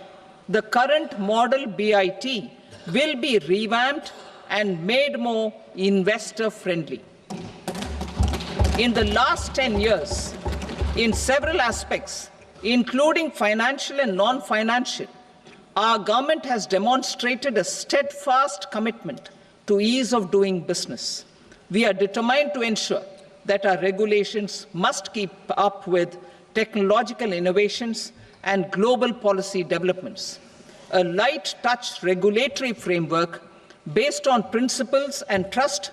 the current model BIT will be revamped and made more investor-friendly. In the last 10 years, in several aspects, including financial and non-financial, our government has demonstrated a steadfast commitment to ease of doing business. We are determined to ensure that our regulations must keep up with technological innovations and global policy developments. A light-touch regulatory framework based on principles and trust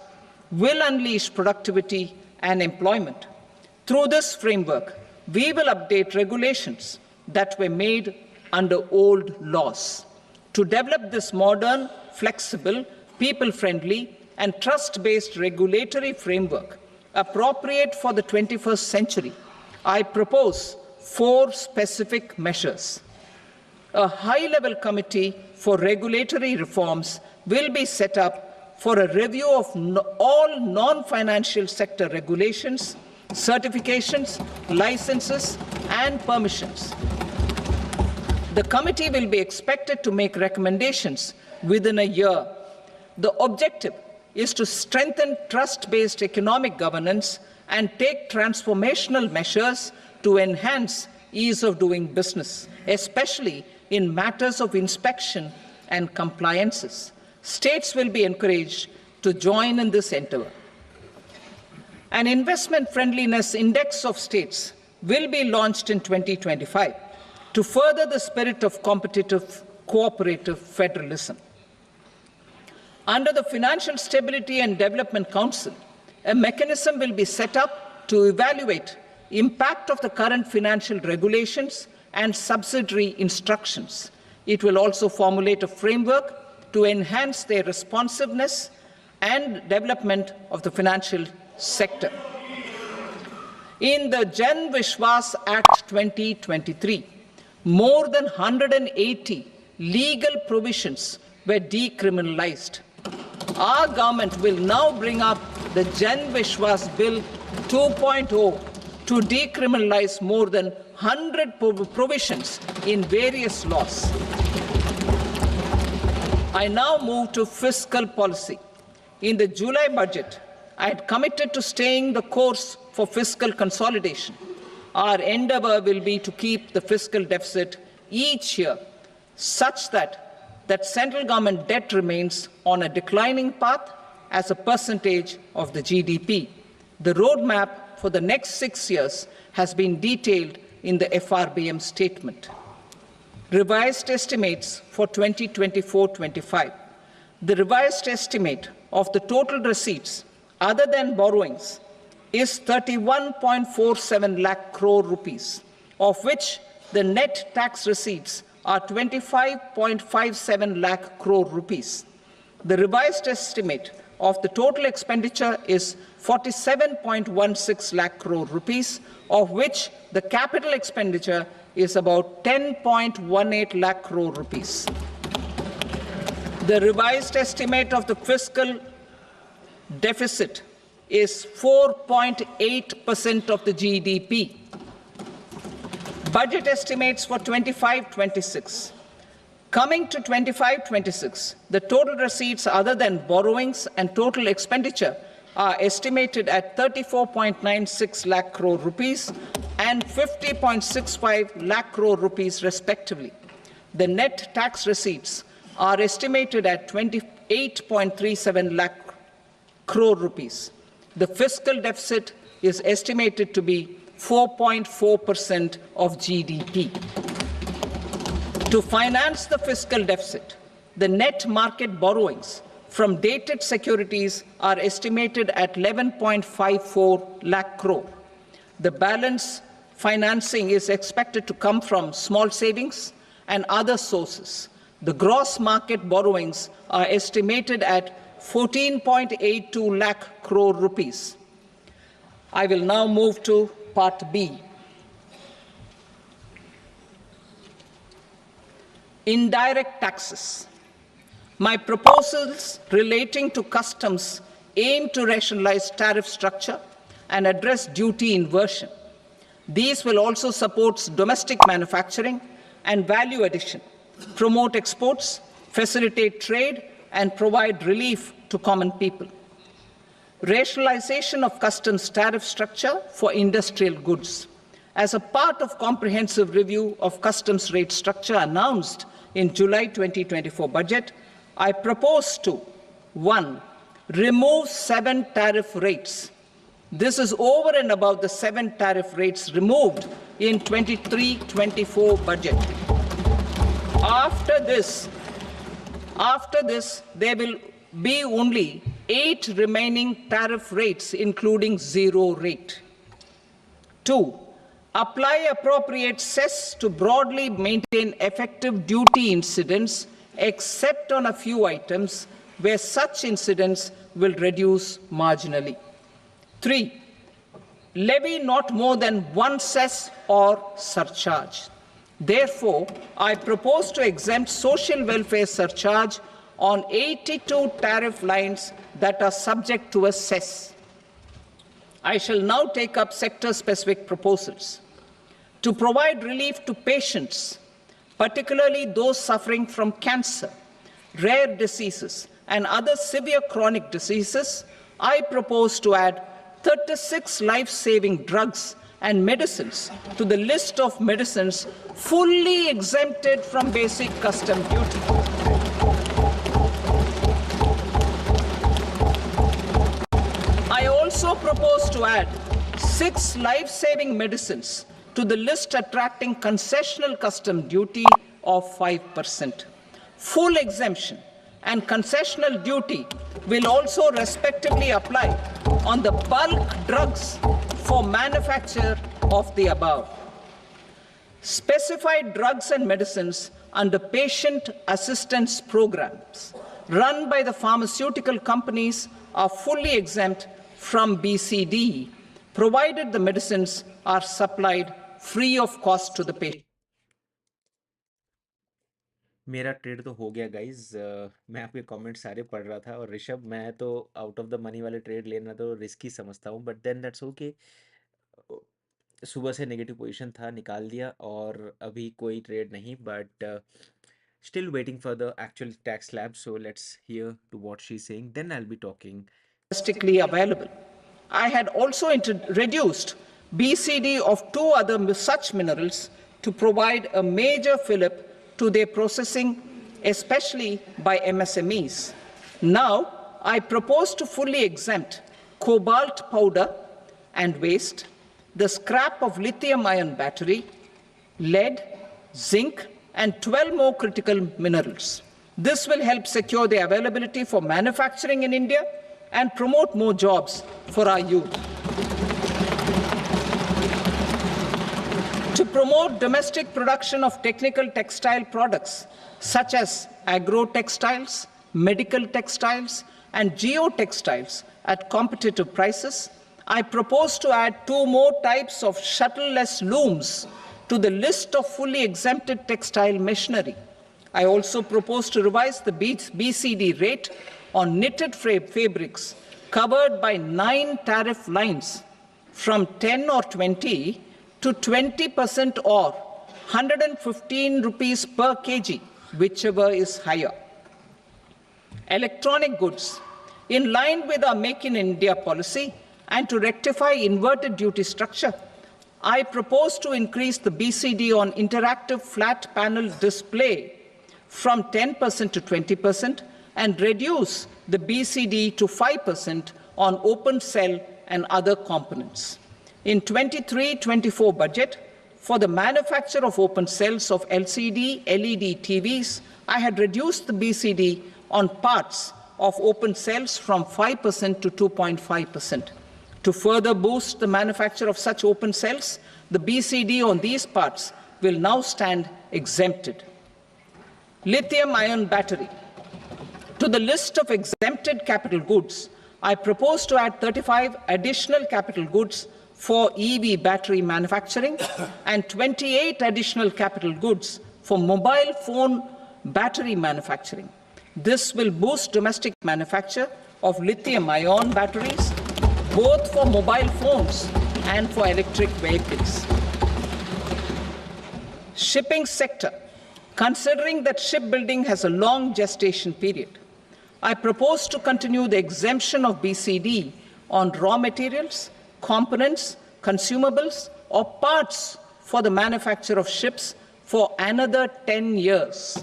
will unleash productivity and employment. Through this framework, we will update regulations that were made under old laws. To develop this modern, flexible, people-friendly, and trust-based regulatory framework appropriate for the 21st century, I propose 4 specific measures. A high-level committee for regulatory reforms will be set up for a review of all non-financial sector regulations certifications, licenses, and permissions. The committee will be expected to make recommendations within a year. The objective is to strengthen trust-based economic governance and take transformational measures to enhance ease of doing business, especially in matters of inspection and compliances. States will be encouraged to join in this endeavor. An investment friendliness index of states will be launched in 2025 to further the spirit of competitive, cooperative federalism. Under the Financial Stability and Development Council, a mechanism will be set up to evaluate impact of the current financial regulations and subsidiary instructions. It will also formulate a framework to enhance their responsiveness and development of the financial sector. In the Jan Vishwas Act 2023, more than 180 legal provisions were decriminalized. Our government will now bring up the Jan Vishwas Bill 2.0 to decriminalize more than 100 provisions in various laws. I now move to fiscal policy. In the July budget, I had committed to staying the course for fiscal consolidation. Our endeavor will be to keep the fiscal deficit each year such that central government debt remains on a declining path as a percentage of the GDP. The roadmap for the next 6 years has been detailed in the FRBM statement. Revised estimates for 2024-25. The revised estimate of the total receipts other than borrowings is 31.47 lakh crore rupees, of which the net tax receipts are 25.57 lakh crore rupees. The revised estimate of the total expenditure is 47.16 lakh crore rupees, of which the capital expenditure is about 10.18 lakh crore rupees. The revised estimate of the fiscal deficit is 4.8% of the GDP. Budget estimates for 25-26. Coming to 25-26, the total receipts other than borrowings and total expenditure are estimated at 34.96 lakh crore rupees and 50.65 lakh crore rupees respectively. The net tax receipts are estimated at 28.37 lakh crore rupees. The fiscal deficit is estimated to be 4.4% of GDP. To finance the fiscal deficit, the net market borrowings from dated securities are estimated at 11.54 lakh crore. The balance financing is expected to come from small savings and other sources. The gross market borrowings are estimated at 14.82 lakh crore rupees. I will now move to Part B. Indirect taxes. My proposals relating to customs aim to rationalize tariff structure and address duty inversion. These will also support domestic manufacturing and value addition, promote exports, facilitate trade, and provide relief to common people. Rationalization of customs tariff structure for industrial goods. As a part of comprehensive review of customs rate structure announced in July 2024 budget, I propose to 1. Remove 7 tariff rates. This is over and above the 7 tariff rates removed in 23-24 budget. After this, there will be only 8 remaining tariff rates, including 0 rate. 2. Apply appropriate cess to broadly maintain effective duty incidence, except on a few items where such incidence will reduce marginally. 3. Levy not more than 1 cess or surcharge. Therefore, I propose to exempt social welfare surcharge on 82 tariff lines that are subject to a cess. I shall now take up sector-specific proposals. To provide relief to patients, particularly those suffering from cancer, rare diseases, and other severe chronic diseases, I propose to add 36 life-saving drugs and medicines to the list of medicines fully exempted from basic custom duty. I also propose to add 6 life-saving medicines to the list attracting concessional custom duty of 5%. Full exemption and concessional duty will also respectively apply on the bulk drugs for manufacture of the above. Specified drugs and medicines under patient assistance programs run by the pharmaceutical companies are fully exempt from BCD, provided the medicines are supplied free of cost to the patient. मेरा trade तो हो गया guys. मैं आपके comment सारे पढ़ रहा था, और ऋषभ, मैं तो आउट ऑफ द मनी वाले ट्रेड लेना तो रिस्की समझता हूँ, बट देन दैट्स ओके। सुबह से नेगेटिव पोजीशन था, निकाल दिया, और अभी कोई ट्रेड नहीं, but still waiting for the actual tax slab. So let's hear to what she's saying, then I'll be talking. Domestically available. I had also reduced BCD of 2 other such minerals to provide a major fillip to their processing, especially by MSMEs. Now, I propose to fully exempt cobalt powder and waste, the scrap of lithium-ion battery, lead, zinc, and 12 more critical minerals. This will help secure the availability for manufacturing in India and promote more jobs for our youth. To promote domestic production of technical textile products such as agro-textiles, medical textiles, and geotextiles at competitive prices, I propose to add 2 more types of shuttle-less looms to the list of fully exempted textile machinery. I also propose to revise the BCD rate on knitted fabrics covered by 9 tariff lines from 10 or 20 to 20% or 115 rupees per kg, whichever is higher. Electronic goods. In line with our Make in India policy and to rectify inverted duty structure, I propose to increase the BCD on interactive flat panel display from 10% to 20% and reduce the BCD to 5% on open cell and other components. In 23-24 budget, for the manufacture of open cells of LCD, LED TVs, I had reduced the BCD on parts of open cells from 5% to 2.5%. To further boost the manufacture of such open cells, the BCD on these parts will now stand exempted. Lithium-ion battery. To the list of exempted capital goods, I propose to add 35 additional capital goods for EV battery manufacturing and 28 additional capital goods for mobile phone battery manufacturing. This will boost domestic manufacture of lithium-ion batteries, both for mobile phones and for electric vehicles. Shipping sector. Considering that shipbuilding has a long gestation period, I propose to continue the exemption of BCD on raw materials, components, consumables, or parts for the manufacture of ships for another 10 years.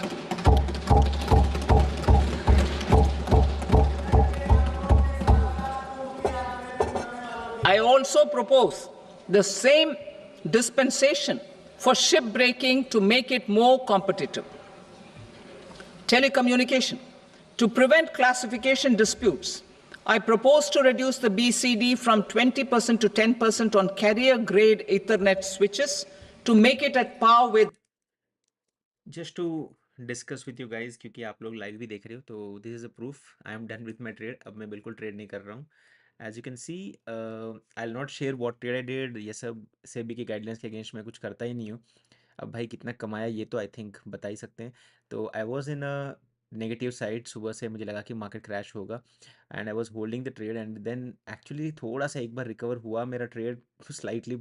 I also propose the same dispensation for shipbreaking to make it more competitive. Telecommunication. To prevent classification disputes, I propose to reduce the BCD from 20% to 10% on carrier-grade Ethernet switches to make it at par with. Just to discuss with you guys, क्योंकि आप लोग live भी देख रहे हो, तो this is a proof I am done with my trade. अब मैं बिल्कुल ट्रेड नहीं कर रहा हूँ. As you can see, I'll not share what trade I did. ये सब सेबी की गाइडलाइंस के अगेंस्ट मैं कुछ करता ही नहीं हूँ. अब भाई कितना कमाया ये तो आई थिंक बता ही सकते हैं. तो I was in a negative side, सुबह से मुझे लगा कि मार्केट क्रैश होगा and I was holding the trade and then actually थोड़ा सा एक बार रिकवर हुआ मेरा ट्रेड स्लाइटली,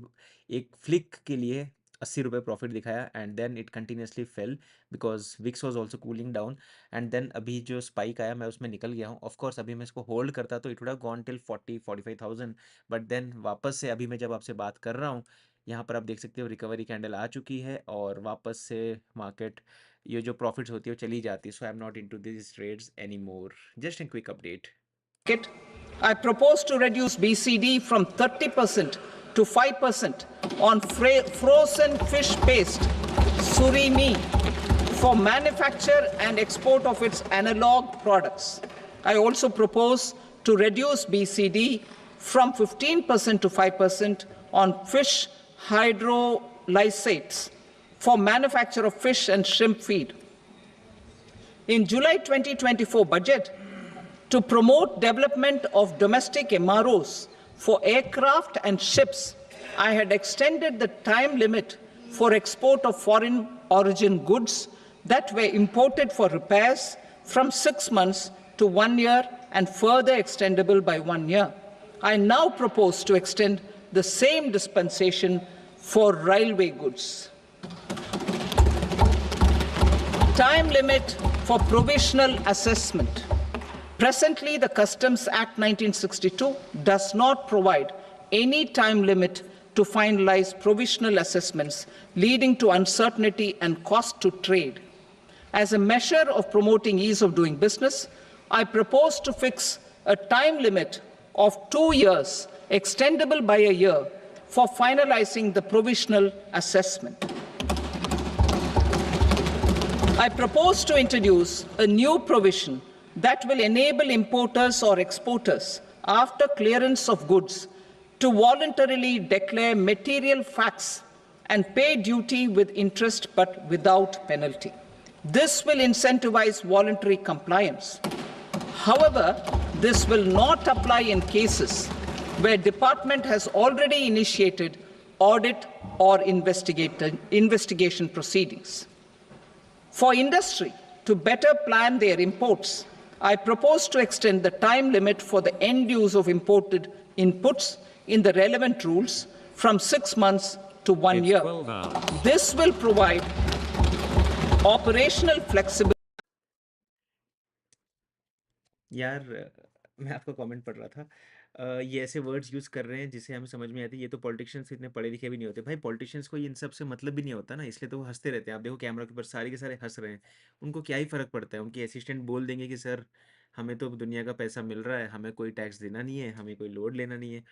एक फ्लिक के लिए 80 रुपये प्रॉफिट दिखाया and then it continuously fell because VIX was also cooling down and then अभी जो स्पाइक आया मैं उसमें निकल गया हूँ। ऑफ कोर्स अभी मैं इसको होल्ड करता तो it would have gone till 40-45,000, but then वापस से अभी मैं जब आपसे बात कर रहा हूँ यहाँ पर आप देख सकते हो रिकवरी कैंडल आ चुकी है और वापस से मार्केट ये जो प्रॉफिट्स होती है वो चली जाती है। So I am not into this trades any more, just a quick update. I propose to reduce BCD from 30% to 5% on frozen fish paste, surimi, for manufacture and export of its analog products. I also propose to reduce BCD from 15% to 5% on fish hydrolysates for manufacture of fish and shrimp feed. In July 2024 budget, to promote development of domestic MROs for aircraft and ships, I had extended the time limit for export of foreign origin goods that were imported for repairs from 6 months to 1 year and further extendable by 1 year. I now propose to extend the same dispensation for railway goods. Time limit for provisional assessment. Presently, the Customs Act 1962 does not provide any time limit to finalize provisional assessments, leading to uncertainty and cost to trade. As a measure of promoting ease of doing business, I propose to fix a time limit of 2 years, extendable by a year, for finalizing the provisional assessment. I propose to introduce a new provision that will enable importers or exporters, after clearance of goods, to voluntarily declare material facts and pay duty with interest but without penalty. This will incentivize voluntary compliance. However, this will not apply in cases where department has already initiated audit or investigation proceedings. For industry to better plan their imports, I propose to extend the time limit for the end use of imported inputs in the relevant rules from 6 months to 1 year. This will provide operational flexibility. यार मैं आपका comment पढ़ रहा था। ये ऐसे words use कर रहे हैं जिसे हमें समझ में आती है, ये तो पॉलिटिशियंस इतने पढ़े लिखे भी नहीं होते भाई। पॉलिटिशियंस को इन सब से मतलब भी नहीं होता ना, इसलिए तो वो हंसते रहते हैं। आप देखो कैमरा के ऊपर सारे के सारे हंस रहे हैं, उनको क्या ही फ़र्क पड़ता है। उनके असिस्टेंट बोल देंगे कि सर हमें तो दुनिया का पैसा मिल रहा है, हमें कोई टैक्स देना नहीं है, हमें कोई लोड लेना नहीं है।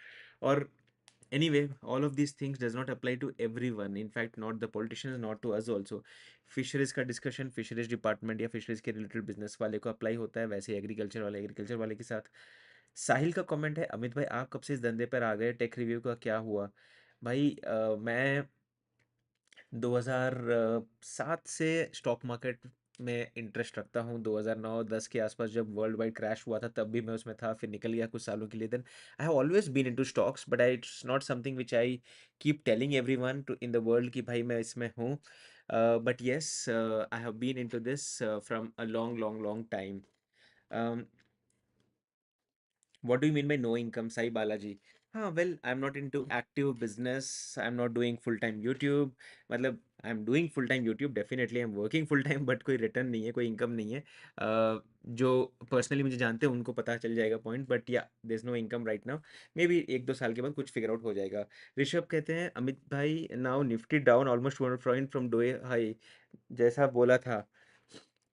और anyway, all of these things does not apply to everyone, in fact not the politicians, not to us also. Fisheries का डिस्कशन फिशरीज डिपार्टमेंट या फिशरीज के रिलेटेड बिजनेस वाले को अप्लाई होता है, वैसे एग्रीकल्चर वाले के साथ। साहिल का कमेंट है, अमित भाई आप कब से इस धंधे पर आ गए, टेक रिव्यू का क्या हुआ? भाई मैं 2007 से स्टॉक मार्केट में इंटरेस्ट रखता हूँ। 2009-10 के आसपास जब वर्ल्ड वाइड क्रैश हुआ था तब भी मैं उसमें था, फिर निकल गया कुछ सालों के लिए। Then I have always been into stocks, but I it's not something which I keep telling everyone to in the world कि भाई मैं इसमें हूँ। But yes, I have been into this from a long long long time. What do you mean by no income, Sai Balaji? Well, I'm not into active business. I'm not doing full-time YouTube. मतलब I'm doing full-time YouTube. Definitely I'm working full-time, but कोई return नहीं है, कोई income नहीं है। जो personally मुझे जानते हैं उनको पता चल जाएगा पॉइंट, बट या there is no income right now. Maybe 1-2 साल के बाद कुछ फिगर आउट हो जाएगा। ऋषभ कहते हैं अमित भाई now Nifty down almost 200 point from day's high, जैसा बोला था।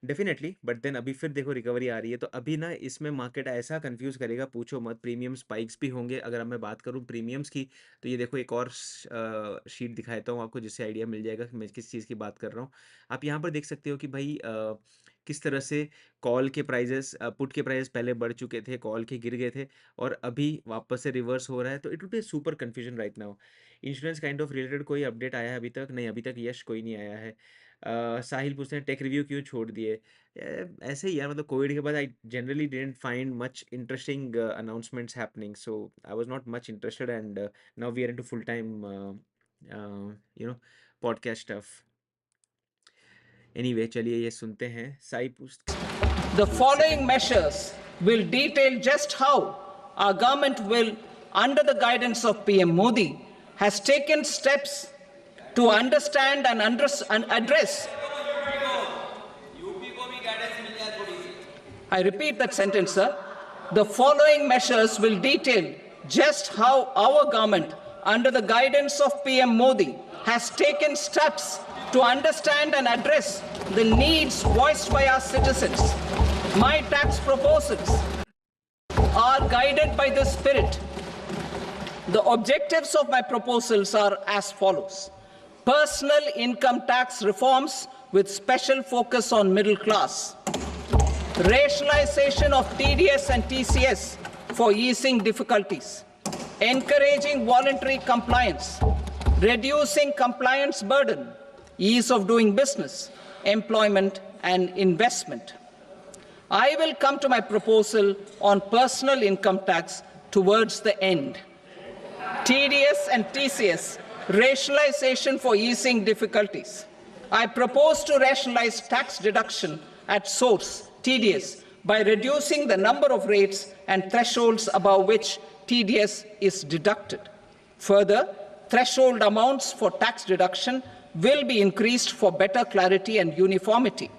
डेफिनेटली, बट देन अभी फिर देखो रिकवरी आ रही है, तो अभी ना इसमें मार्केट ऐसा कंफ्यूज करेगा पूछो मत। प्रीमियम स्पाइक्स भी होंगे। अगर मैं बात करूं प्रीमियम्स की, तो ये देखो एक और शीट दिखाता हूँ आपको, जिससे आइडिया मिल जाएगा कि मैं किस चीज़ की बात कर रहा हूँ। आप यहाँ पर देख सकते हो कि भाई किस तरह से कॉल के प्राइजेस, पुट के प्राइस पहले बढ़ चुके थे, कॉल के गिर गए थे, और अभी वापस से रिवर्स हो रहा है। तो it will be super confusion right now. Insurance kind of related कोई अपडेट आया है अभी तक? नहीं, अभी तक यश कोई नहीं आया है। साहिल पूछते हैं टेक रिव्यू क्यों छोड़ दिए? ऐसे ही यार, मतलब कोविड के बाद I generally didn't find much interesting announcements happening, so I was not much interested and now we are into full time you know podcast stuff. Anyway चलिए ये सुनते हैं। साई पूछ The following measures will detail just how our government will, under the guidance of PM Modi, has taken steps to understand and address. I repeat that sentence, sir. The following measures will detail just how our government, under the guidance of PM Modi, has taken steps to understand and address the needs voiced by our citizens. My tax proposals are guided by this spirit. The objectives of my proposals are as follows. Personal income tax reforms with special focus on middle class. Rationalization of TDS and TCS for easing difficulties. Encouraging voluntary compliance. Reducing compliance burden. Ease of doing business, employment and investment. I will come to my proposal on personal income tax towards the end. TDS and TCS, rationalization for easing difficulties. I propose to rationalize tax deduction at source, TDS, by reducing the number of rates and thresholds above which TDS is deducted. Further, threshold amounts for tax deduction will be increased for better clarity and uniformity.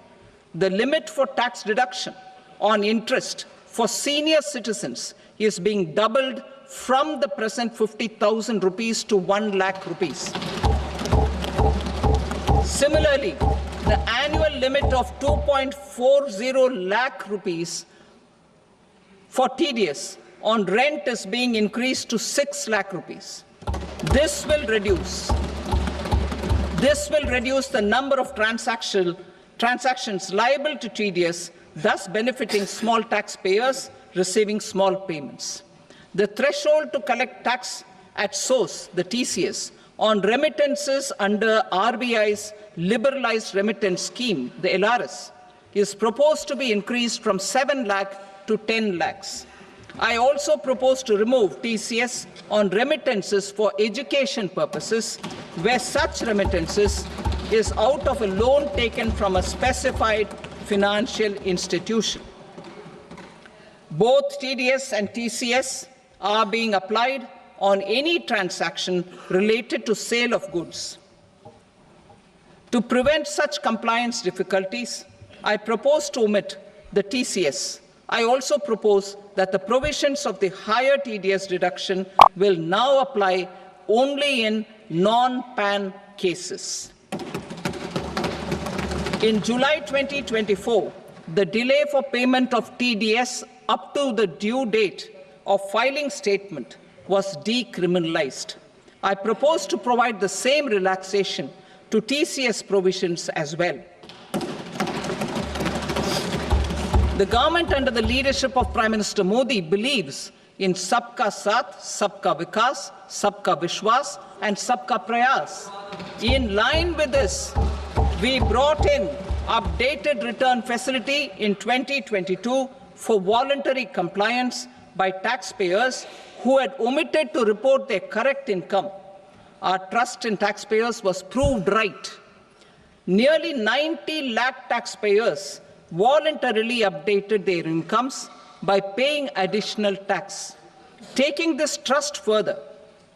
The limit for tax deduction on interest for senior citizens is being doubled from the present 50,000 rupees to 1 lakh rupees. Similarly, the annual limit of 2.40 lakh rupees for TDS on rent is being increased to 6 lakh rupees. This will reduce the number of transactions liable to TDS, thus benefiting small taxpayers receiving small payments. The threshold to collect tax at source, the TCS, on remittances under RBI's liberalized remittance scheme, the LRS, is proposed to be increased from 7 lakh to 10 lakhs. I also propose to remove TCS on remittances for education purposes, where such remittances is out of a loan taken from a specified financial institution. Both TDS and TCS are being applied on any transaction related to sale of goods. To prevent such compliance difficulties, I propose to omit the TCS. I also propose that the provisions of the higher TDS deduction will now apply only in non-PAN cases. In July 2024, the delay for payment of TDS up to the due date of filing statement was decriminalized. I propose to provide the same relaxation to TCS provisions as well. The government under the leadership of Prime Minister Modi believes in Sabka Saath, Sabka Vikas, Sabka Vishwas and Sabka Prayas. In line with this, we brought in updated return facility in 2022 for voluntary compliance by taxpayers who had omitted to report their correct income. Our trust in taxpayers was proved right. Nearly 90 lakh taxpayers voluntarily updated their incomes by paying additional tax. Taking this trust further,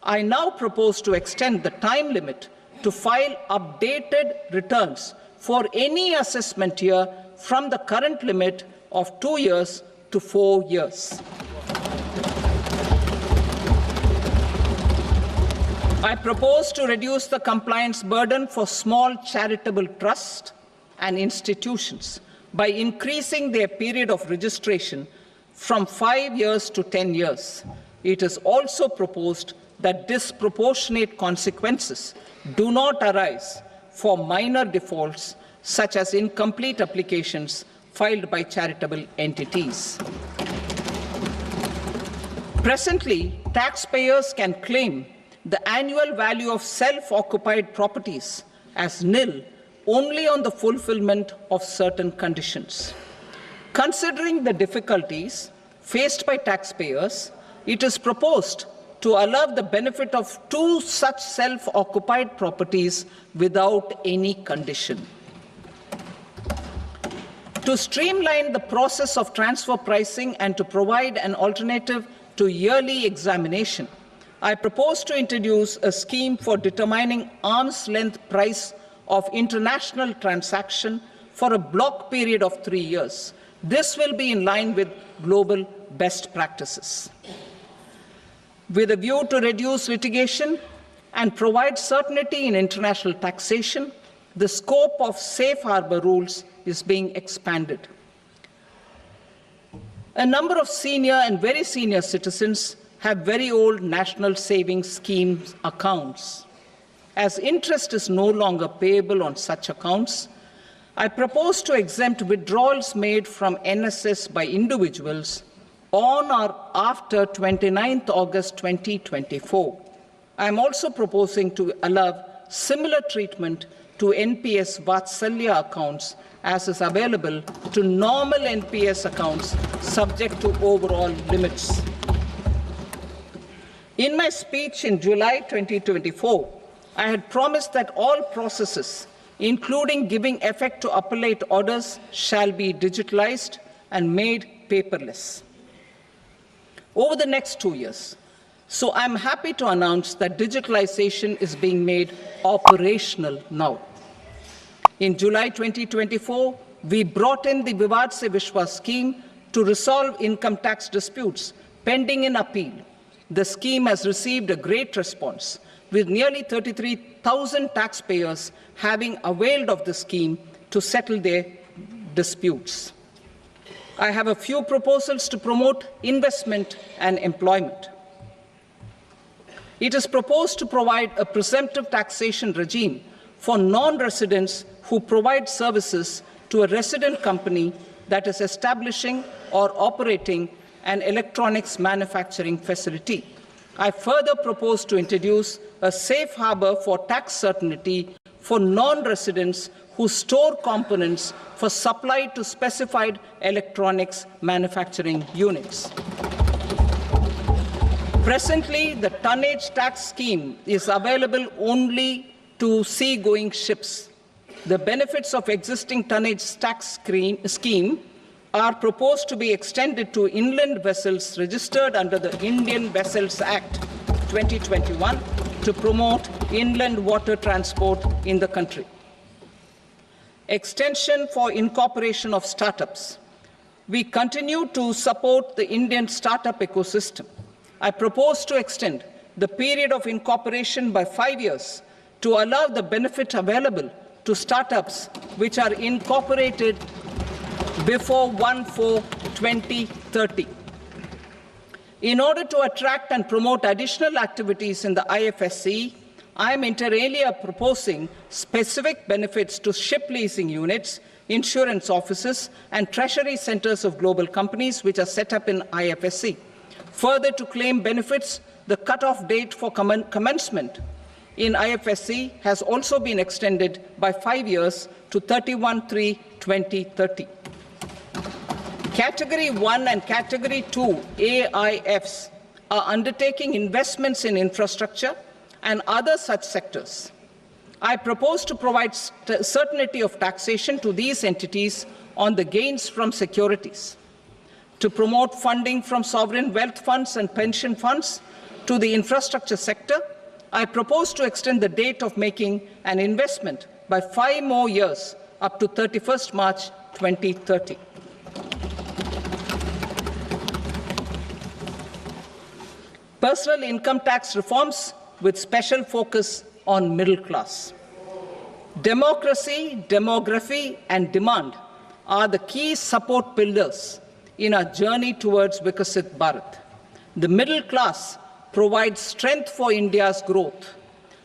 I now propose to extend the time limit to file updated returns for any assessment year from the current limit of 2 years to 4 years. I propose to reduce the compliance burden for small charitable trusts and institutions by increasing their period of registration from 5 years to 10 years. It is also proposed that disproportionate consequences do not arise for minor defaults such as incomplete applications filed by charitable entities. Presently, taxpayers can claim the annual value of self-occupied properties as nil only on the fulfillment of certain conditions. Considering the difficulties faced by taxpayers, it is proposed to allow the benefit of 2 such self-occupied properties without any condition. To streamline the process of transfer pricing and to provide an alternative to yearly examination, I propose to introduce a scheme for determining arm's length price of international transaction for a block period of 3 years. This will be in line with global best practices. With a view to reduce litigation and provide certainty in international taxation, the scope of safe harbor rules is being expanded. A number of senior and very senior citizens have very old national savings schemes accounts. As interest is no longer payable on such accounts, I propose to exempt withdrawals made from NSS by individuals on or after 29th August 2024. I am also proposing to allow similar treatment to NPS Vatsalya accounts as is available to normal NPS accounts subject to overall limits. In my speech in July 2024, I had promised that all processes, including giving effect to appellate orders, shall be digitalized and made paperless over the next 2 years. So I'm happy to announce that digitalization is being made operational now. In July 2024, we brought in the Vivad Se Vishwas scheme to resolve income tax disputes pending in appeal. The scheme has received a great response, with nearly 33,000 taxpayers having availed of the scheme to settle their disputes. I have a few proposals to promote investment and employment. It is proposed to provide a presumptive taxation regime for non-residents who provide services to a resident company that is establishing or operating an electronics manufacturing facility. I further propose to introduce a safe harbor for tax certainty for non-residents who store components for supply to specified electronics manufacturing units. Presently, the tonnage tax scheme is available only to sea-going ships. The benefits of existing tonnage tax scheme are proposed to be extended to inland vessels registered under the Indian Vessels Act 2021 to promote inland water transport in the country. Extension for incorporation of startups. We continue to support the Indian startup ecosystem. I propose to extend the period of incorporation by 5 years to allow the benefit available to startups which are incorporated before 1/4/2030. In order to attract and promote additional activities in the IFSC, I am inter alia proposing specific benefits to ship leasing units, insurance offices, and treasury centers of global companies which are set up in IFSC. Further, to claim benefits, the cutoff date for commencement in IFSC has also been extended by 5 years to 31/3/2030. Category 1 and Category 2 AIFs are undertaking investments in infrastructure and other such sectors. I propose to provide certainty of taxation to these entities on the gains from securities, to promote funding from sovereign wealth funds and pension funds to the infrastructure sector. I propose to extend the date of making an investment by 5 more years up to 31st March 2030. Personal income tax reforms with special focus on middle class. Democracy, demography, and demand are the key support pillars in our journey towards Vikasit Bharat. The middle class provides strength for India's growth.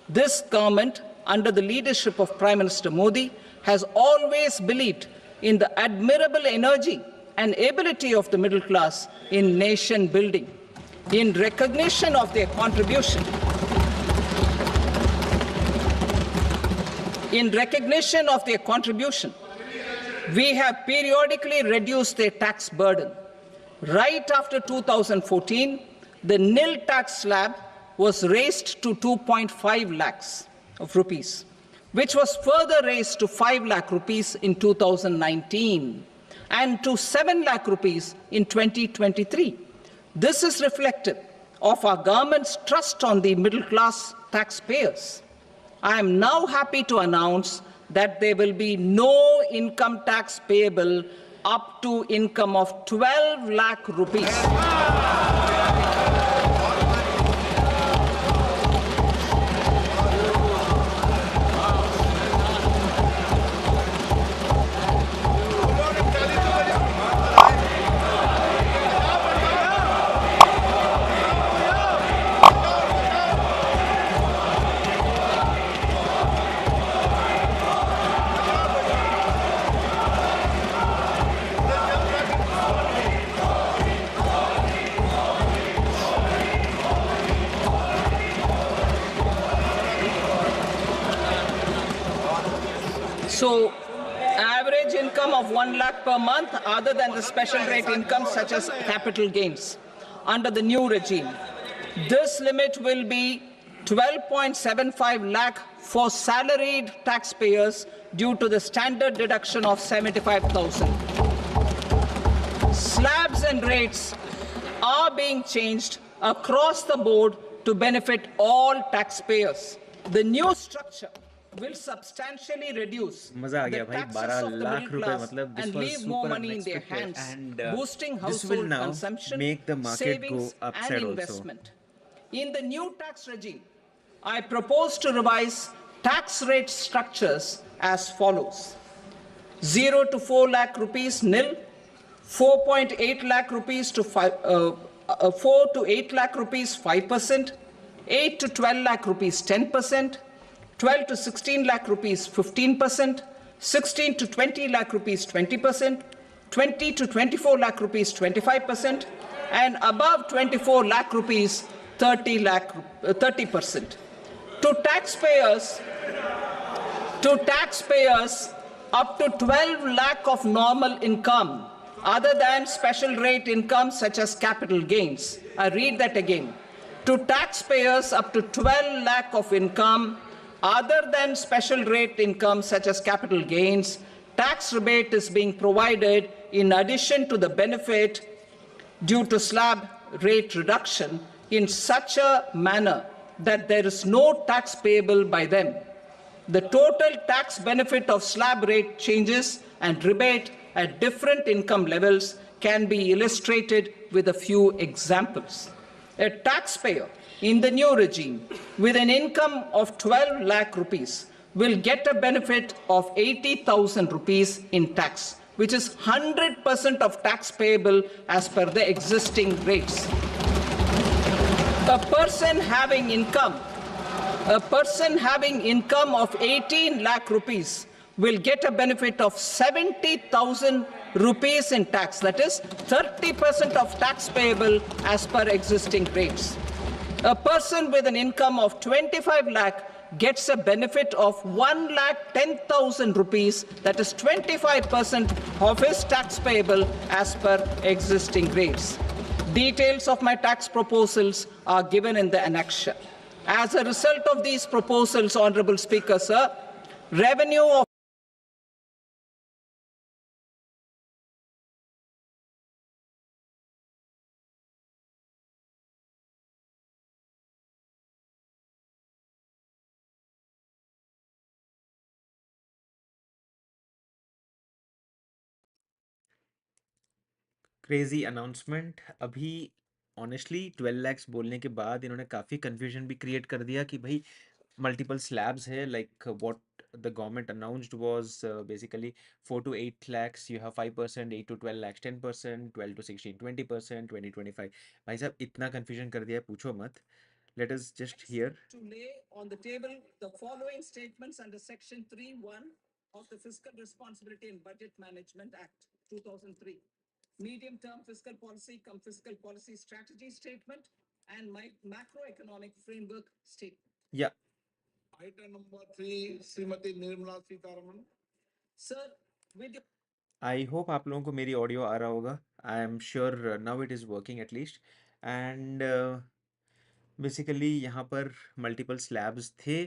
This government, under the leadership of Prime Minister Modi, has always believed in the admirable energy and ability of the middle class in nation building. In recognition of their contribution, we have periodically reduced their tax burden. Right after 2014, the nil tax slab was raised to 2.5 lakhs of rupees, which was further raised to 5 lakh rupees in 2019. and to 7 lakh rupees in 2023. This is reflective of our government's trust on the middle class taxpayers. I am now happy to announce that there will be no income tax payable up to income of 12 lakh rupees. So, average income of 1 lakh per month other than the special rate income such as capital gains under the new regime. This limit will be 12.75 lakh for salaried taxpayers due to the standard deduction of 75,000. Slabs and rates are being changed across the board to benefit all taxpayers. The new structure will substantially reduce मजा आ the गया भाई, taxes 12 of the lakh middle रुपए class मतलब this and was leave more super money in their unexpected, hands, and boosting this will household now consumption, make the market savings, go and upside also. investment. In the new tax regime, I propose to revise tax rate structures as follows: 0 to 4 lakh rupees nil, 4.8 lakh rupees to 4 to 8 lakh rupees 5%, 8 to 12 lakh rupees 10%, 12 to 16 lakh rupees 15%, 16 to 20 lakh rupees 20%, 20 to 24 lakh rupees 25%, and above 24 lakh rupees 30%. To taxpayers up to 12 lakh of normal income other than special rate income such as capital gains. I read that again. To taxpayers up to 12 lakh of income other than special rate income such as capital gains, tax rebate is being provided in addition to the benefit due to slab rate reduction in such a manner that there is no tax payable by them. The total tax benefit of slab rate changes and rebate at different income levels can be illustrated with a few examples. A taxpayer in the new regime with an income of 12 lakh rupees will get a benefit of 80,000 rupees in tax, which is 100% of tax payable as per the existing rates. A person having income of 18 lakh rupees will get a benefit of 70,000 rupees in tax, that is 30% of tax payable as per existing rates. A person with an income of 25 lakh gets a benefit of 1 lakh 10,000 rupees, that is 25% of his tax payable as per existing rates. Details of my tax proposals are given in the annexure. As a result of these proposals, Honorable Speaker, sir, revenue of crazy announcement अभी। Honestly 12 lakhs बोलने के बाद इन्होंने काफ़ी confusion भी create कर दिया कि भाई मल्टीपल स्लैब्स है, like what the government announced was basically 4 to 8 lakhs you have 5%, 8 to 12 lakhs 10%, 12 to 16 20%, 20 25। भाई साहब इतना कंफ्यूजन कर दिया है, पूछो मत। Late us just here. to lay on the table the following statements under Section 3(1) of the Fiscal Responsibility and Budget Management Act 2003. Medium-term fiscal policy cum fiscal policy strategy statement and my macroeconomic framework statement. या Item number 3, Srimati Nirmala Sitharaman. Sir, with your I hope आप लोगों को मेरी audio आ रहा होगा। I am sure now it is working at least. And basically यहाँ पर multiple slabs थे।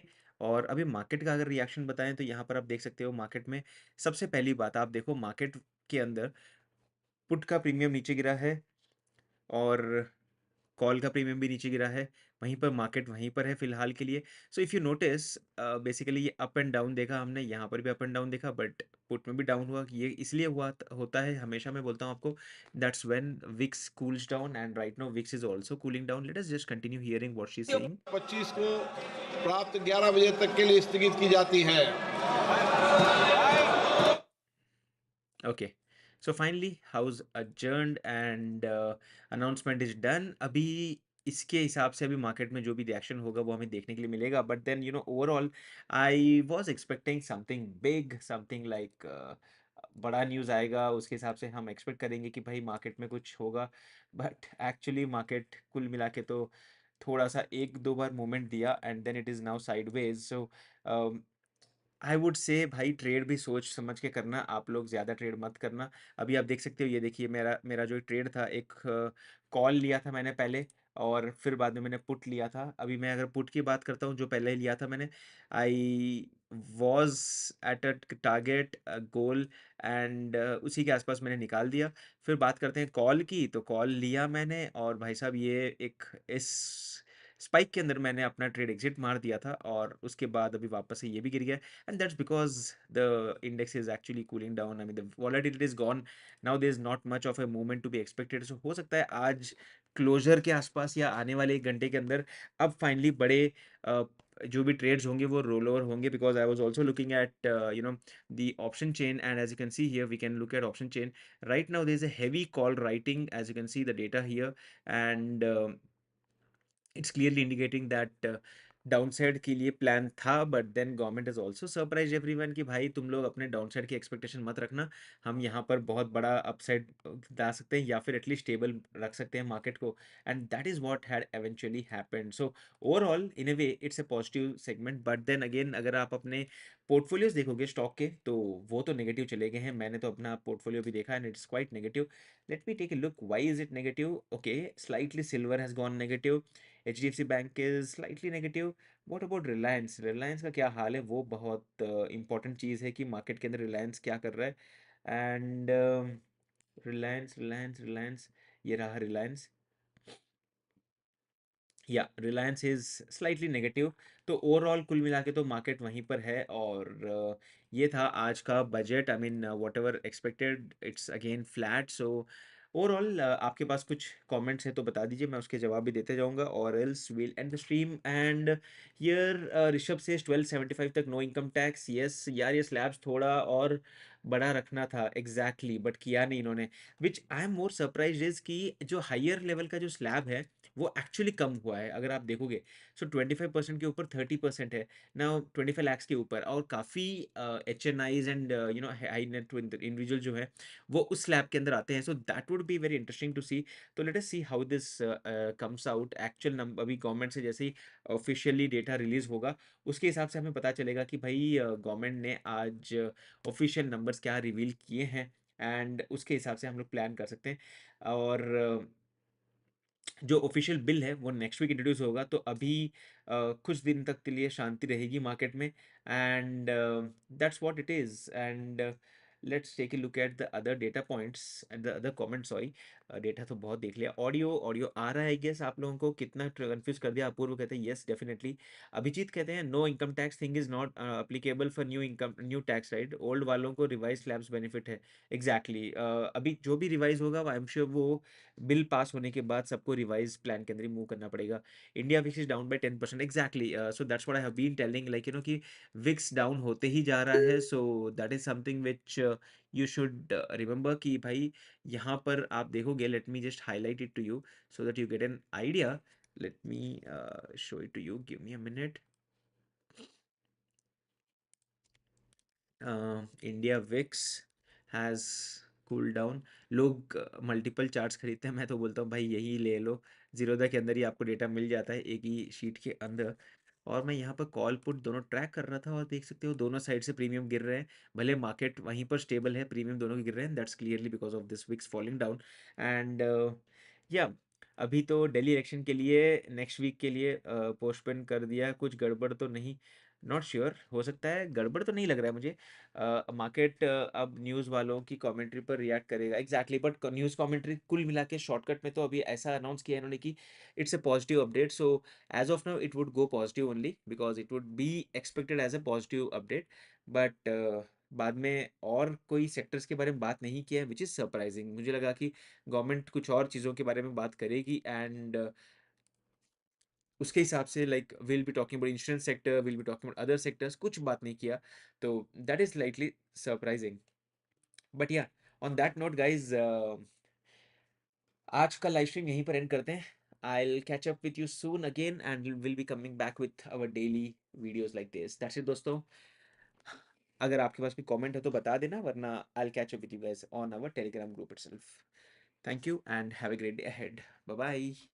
और अभी मार्केट का अगर रिएक्शन बताएं तो यहाँ पर आप देख सकते हो मार्केट में सबसे पहली बात आप देखो, मार्केट के अंदर पुट का प्रीमियम नीचे गिरा है और कॉल का प्रीमियम भी नीचे गिरा है, वहीं पर मार्केट वहीं पर है फिलहाल के लिए। So if you notice basically ये अप एंड डाउन देखा हमने, यहाँ पर भी अप एंड डाउन देखा, बट पुट में भी डाउन हुआ। ये इसलिए हुआ होता है, हमेशा मैं बोलता हूँ आपको, that's when VIX cools down, and right now VIX is also cooling down. Let us just continue hearing what she is saying. 25 को प्राप्त 11 बजे तक के लिए स्थगित की जाती है। Okay, so finally house adjourned and announcement is done. अभी इसके हिसाब से अभी मार्केट में जो भी रिएक्शन होगा वो हमें देखने के लिए मिलेगा, but then you know overall I was expecting something big, something like बड़ा न्यूज़ आएगा, उसके हिसाब से हम एक्सपेक्ट करेंगे कि भाई मार्केट में कुछ होगा, बट एक्चुअली मार्केट कुल मिला के तो थोड़ा सा एक दो बार मूवमेंट दिया and then it is now sideways. So I would say भाई ट्रेड भी सोच समझ के करना, आप लोग ज़्यादा ट्रेड मत करना। अभी आप देख सकते हो, ये देखिए मेरा मेरा जो ट्रेड था, एक कॉल लिया था मैंने पहले और फिर बाद में मैंने पुट लिया था। अभी मैं अगर पुट की बात करता हूँ, जो पहले लिया था मैंने, I was at a target goal and उसी के आसपास मैंने निकाल दिया। फिर बात करते हैं कॉल की, तो कॉल लिया मैंने और भाई साहब ये एक इस स्पाइक के अंदर मैंने अपना ट्रेड एग्जिट मार दिया था और उसके बाद अभी वापस से ये भी गिर गया, and that's because the index is actually cooling down. I mean the volatility is gone now, there's not much of a movement to be expected. So हो सकता है आज क्लोजर के आसपास या आने वाले एक घंटे के अंदर अब फाइनली बड़े जो भी ट्रेड्स होंगे वो रोल ओवर होंगे, because I was also looking at you know the option chain, and as you can see here we can look at option chain. Right now there's a heavy call writing, as you can see the data here, and it's clearly indicating that downside के लिए plan था, but then government is also surprise everyone कि भाई तुम लोग अपने downside की expectation मत रखना, हम यहाँ पर बहुत बड़ा अपसाइड ला सकते हैं या फिर एटलीस्ट स्टेबल रख सकते हैं मार्केट को, and that is what had eventually happened. So overall in a way it's a positive segment, but then again अगर आप अपने पोर्टफोलियोज देखोगे स्टॉक के, तो वो तो नेगेटिव चले गए हैं। मैंने तो अपना पोर्टफोलियो भी देखा and it's quite negative. Let me take a look, why is it negative? Okay, slightly silver has gone negative, HDFC bank is slightly negative. What about Reliance? Reliance का क्या हाल है? वो बहुत इंपॉर्टेंट चीज़ है कि मार्केट के अंदर रिलायंस क्या कर रहा है। एंड रिलायंस रिलायंस रिलायंस, ये रहा रिलायंस, या रिलायंस इज स्लाइटली नेगेटिव। तो ओवरऑल कुल मिला के तो मार्केट वहीं पर है, और ये था आज का budget. I mean what ever expected, it's again flat. So overall आपके पास कुछ कमेंट्स हैं तो बता दीजिए, मैं उसके जवाब भी देते जाऊंगा, और else will and the stream. And here Rishabh से 1275 तक नो इनकम टैक्स। यस यार, ये स्लैब्स थोड़ा और बड़ा रखना था एग्जैक्टली, बट किया नहीं इन्होंने, which I am more surprise is कि जो हायर लेवल का जो स्लैब है वो एक्चुअली कम हुआ है अगर आप देखोगे। सो 25% के ऊपर 30% है ना, 25 lakhs के ऊपर, और काफ़ी HNIs and you know high net individual जो है वो उस स्लैब के अंदर आते हैं। So that would be very interesting to see. तो let us see how this comes out actual number. अभी गवर्नमेंट से जैसे ही ऑफिशियली डेटा रिलीज होगा उसके हिसाब से हमें पता चलेगा कि भाई गवर्नमेंट ने आज ऑफिशियल नंबर्स क्या रिवील किए हैं, एंड उसके हिसाब से हम लोग प्लान कर सकते हैं। और जो ऑफिशियल बिल है वो नेक्स्ट वीक इंट्रोड्यूस होगा, तो अभी कुछ दिन तक के लिए शांति रहेगी मार्केट में, and that's what it is. And let's take a look at the other data points and the other comment. Sorry, data तो बहुत देख लिया। ऑडियो ऑडियो आ रहा है गेस आप लोगों को? कितना कंफ्यूज कर दिया? अपूर्व कहते हैं यस डेफिनेटली। अभिजीत कहते हैं no income tax thing is not applicable for new income new tax, right? Old वालों को रिवाइज स्लैब्स बेनिफिट है। एग्जैक्टली अभी जो भी रिवाइज होगा आई एम श्योर वो बिल पास होने के बाद सबको रिवाइज प्लान के अंदर ही मूव करना पड़ेगा। India VIX is down by 10%, exactly. So that's what I have been telling, like you know कि विक्स डाउन होते ही जा रहा है। So that is something which you should remember कि भाई यहाँ पर आप देखोगे, let me just highlight it to you so that you get an idea. Let me show it to you, give me a minute. India VIX has cool down. लोग multiple charts खरीदते हैं, मैं तो बोलता हूँ भाई यही ले लो, जीरोदा के अंदर ही आपको डेटा मिल जाता है एक ही शीट के अंदर। और मैं यहाँ पर कॉल पुट दोनों ट्रैक कर रहा था और देख सकते हो दोनों साइड से प्रीमियम गिर रहे हैं, भले मार्केट वहीं पर स्टेबल है, प्रीमियम दोनों के गिर रहे हैं, that's clearly because of this VIX falling down. And या अभी तो दिल्ली इलेक्शन के लिए नेक्स्ट वीक के लिए पोस्टपोन कर दिया, कुछ गड़बड़ तो नहीं? नॉट श्योर, हो सकता है, गड़बड़ तो नहीं लग रहा है मुझे। मार्केट अब न्यूज़ वालों की कमेंट्री पर रिएक्ट करेगा एग्जैक्टली, बट न्यूज़ कमेंट्री कुल मिला के शॉर्टकट में तो अभी ऐसा अनाउंस किया है इन्होंने कि it's a positive update, so as of now it would go positive only because it would be expected as a positive update, but बाद में और कोई सेक्टर्स के बारे में बात नहीं किया है, विच इज़ सरप्राइजिंग। मुझे लगा कि गवर्नमेंट कुछ और चीज़ों के बारे में बात करेगी एंड उसके हिसाब से like will be talking about insurance sector, will be talking about other sectors, कुछ बात नहीं किया, तो that is lightly surprising. But या, ऑन दैट नोट गाइज, आज का लाइव स्ट्रीम यहीं पर एंड करते हैं। I'll catch up with you soon again and we'll be coming back with our daily videos like this. That's it दोस्तों। अगर आपके पास कोई कमेंट है तो बता देना, वरना I'll catch up with you guys on our Telegram group itself. Thank you and have a great day ahead. Bye bye.